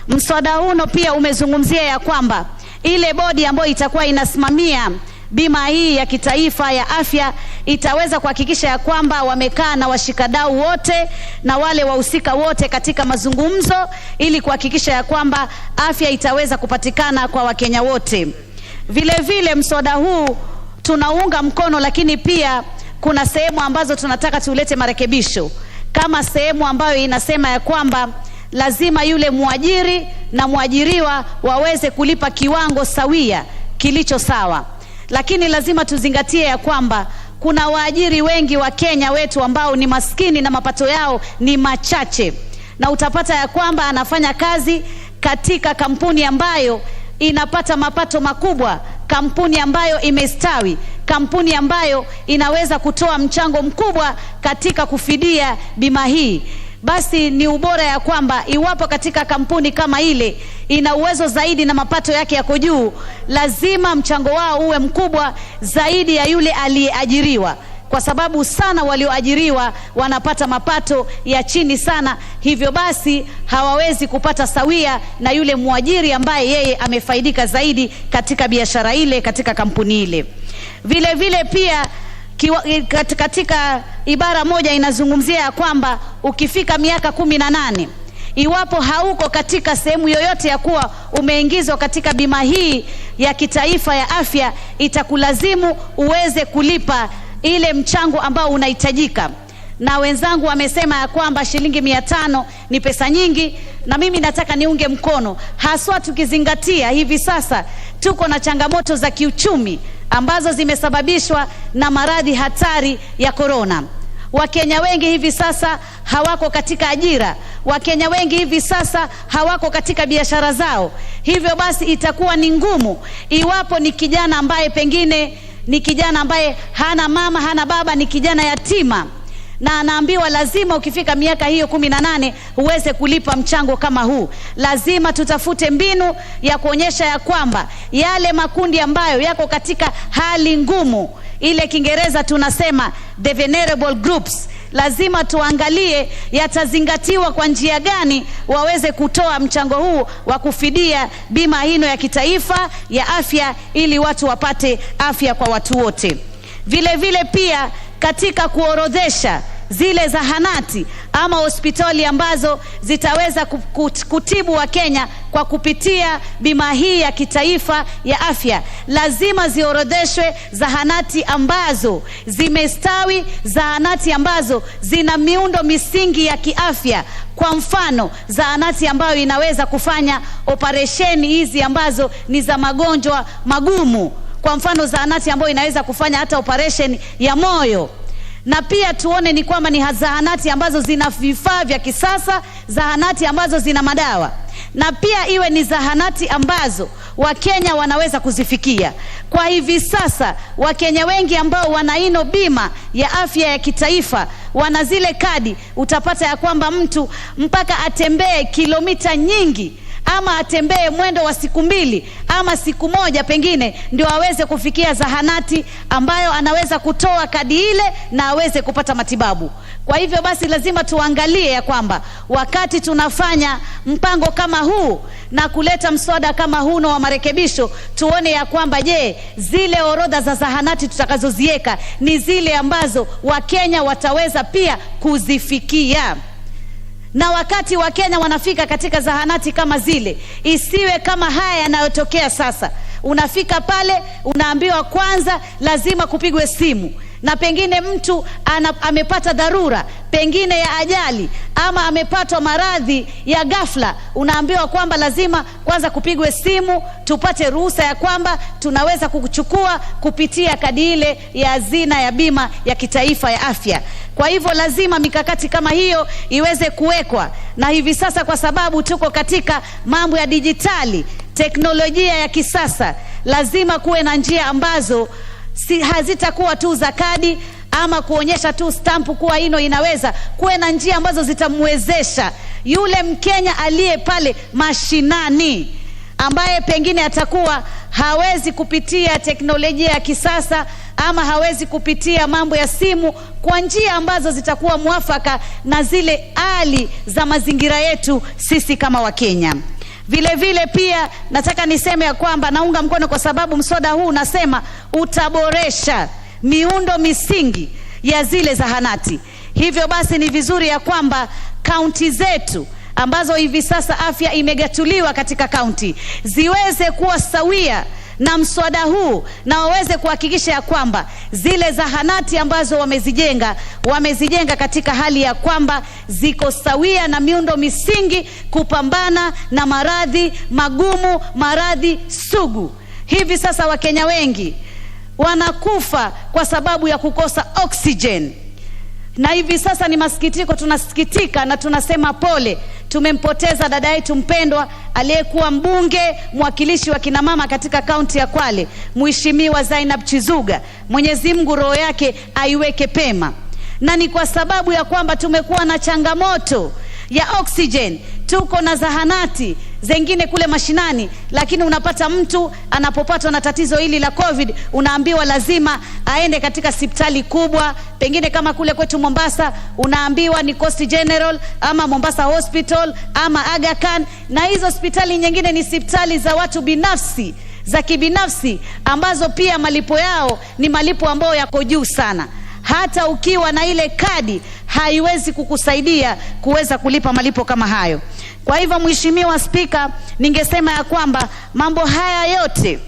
Mswada huu pia umezungumzia ya kwamba ile bodi ambayo itakuwa inasimamia bima hii ya kitaifa ya afya itaweza kuhakikisha ya kwamba wamekaa na washikadau wote na wale wahusika wote katika mazungumzo ili kuhakikisha ya kwamba afya itaweza kupatikana kwa Wakenya wote. Vile vile mswada huu tunaunga mkono, lakini pia kuna sehemu ambazo tunataka tulete marekebisho, kama sehemu ambayo inasema ya kwamba lazima yule muajiri na muajiriwa waweze kulipa kiwango sawia kilicho sawa. Lakini lazima tuzingatie ya kwamba kuna waajiri wengi wa Kenya wetu ambao ni maskini na mapato yao ni machache, na utapata ya kwamba anafanya kazi katika kampuni ambayo inapata mapato makubwa, kampuni ambayo imestawi, kampuni ambayo inaweza kutoa mchango mkubwa katika kufidia bima hii. Basi ni ubora ya kwamba iwapo katika kampuni kama ile ina uwezo zaidi na mapato yake yako juu, lazima mchango wao uwe mkubwa zaidi ya yule aliyeajiriwa, kwa sababu sana walioajiriwa wanapata mapato ya chini sana, hivyo basi hawawezi kupata sawia na yule muajiri ambaye yeye amefaidika zaidi katika biashara ile, katika kampuni ile. Vile vile pia katika ibara moja inazungumzia ya kwamba ukifika miaka 18, iwapo hauko katika sehemu yoyote ya kuwa umeingizwa katika bima hii ya kitaifa ya afya, itakulazimu uweze kulipa ile mchango ambao unahitajika. Na wenzangu wamesema ya kwamba shilingi 500 ni pesa nyingi, na mimi nataka niunge mkono, haswa tukizingatia hivi sasa tuko na changamoto za kiuchumi ambazo zimesababishwa na maradhi hatari ya corona. Wakenya wengi hivi sasa hawako katika ajira, Wakenya wengi hivi sasa hawako katika biashara zao, hivyo basi itakuwa ni ngumu iwapo ni kijana ambaye pengine ni kijana ambaye hana mama, hana baba, ni kijana yatima, na anaambiwa lazima ukifika miaka hiyo 18 uweze kulipa mchango kama huu. Lazima tutafute mbinu ya kuonyesha ya kwamba yale makundi ambayo yako katika hali ngumu, ile Kiingereza tunasema the vulnerable groups, lazima tuangalie yatazingatiwa kwa njia gani waweze kutoa mchango huu wa kufidia bima hino ya kitaifa ya afya, ili watu wapate afya kwa watu wote. Vile vile pia katika kuorodhesha zile zahanati ama hospitali ambazo zitaweza kutibu wa Kenya kwa kupitia bima hii ya kitaifa ya afya, lazima ziorodheshwe zahanati ambazo zimestawi, zahanati ambazo zina miundo misingi ya kiafya. Kwa mfano, zahanati ambayo inaweza kufanya operesheni hizi ambazo ni za magonjwa magumu. Kwa mfano, zahanati ambayo inaweza kufanya hata operation ya moyo. Na pia tuone ni kwamba ni zahanati ambazo zina vifaa vya kisasa, zahanati ambazo zina madawa. Na pia iwe ni zahanati ambazo Wakenya wanaweza kuzifikia. Kwa hivi sasa Wakenya wengi ambao wana ino bima ya afya ya kitaifa, wana zile kadi, utapata ya kwamba mtu mpaka atembee kilomita nyingi ama atembee mwendo wa siku 2 ama siku 1 pengine ndio aweze kufikia zahanati ambayo anaweza kutoa kadi ile na aweze kupata matibabu. Kwa hivyo basi lazima tuangalie ya kwamba wakati tunafanya mpango kama huu na kuleta mswada kama huno wa marekebisho, tuone ya kwamba je, zile orodha za zahanati tutakazoziweka ni zile ambazo Wakenya wataweza pia kuzifikia. Na wakati Wakenya wanafika katika zahanati kama zile, isiwe kama haya yanayotokea sasa. Unafika pale unaambiwa kwanza lazima kupigwe simu, na pengine mtu amepata dharura pengine ya ajali ama amepatwa maradhi ya ghafla, unaambiwa kwamba lazima kwanza kupigwe simu tupate ruhusa ya kwamba tunaweza kukuchukua kupitia kadi ile ya hazina ya bima ya kitaifa ya afya. Kwa hivyo lazima mikakati kama hiyo iweze kuwekwa, na hivi sasa kwa sababu tuko katika mambo ya dijitali, teknolojia ya kisasa, lazima kuwe na njia ambazo hazitakuwa tu za kadi ama kuonyesha tu stampu kuwa ino inaweza. Kuwe na njia ambazo zitamwezesha yule Mkenya aliye pale mashinani, ambaye pengine atakuwa hawezi kupitia teknolojia ya kisasa ama hawezi kupitia mambo ya simu, kwa njia ambazo zitakuwa mwafaka na zile hali za mazingira yetu sisi kama Wakenya. Vile vile pia nataka niseme ya kwamba naunga mkono kwa sababu mswada huu unasema utaboresha miundo misingi ya zile zahanati. Hivyo basi ni vizuri ya kwamba kaunti zetu ambazo hivi sasa afya imegatuliwa katika kaunti ziweze kuwa sawia na mswada huu, na waweze kuhakikisha ya kwamba zile zahanati ambazo wamezijenga katika hali ya kwamba ziko sawia na miundo misingi kupambana na maradhi magumu, maradhi sugu. Hivi sasa Wakenya wengi wanakufa kwa sababu ya kukosa oxygen. Na hivi sasa ni masikitiko, tunasikitika na tunasema pole. Tumempoteza dada yetu mpendwa aliyekuwa mbunge mwakilishi wa kina mama katika kaunti ya Kwale, Mheshimiwa Zainab Chizuga. Mwenyezi Mungu roho yake aiweke pema. Na ni kwa sababu ya kwamba tumekuwa na changamoto ya oxygen. Tuko na zahanati zengine kule mashinani, lakini unapata mtu anapopatwa na tatizo hili la COVID unaambiwa lazima aende katika hospitali kubwa, pengine kama kule kwetu Mombasa unaambiwa ni Coast General ama Mombasa Hospital ama Aga Khan, na hizo hospitali nyingine ni hospitali za watu binafsi, za kibinafsi, ambazo pia malipo yao ni malipo ambayo yako juu sana. Hata ukiwa na ile kadi haiwezi kukusaidia kuweza kulipa malipo kama hayo. Kwa hivyo Mheshimiwa Spika, ningesema ya kwamba mambo haya yote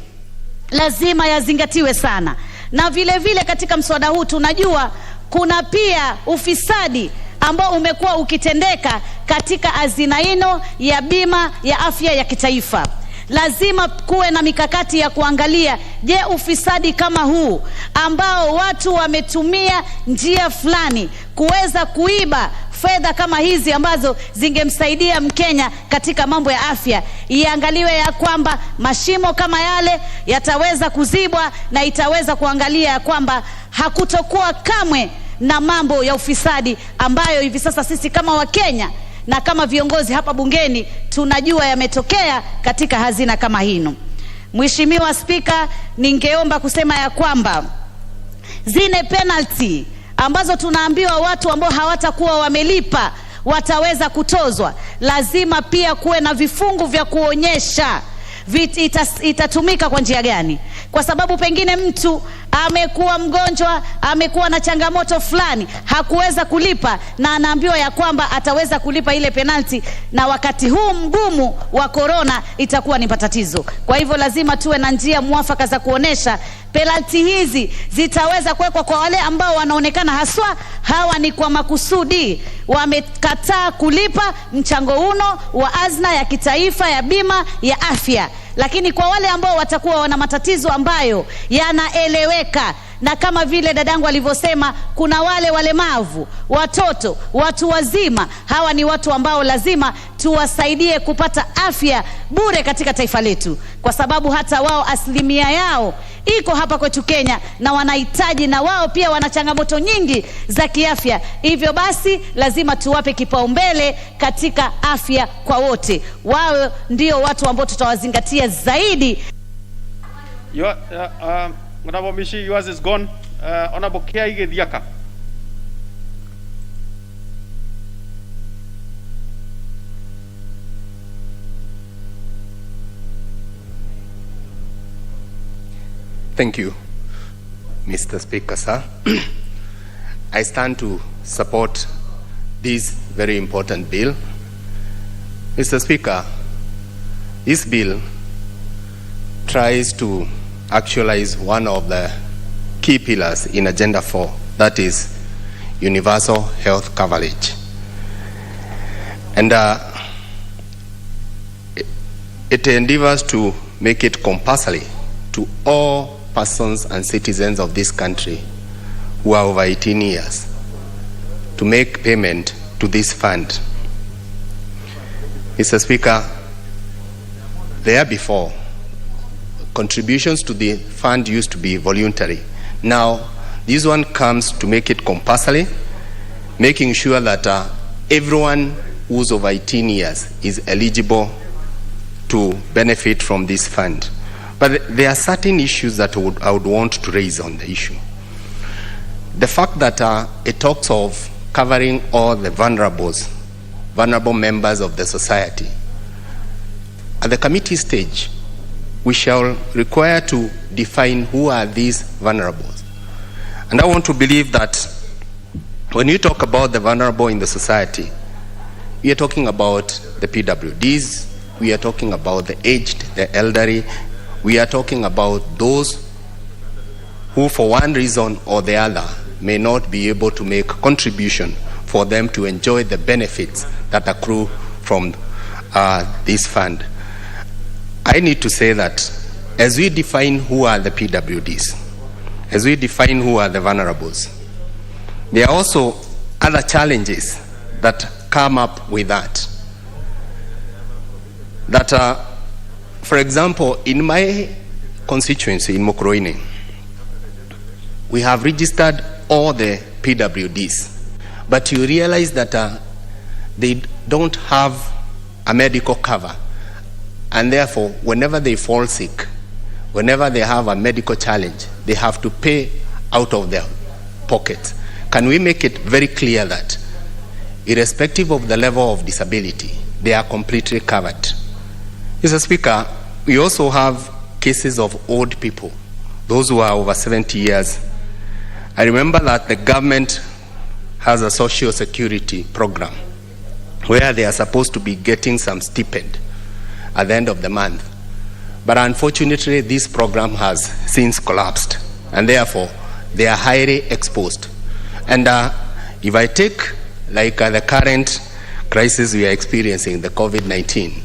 lazima yazingatiwe sana. Na vile vile katika mswada huu tunajua kuna pia ufisadi ambao umekuwa ukitendeka katika hazina ino ya bima ya afya ya kitaifa. Lazima kuwe na mikakati ya kuangalia, je, ufisadi kama huu ambao watu wametumia njia fulani kuweza kuiba fedha kama hizi ambazo zingemsaidia Mkenya katika mambo ya afya, iangaliwe ya kwamba mashimo kama yale yataweza kuzibwa na itaweza kuangalia ya kwamba hakutokuwa kamwe na mambo ya ufisadi ambayo hivi sasa sisi kama Wakenya na kama viongozi hapa bungeni tunajua yametokea katika hazina kama hino. Mheshimiwa Spika, ningeomba kusema ya kwamba zile penalty ambazo tunaambiwa watu ambao hawatakuwa wamelipa wataweza kutozwa, lazima pia kuwe na vifungu vya kuonyesha itatumika kwa njia gani. Kwa sababu pengine mtu amekuwa mgonjwa, amekuwa na changamoto fulani, hakuweza kulipa na anaambiwa ya kwamba ataweza kulipa ile penalty, na wakati huu mgumu wa corona itakuwa ni matatizo. Kwa hivyo lazima tuwe na njia mwafaka za kuonesha penalty hizi zitaweza kuwekwa kwa wale ambao wanaonekana haswa hawa ni kwa makusudi wamekataa kulipa mchango uno wa hazina ya kitaifa ya bima ya afya. Lakini kwa wale ambao watakuwa wana matatizo ambayo yanaeleweka, na kama vile dadangu alivyosema, kuna wale walemavu, watoto, watu wazima, hawa ni watu ambao lazima tuwasaidie kupata afya bure katika taifa letu, kwa sababu hata wao asilimia yao iko hapa kwetu Kenya na wanahitaji, na wao pia wana changamoto nyingi za kiafya. Hivyo basi lazima tuwape kipaumbele katika afya kwa wote. Wao ndio watu ambao tutawazingatia zaidi. Honorable Mishi, yours is gone. Honorable Kiaige Diaka. Thank you, Mr. Speaker, sir. I stand to support this very important bill. Mr. Speaker, this bill tries to actualize one of the key pillars in Agenda 4, that is universal health coverage. And it endeavors to make it compulsory to all persons and citizens of this country who are over 18 years to make payment to this fund. Mr. Speaker, there before, contributions to the fund used to be voluntary. Now, this one comes to make it compulsory, making sure that everyone who's over 18 years is eligible to benefit from this fund. But there are certain issues that I would want to raise on the issue. The fact that it talks of covering all the vulnerable members of the society. At the committee stage, we shall require to define who are these vulnerables. And I want to believe that when you talk about the vulnerable in the society, we are talking about the PWDs, we are talking about the aged, the elderly, we are talking about those who for one reason or the other may not be able to make contribution for them to enjoy the benefits that accrue from this fund. I need to say that as we define who are the PWDs, as we define who are the vulnerables, there are also other challenges that come up with that. For example, in my constituency in Mokroine, we have registered all the PWDs, but you realize that they don't have a medical cover, and therefore, whenever they fall sick, whenever they have a medical challenge, they have to pay out of their pockets. Can we make it very clear that, irrespective of the level of disability, they are completely covered? Mr. Speaker, we also have cases of old people, those who are over 70 years. I remember that the government has a social security program where they are supposed to be getting some stipend at the end of the month. But unfortunately, this program has since collapsed, and therefore, they are highly exposed. And if I take like the current crisis we are experiencing, the COVID-19,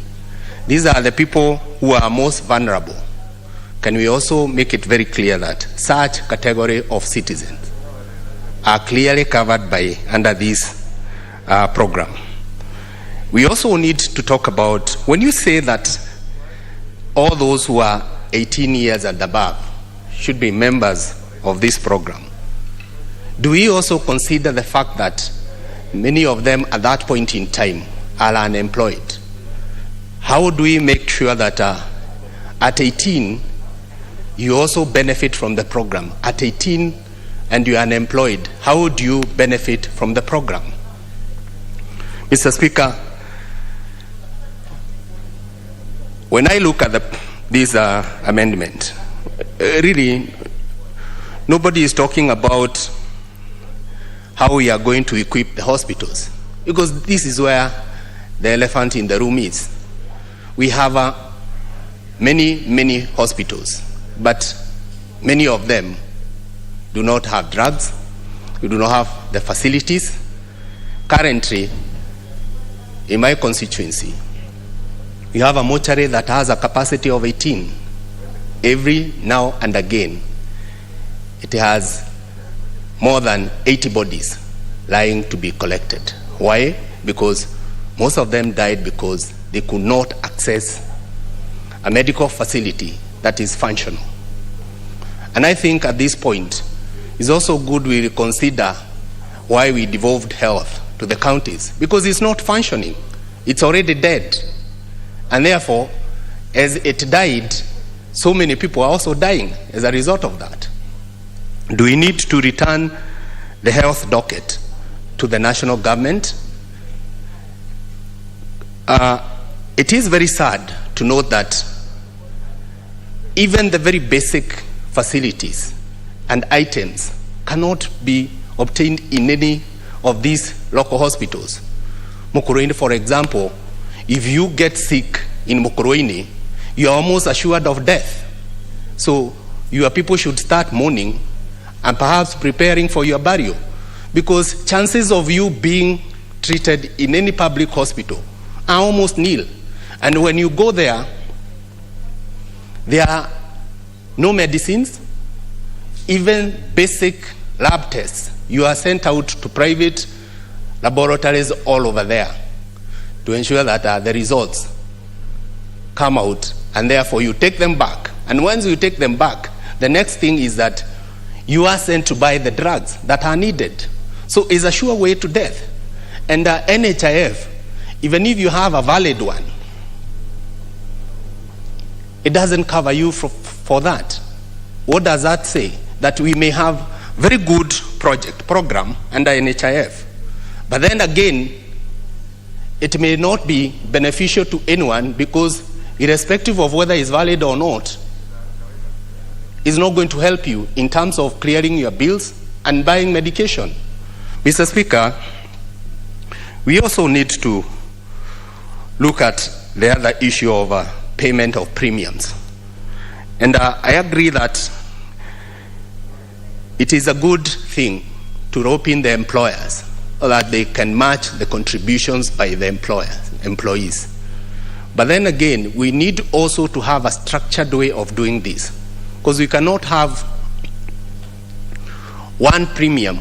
these are the people who are most vulnerable. Can we also make it very clear that such category of citizens are clearly covered by under this program? We also need to talk about, when you say that all those who are 18 years and above should be members of this program, do we also consider the fact that many of them at that point in time are unemployed? How do we make sure that at 18, you also benefit from the program? At 18 and you are unemployed, how do you benefit from the program? Mr. Speaker, when I look at this amendment, really, nobody is talking about how we are going to equip the hospitals, because this is where the elephant in the room is. We have many hospitals, but many of them do not have drugs, we do not have the facilities. Currently, in my constituency, we have a mortuary that has a capacity of 18. Every now and again, it has more than 80 bodies lying to be collected. Why? Because most of them died because they could not access a medical facility that is functional. And I think at this point, it's also good we reconsider why we devolved health to the counties, because it's not functioning. It's already dead. And therefore, as it died, so many people are also dying as a result of that. Do we need to return the health docket to the national government? It is very sad to note that even the very basic facilities and items cannot be obtained in any of these local hospitals. Mukurweini, for example, if you get sick in Mukurweini, you are almost assured of death. So your people should start mourning and perhaps preparing for your burial, because chances of you being treated in any public hospital are almost nil. And when you go there are no medicines, even basic lab tests. You are sent out to private laboratories all over there to ensure that the results come out, and therefore you take them back. And once you take them back, the next thing is that you are sent to buy the drugs that are needed. So it's a sure way to death. And NHIF, even if you have a valid one, it doesn't cover you for that. What does that say? That we may have very good program under NHIF, but then again, it may not be beneficial to anyone, because irrespective of whether it's valid or not, it's not going to help you in terms of clearing your bills and buying medication. Mr. Speaker, we also need to look at the other issue of payment of premiums. And I agree that it is a good thing to rope in the employers so that they can match the contributions by the employees. But then again, we need also to have a structured way of doing this, because we cannot have one premium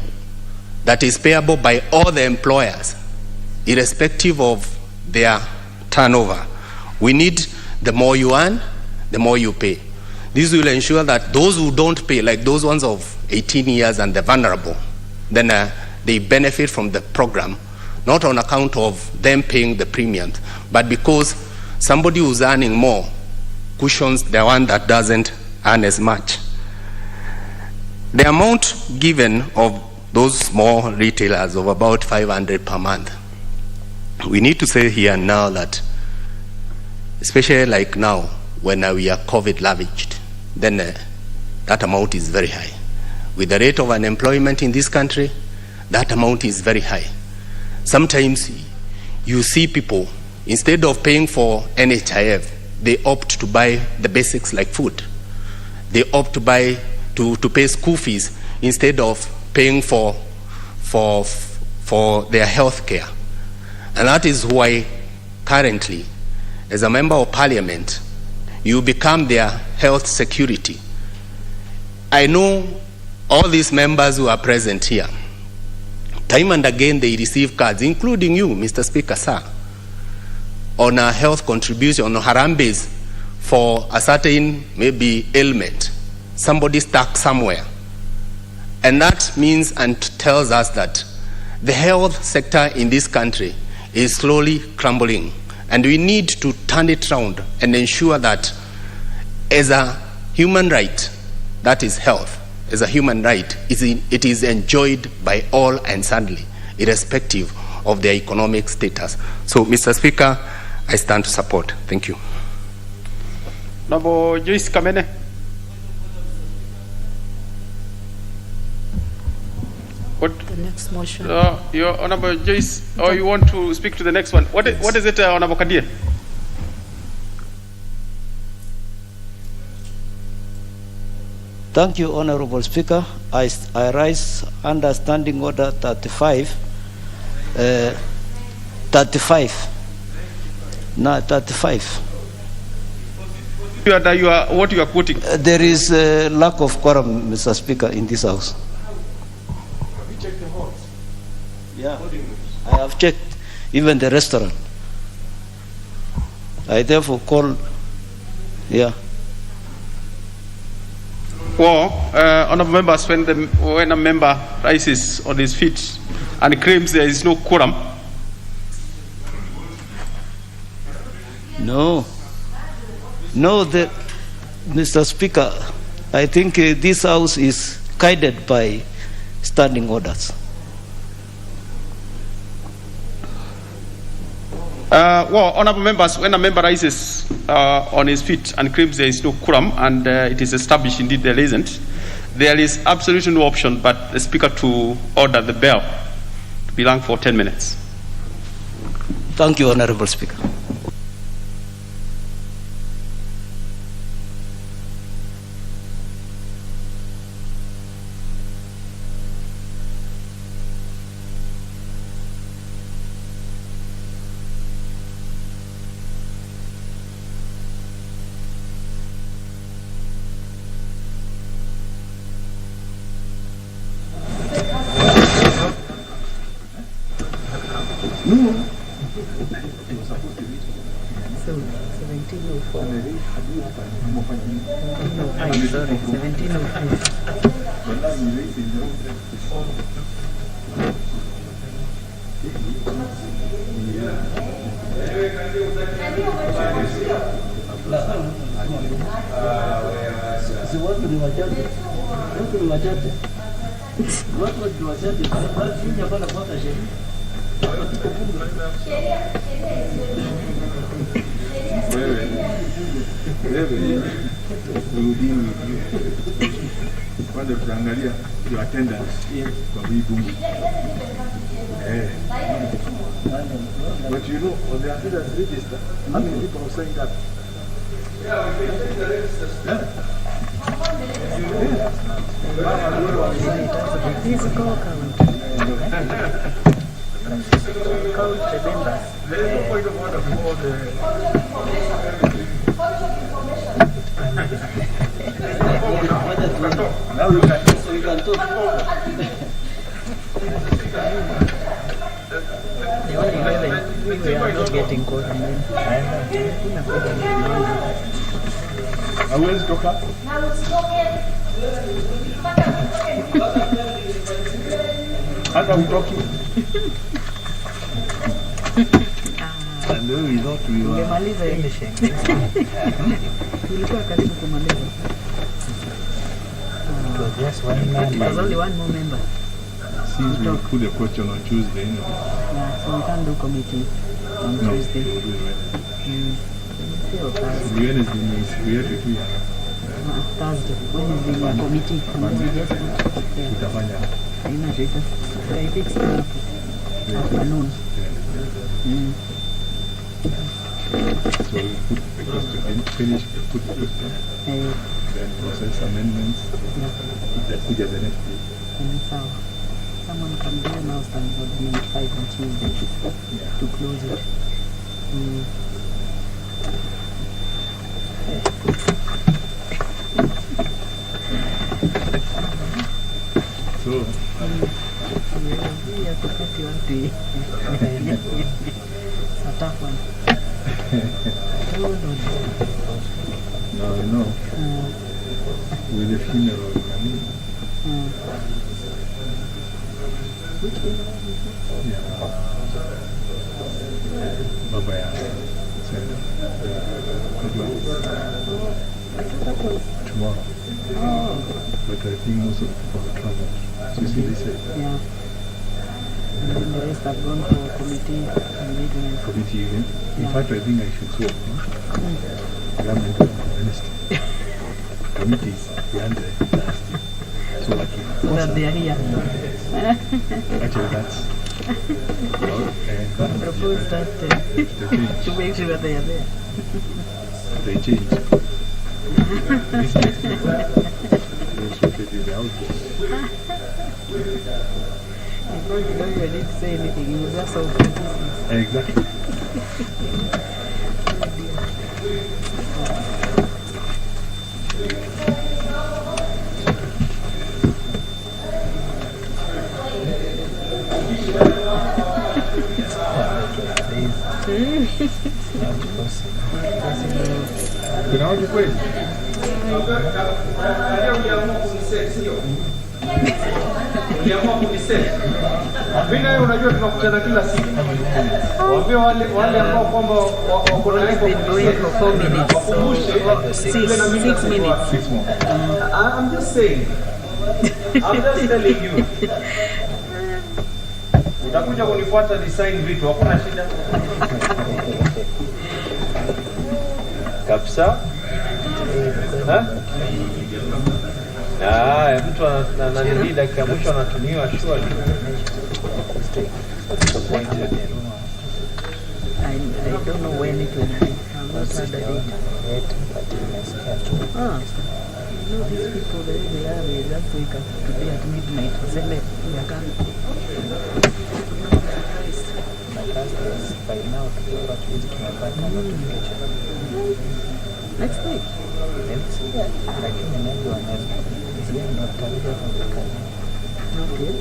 that is payable by all the employers, irrespective of their turnover. We need, the more you earn, the more you pay. This will ensure that those who don't pay, like those ones of 18 years and the vulnerable, then they benefit from the program, not on account of them paying the premiums, but because somebody who's earning more cushions the one that doesn't earn as much. The amount given of those small retailers of about 500 per month, we need to say here now that, especially like now, when we are COVID ravaged, then that amount is very high. With the rate of unemployment in this country, that amount is very high. Sometimes you see people, instead of paying for NHIF, they opt to buy the basics like food. They opt to buy, to pay school fees instead of paying for their health care. And that is why currently, as a member of parliament, you become their health security. I know all these members who are present here, time and again they receive cards, including you, Mr. Speaker, sir, on a health contribution, on Harambes, for a certain maybe ailment, somebody stuck somewhere. And that means and tells us that the health sector in this country is slowly crumbling. And we need to turn it around and ensure that as a human right, that is health, as a human right, it is enjoyed by all and suddenly, irrespective of their economic status. So, Mr. Speaker, I stand to support. Thank you. Honorable Joyce Kamene. What? The next motion. Your Honorable Joyce, or you want to speak to the next one? What is it, Honorable Kadir? Thank you, Honorable Speaker. I rise under Standing Order 35. 35. No, 35. What you are quoting? There is a lack of quorum, Mr. Speaker, in this House. Have you checked the halls? Yeah, I have checked even the restaurant. I therefore call, yeah. Well, honorable members, when a member rises on his feet and claims there is no quorum. No, Mr. Speaker, I think this House is guided by standing orders. Well, honorable members, when a member rises on his feet and claims there is no quorum, and it is established indeed there isn't, there is absolutely no option but the Speaker to order the bell to be rung for 10 minutes. Thank you, Honorable Speaker. Your attendance for me. But you know, on the attendance register, how many people are saying that? Physical count. Count the members. There is no point of order for all the. Now we can talk. The only way we are not getting quorum. Where is Doka? How are we talking? And then we thought we were. Just one member. There's only one more member. Since we put the question on Tuesday, anyway. Yeah, so we can't do committee on Tuesday. We'll do it Wednesday. Thursday. Wednesday means we have to do it. Thursday. Wednesday we are committee. Tutafanya. Haina shida. I fix it afternoon. So we put the question, finish, put the question, then process amendments, then put the next day. Someone can do an outstanding 5 on Tuesday to close it. So, we have to cut you on to it. It's a tough one. No, no. With the funeral, I mean. Which funeral is it? Yeah. Baba, tomorrow. Oh. But I think most of the people are traveling. So you see, they said. Yeah. And then the rest have gone for committee meeting. Committee, yeah? In fact, I think I should swap. Government on Wednesday. Committees, behind the so lucky. So that they are here. Actually, that's. Propose that to make sure they are there. They change. This next week, those located the outpost. You don't even need to say anything, you will just solve business. Exactly. Mimi nayo unajua tunakutana kila siku. Waambie wale ambao kwamba wako na lengo for 4 minutes. Wakumbushe 6 minutes. I'm just saying. I'm just telling you. Utakuja kunifuata design vitu, hakuna shida. Kabisa? Mtu ananili dakika mwisho anatumiwa sure. I don't know when it will be. I'm not had a date. You know these people, they are just wake up today at midnight. By now, next week. Okay.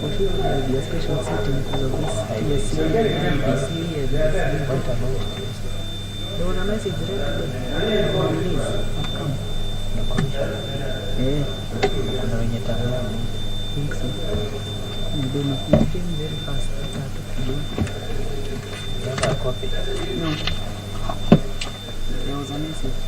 For sure there will be a special sitting because of this TSC, KBC, and this. There was a message read for release. Come. Yeah. I think so. It came very fast. You have a copy? No. There was a message.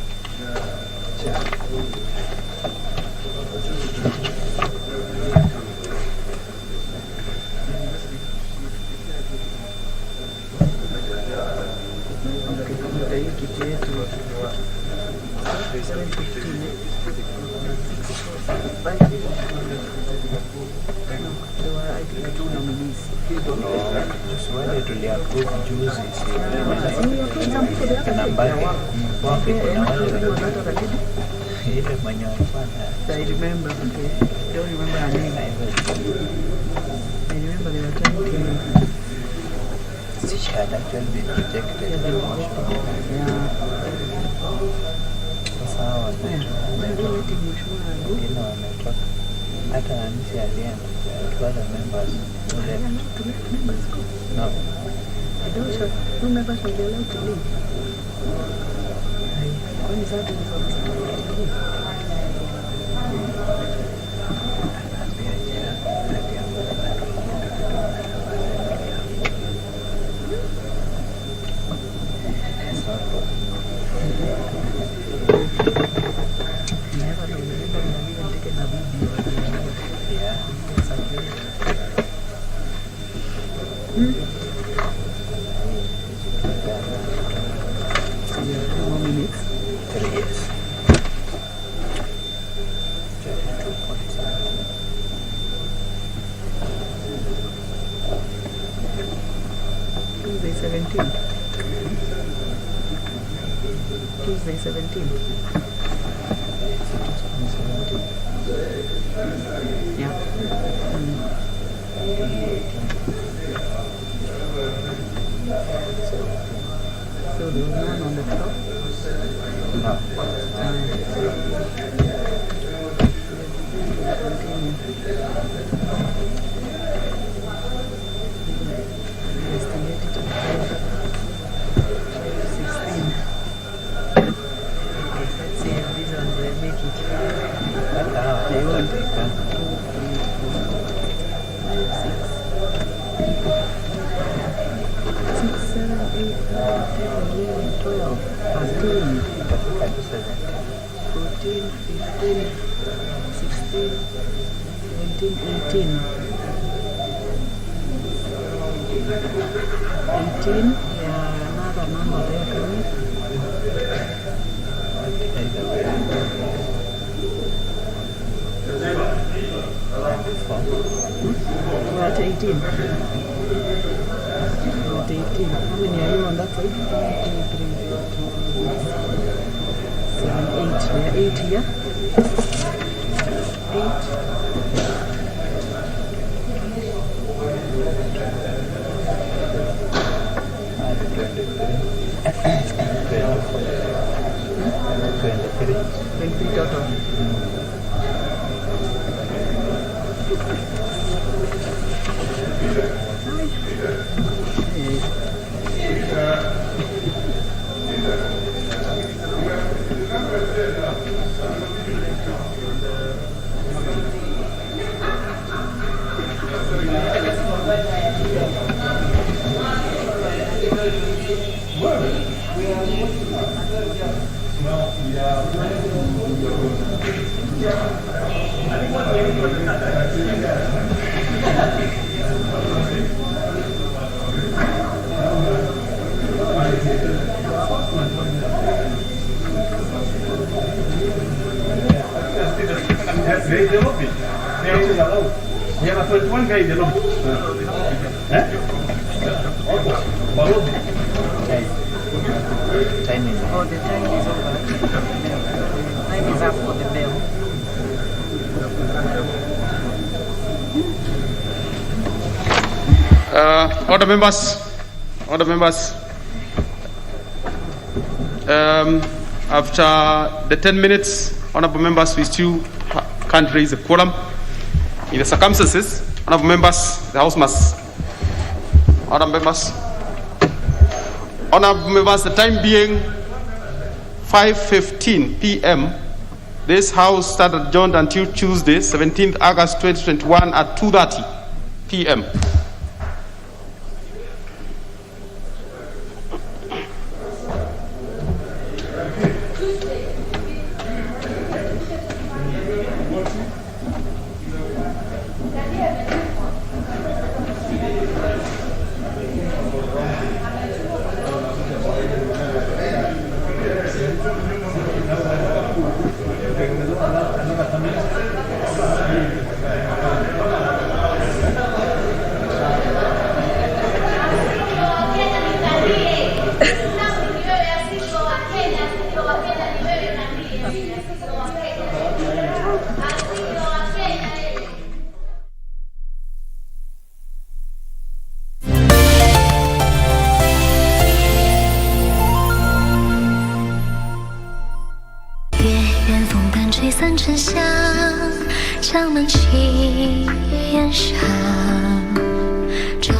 I remember, okay. I don't remember her name. I remember they were trying to... She had actually been rejected. Sawa. Hata Anisi alienda. Two other members who left. No. I don't sure. No members will be allowed to leave. When is that to leave? Tuesday 17th. Yeah. So there was none on the top? No. At 18. At 18. How many are you on that side? 1, 2, 3, 4, 5, 6, 7, 8. There are 8 here. 23 total. Oh, the time is over. Time is up for the bell. Order members. After the 10 minutes, honorable members, we still can't raise a quorum. In the circumstances, honorable members, the House must. Honorable members, the time being 5:15 p.m., this House started adjourned until Tuesday, 17th August 2021 at 2:30 p.m.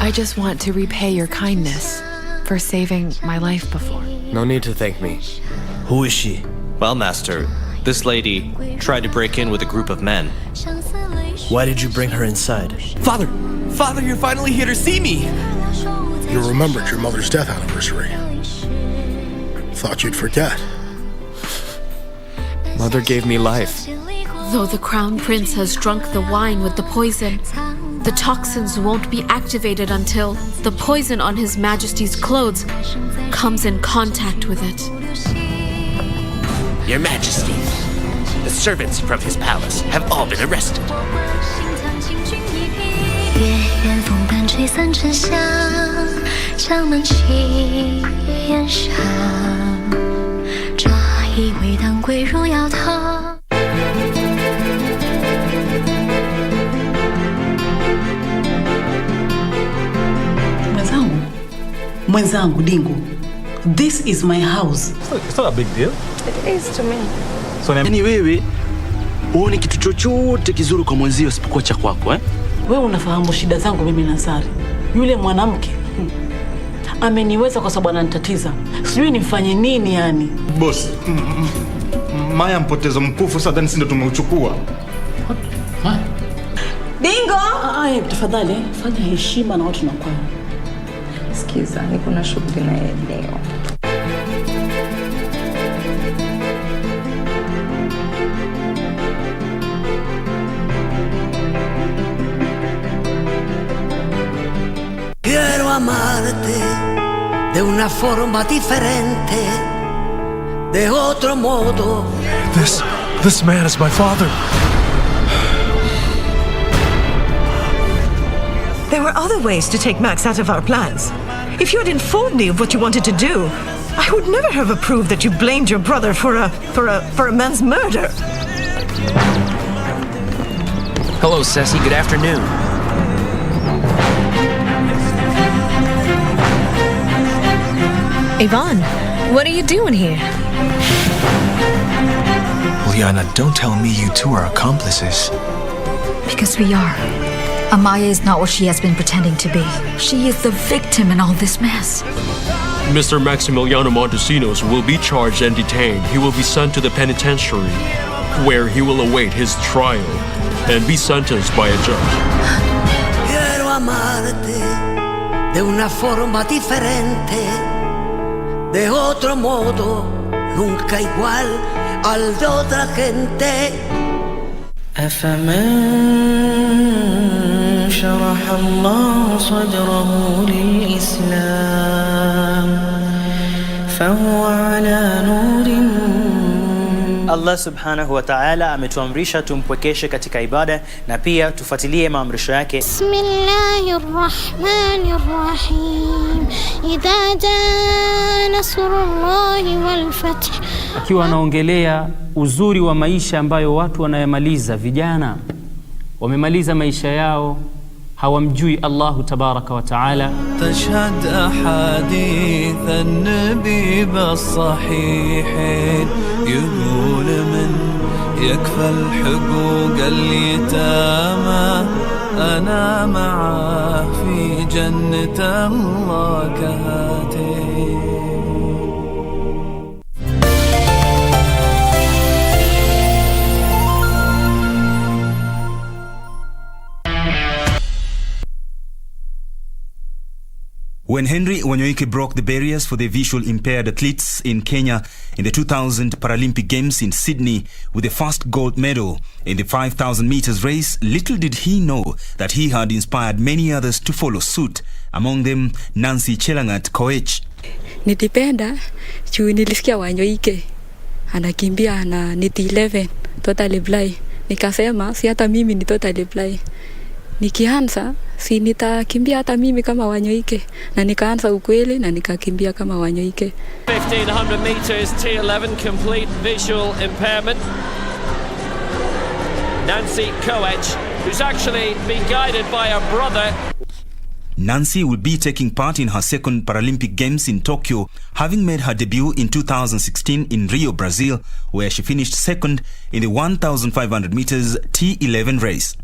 I just want to repay your kindness for saving my life before. No need to thank me. Who is she? Well, Master, this lady tried to break in with a group of men. Why did you bring her inside? Father, you're finally here to see me! You remembered your mother's death anniversary. Thought you'd forget. Mother gave me life. Though the Crown Prince has drunk the wine with the poison, the toxins won't be activated until the poison on His Majesty's clothes comes in contact with it. Your Majesty, the servants from his palace have all been arrested. Mwenzangu Dingo, this is my house. It's not a big deal. It is to me. So yani wewe uone kitu chochote kizuri kwa mwenzio isipokuwa cha kwako eh? Wewe unafahamu shida zangu mimi na Sari. Yule mwanamke ameniweza kwa sababu ananitatiza. Sijui nimfanye nini yani. Boss, Maya mpotezo mkufu sasa ndio tumeuchukua. Dingo! Tafadhali fanya heshima na watu nakwao. Sikiza, niko na shughuli na yeye leo. Quiero amarte de una forma diferente, de otro modo. This man is my father. There were other ways to take Max out of our plans. If you had informed me of what you wanted to do, I would never have approved that you blamed your brother for a man's murder. Hello, Ceci. Good afternoon. Yvonne, what are you doing here? Liana, don't tell me you two are accomplices. Because we are. Amaya is not what she has been pretending to be. She is the victim in all this mess. Mr. Maximiliano Montesinos will be charged and detained. He will be sent to the penitentiary, where he will await his trial and be sentenced by a judge. Quiero amarte de una forma diferente, de otro modo, nunca igual al de otra gente. أفمن شرح الله صدره للإسلام فهو على نور. Allah subhanahu wa ta'ala ametuamrisha tumpwekeshe katika ibada na pia tufuatilie maamrisho yake. Bismillahirrahmanirrahim. Idha jaa nasrullahi wal fath. Akiwa anaongelea uzuri wa maisha ambayo watu wanayamaliza, vijana wamemaliza maisha yao hawamjui Allahu tabaraka wa ta'ala. Tashhad ahadith an-nabi bis-sahihin yaqul man yakfa al-huquq al-yatama ana ma'a fi jannati Allah kahatin. When Henry Wanyoike broke the barriers for the visual impaired athletes in Kenya in the 2000 Paralympic Games in Sydney with the first gold medal in the 5,000 meters race, little did he know that he had inspired many others to follow suit, among them Nancy Chelangat Koech. Nilipenda juu nilisikia Wanyoike anakimbia na niti 11 totally blind. Nikasema si hata mimi ni totally blind. Nikianza si nitakimbia hata mimi kama Wanyoike, na nikaanza ukweli na nikakimbia kama Wanyoike. 1500 meters T11 complete visual impairment. Nancy Koech, who's actually been guided by her brother. Nancy will be taking part in her second Paralympic Games in Tokyo, having made her debut in 2016 in Rio, Brazil, where she finished second in the 1500 meters T11 race.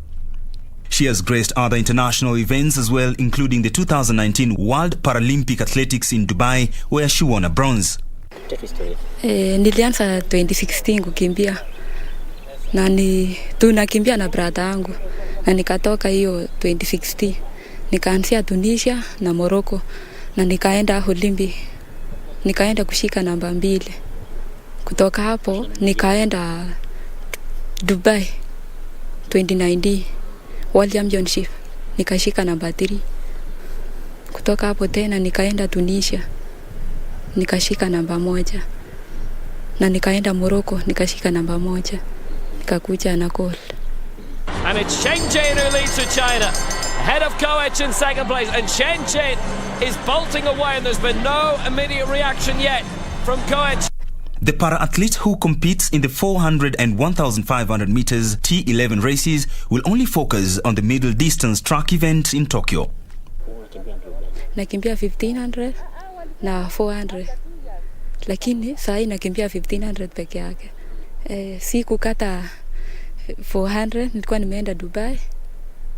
She has graced other international events as well, including the 2019 World Paralympic Athletics in Dubai, where she won a bronze. Nilianza 2016 kukimbia. Na tunakimbia na brada yangu. Na nikatoka hiyo 2016. Nikaanzia Tunisia na Morocco na nikaenda Olympic. Nikaenda kushika namba 2. Kutoka hapo nikaenda Dubai 2019. World Championship nikashika namba 3. Kutoka hapo tena nikaenda Tunisia nikashika namba 1, na nikaenda Morocco nikashika namba 1, nikakuja na gold. And it's Chen Jin who leads to China, ahead of Koech in second place, and Chen Jin is bolting away and there's been no immediate reaction yet from Koech. The para-athlete who competes in the 400 and 1,500 meters T11 races will only focus on the middle distance track event in Tokyo. Nakimbia 1500 na 400. Lakini saa hii nakimbia 1500 peke yake. Siku kata 400 nilikuwa nimeenda Dubai.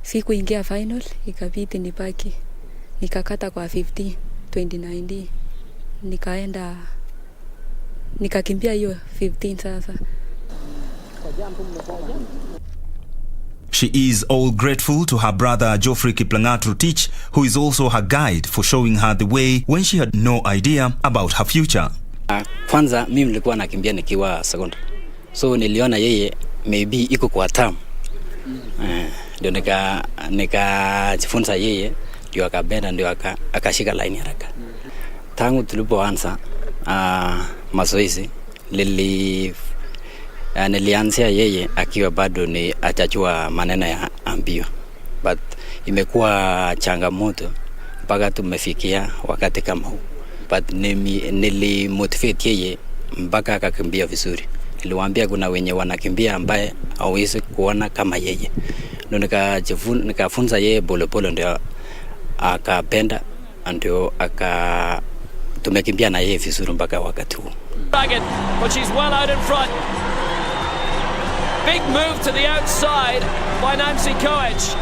Siku ingia final ikabidi nibaki. Nikakata kwa 15 2019. Nikakimbia hiyo 15 sasa. She is all grateful to her brother Geoffrey Kiplangat Rotich, who is also her guide for showing her the way when she had no idea about her future. Kwanza mimi nilikuwa nakimbia nikiwa secondary. So niliona yeye maybe iko kwa term. Ndio nikajifunza yeye, ndio akabenda, ndio akashika line haraka. Tangu tulipoanza mazoezi nilianzia yeye akiwa bado ni atajua maneno ya ambio, but imekuwa changamoto mpaka tumefikia wakati kama huu, but nilimotivate yeye mpaka akakimbia vizuri. Niliwaambia kuna wenye wanakimbia ambaye hawezi kuona kama yeye, ndio nikafunza yeye polepole, ndio akapenda, ndio tumekimbia na yeye vizuri mpaka wakati huu. But she's well out in front. Big move to the outside by Nancy Koech.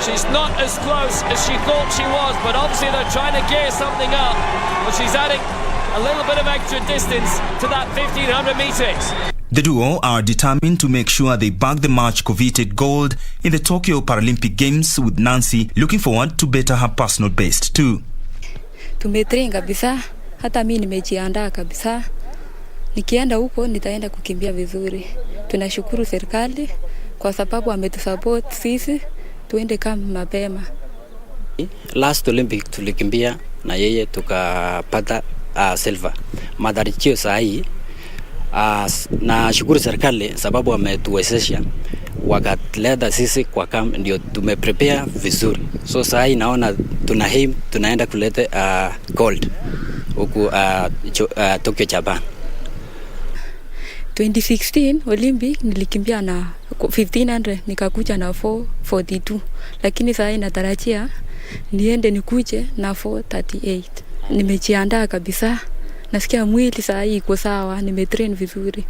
She's not as close as she thought she was, but obviously they're trying to gear something up. But she's adding a little bit of extra distance to that 1500 meters. The duo are determined to make sure they bag the much-coveted gold in the Tokyo Paralympic Games, with Nancy looking forward to better her personal best too. Tumetrain kabisa, hata mimi nimejiandaa kabisa. Nikienda huko nitaenda kukimbia vizuri. Tunashukuru serikali kwa sababu ametusupport sisi tuende kama mapema. Last Olympic tulikimbia na yeye tukapata silver. Matarajio saa hii na shukuru serikali sababu ametuwezesha wakatuleta sisi kwa camp, ndio tumeprepare vizuri. So saa hii naona tunaenda kuleta gold huku Tokyo, Japan. 2016 Olympic nilikimbia na 1500 nikakuja na 442, lakini saa hii natarajia niende nikuje na 438. Nimejiandaa kabisa. Nasikia mwili saa hii iko sawa, nimetrain vizuri.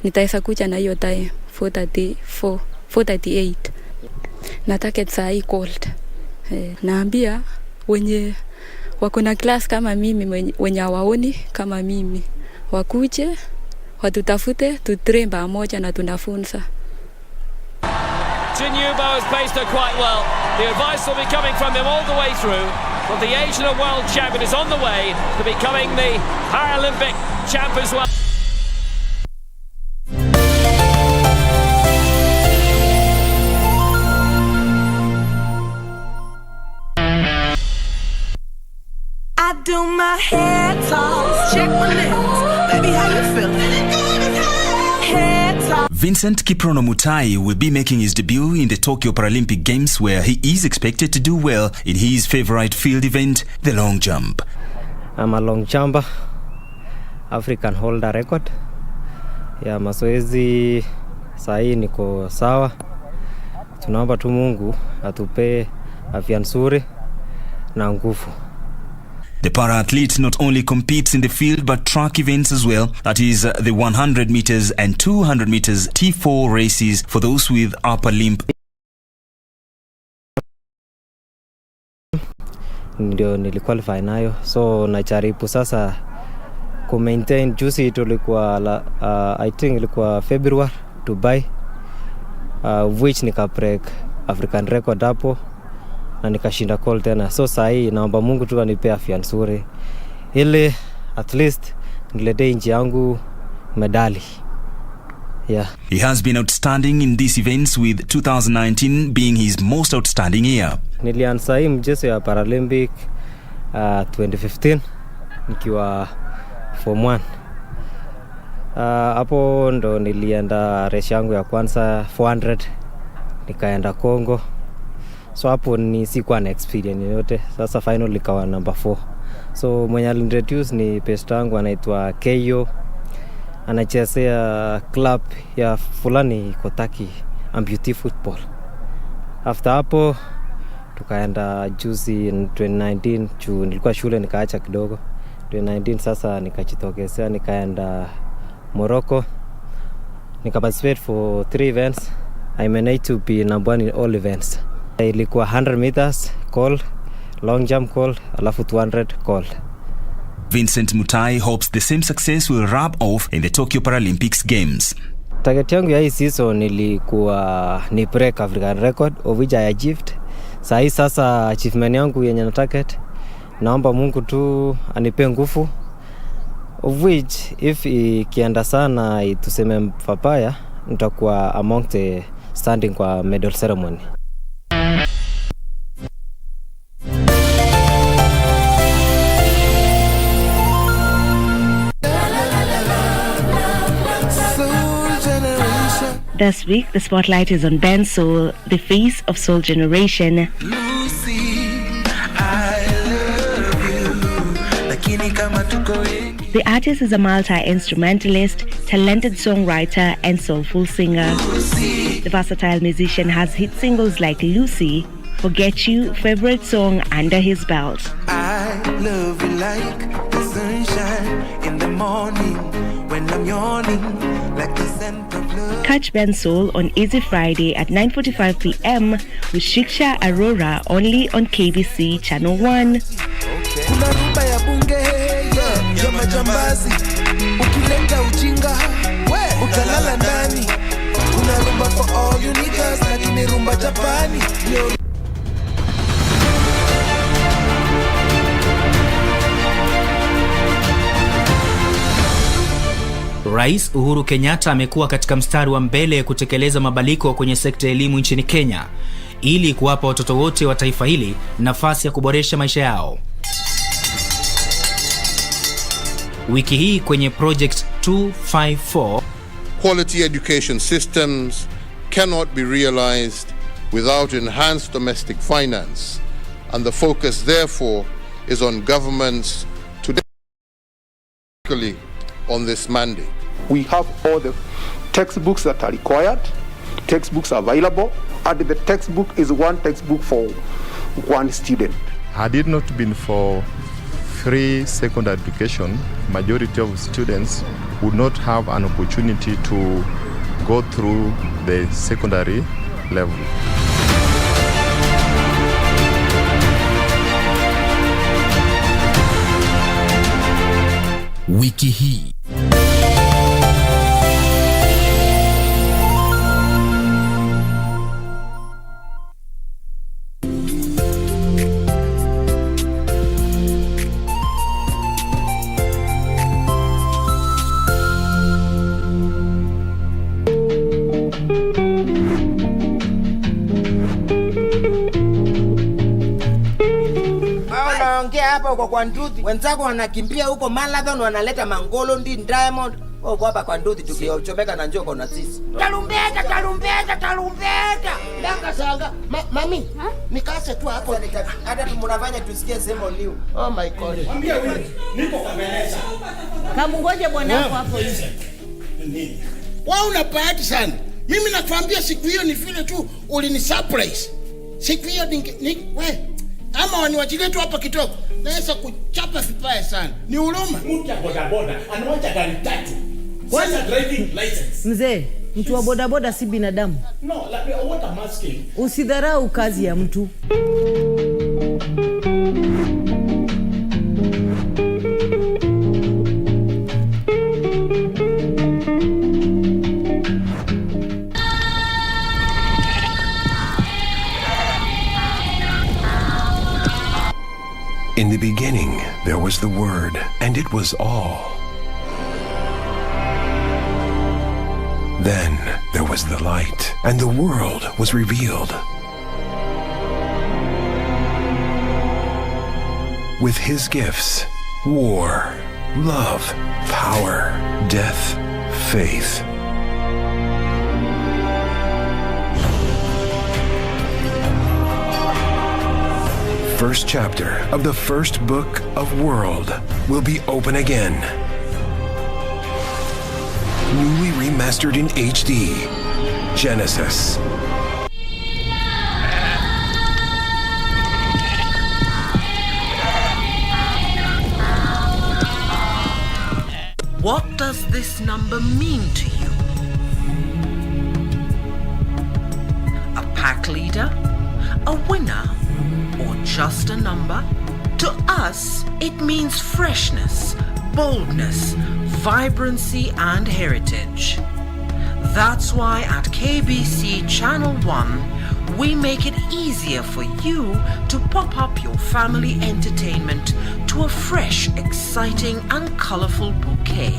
Nitaweza kuja na hiyo time 438. Nataka saa hii gold. Naambia wenye wako na class kama mimi, wenye hawaoni kama mimi, wakuje watutafute, tutrain pamoja na tunafunza. Jinyubo has paced her quite well. The advice will be coming from him all the way through. But the Asian and world champion is on the way to becoming the Paralympic champ as well. I do my head toss, check my lips. Baby, how you feeling? Head toss. Vincent Kiprono Mutai will be making his debut in the Tokyo Paralympic Games, where he is expected to do well in his favorite field event, the long jump. I'm a long jumper, African holder record. Ya mazoezi sahi niko sawa. Tunaomba tu Mungu atupe afya nzuri na nguvu. The para-athlete not only competes in the field but track events as well. That is the 100 meters and 200 meters T4 races for those with upper limb. Ndio niliqualify nayo, so najaribu sasa ku maintain. Juzi tulikuwa I think ilikuwa February Dubai, which nika break African record hapo na nikashinda call tena. So saa hii naomba Mungu tu anipe afya nzuri ili at least nilete nchi yangu medali. Yeah. He has been outstanding in these events, with 2019 being his most outstanding year. Nilianza hii mchezo ya Paralympic 2015 nikiwa form 1. Hapo ndo nilienda race yangu ya kwanza 400, nikaenda Congo. So hapo ni sikuwa na experience yote. Sasa final likawa number 4. So mwenye alintroduce ni pesta yangu anaitwa Keyo. Anachezea club ya fulani Kotaki amputee football. After hapo tukaenda juzi in 2019 juu nilikuwa shule nikaacha kidogo. 2019 sasa nikajitokeza nikaenda Morocco. Nikaparticipate for 3 events. I managed to be number 1 in all events. Ilikuwa 100 meters call, long jump call, alafu 200 call. Vincent Mutai hopes the same success will rub off in the Tokyo Paralympics Games. Target yangu ya hii season ilikuwa ni break African record, of which I achieved. Sasa achievement yangu yenye na target, naomba Mungu tu anipe nguvu, of which if ikienda sana tuseme papaya, nitakuwa among the standing kwa medal ceremony. This week, the spotlight is on Ben Soul, the face of Soul Generation. The artist is a multi-instrumentalist, talented songwriter, and soulful singer. The versatile musician has hit singles like Lucy, Forget You, favorite song under his belt. I love you like the sunshine in the morning when I'm yawning, like the scent of love. Catch Ben Soul on Easy Friday at 9:45 p.m. with Shiksha Arora only on KBC Channel 1. Kuna rumba ya bunge ya majambazi, ukileta ujinga utalala ndani. Kuna rumba for all you niggas, lakini rumba Japani. Rais Uhuru Kenyatta amekuwa katika mstari wa mbele kutekeleza mabadiliko kwenye sekta ya elimu nchini Kenya ili kuwapa watoto wote wa taifa hili nafasi ya kuboresha maisha yao. Wiki hii kwenye Project 254, quality education systems cannot be realized without enhanced domestic finance, and the focus therefore is on governments to dedicate on this mandate. We have all the textbooks that are required, textbooks are available, and the textbook is one textbook for one student. Had it not been for free secondary education, majority of students would not have an opportunity to go through the secondary level. Wiki hii. Hapa uko kwa Nduthi, wenzako wanakimbia huko marathon, wanaleta mangolo ndi Diamond. Uko hapa kwa Nduthi tukiochomeka na njoko na sisi. Tarumbeta. Ndanga sanga. Mami, nikase tu hapo. Hata tunafanya tusikie semo liu. Oh my God. Mwambie wewe, niko kwa meza. Kama ngoje bwanako hapo hivi. Nini? Wao una bahati sana. Mimi nakwambia siku hiyo ni vile tu ulini surprise. Siku hiyo ni wewe ama waniwachilie tu hapa kitoko, naweza kuchapa vibaya sana. Ni huruma. Mtu wa bodaboda anawacha gari 3. Sasa driving license. Mzee, mtu wa bodaboda si binadamu. No, like what I'm asking. Usidharau kazi ya mtu. In the beginning, there was the Word, and it was all. Then there was the light, and the world was revealed. With his gifts, war, love, power, death, faith. First chapter of the first book of World will be open again. Newly remastered in HD. Genesis. What does this number mean to you? A pack leader? A winner? Or just a number? To us, it means freshness, boldness, vibrancy, and heritage. That's why at KBC Channel 1, we make it easier for you to pop up your family entertainment to a fresh, exciting, and colorful bouquet.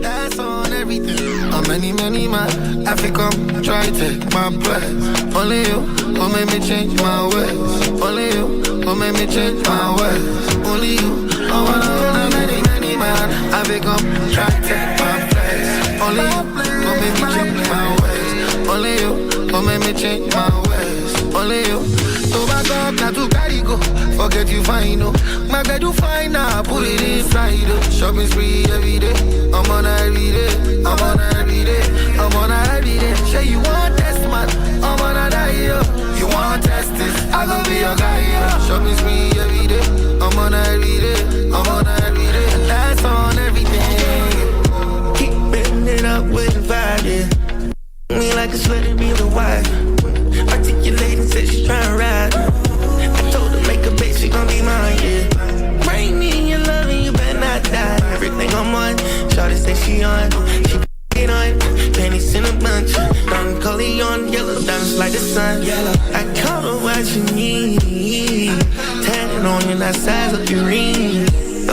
That's on everything. Many man, Africa, try to take my place. Only you will make me change my ways. Only you will make me change my ways. Only you, I wanna many man, Africa, try to take my place. Only you will make me change my ways. Only you will make me change my ways. Only you, to back up. not to carry go. Forget you fine, no. My bed you fine now, put it inside. Shopping spree every day. I'm on every day. I'm on every day. I'm on every day. Say you want test, man. I'm on a diet. You want test this? I gon' be your guy. Shopping spree every day. I'm on every day. I'm on every day. And that's on everything. Keep bending it up with the vibe, yeah. Me like it's letting me the wife. Articulating, said she's trying to ride. I told her make a bitch, she gon' be mine, yeah. Bring me in your love and you better not die. Everything I'm on, shawty say she on. She it on, panties in a bunch. Don Corleone, yellow diamonds like the sun. I caught her what you need. Tanning on you, that size of your ring.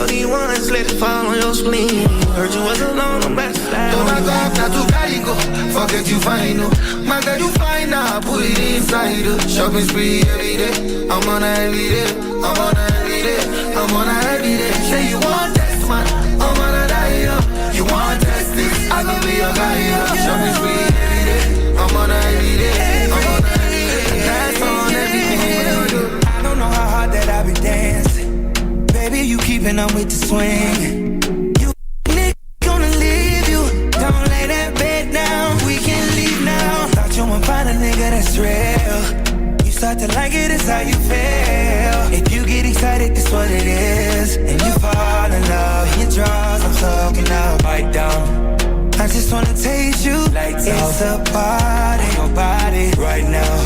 These ones, let it fall on your spleen. Heard you was alone, I'm back to slide. Oh my God, not to carry go. Forget you fine, no. My God, you fine now, put it inside. Shopping spree every day. I'm on every day. I'm on every day. I'm on every day. Say you want test, man. I'm on a diet. You want test this? I gon' be your guy. Shopping spree every day. I'm on every day. I'm on every day. That's on everything. I don't know how hard that I be dancing. Baby, you keeping up with the swing. You nigga gonna leave you. Don't lay that bed down. We can leave now. Thought you would find a nigga that's real. You start to like it, it's how you feel. If you get excited, that's what it is. And you fall in love. In your drawers, I'm soaking up. Bite down. I just wanna taste you. Lights it's out. A party. Your body right now.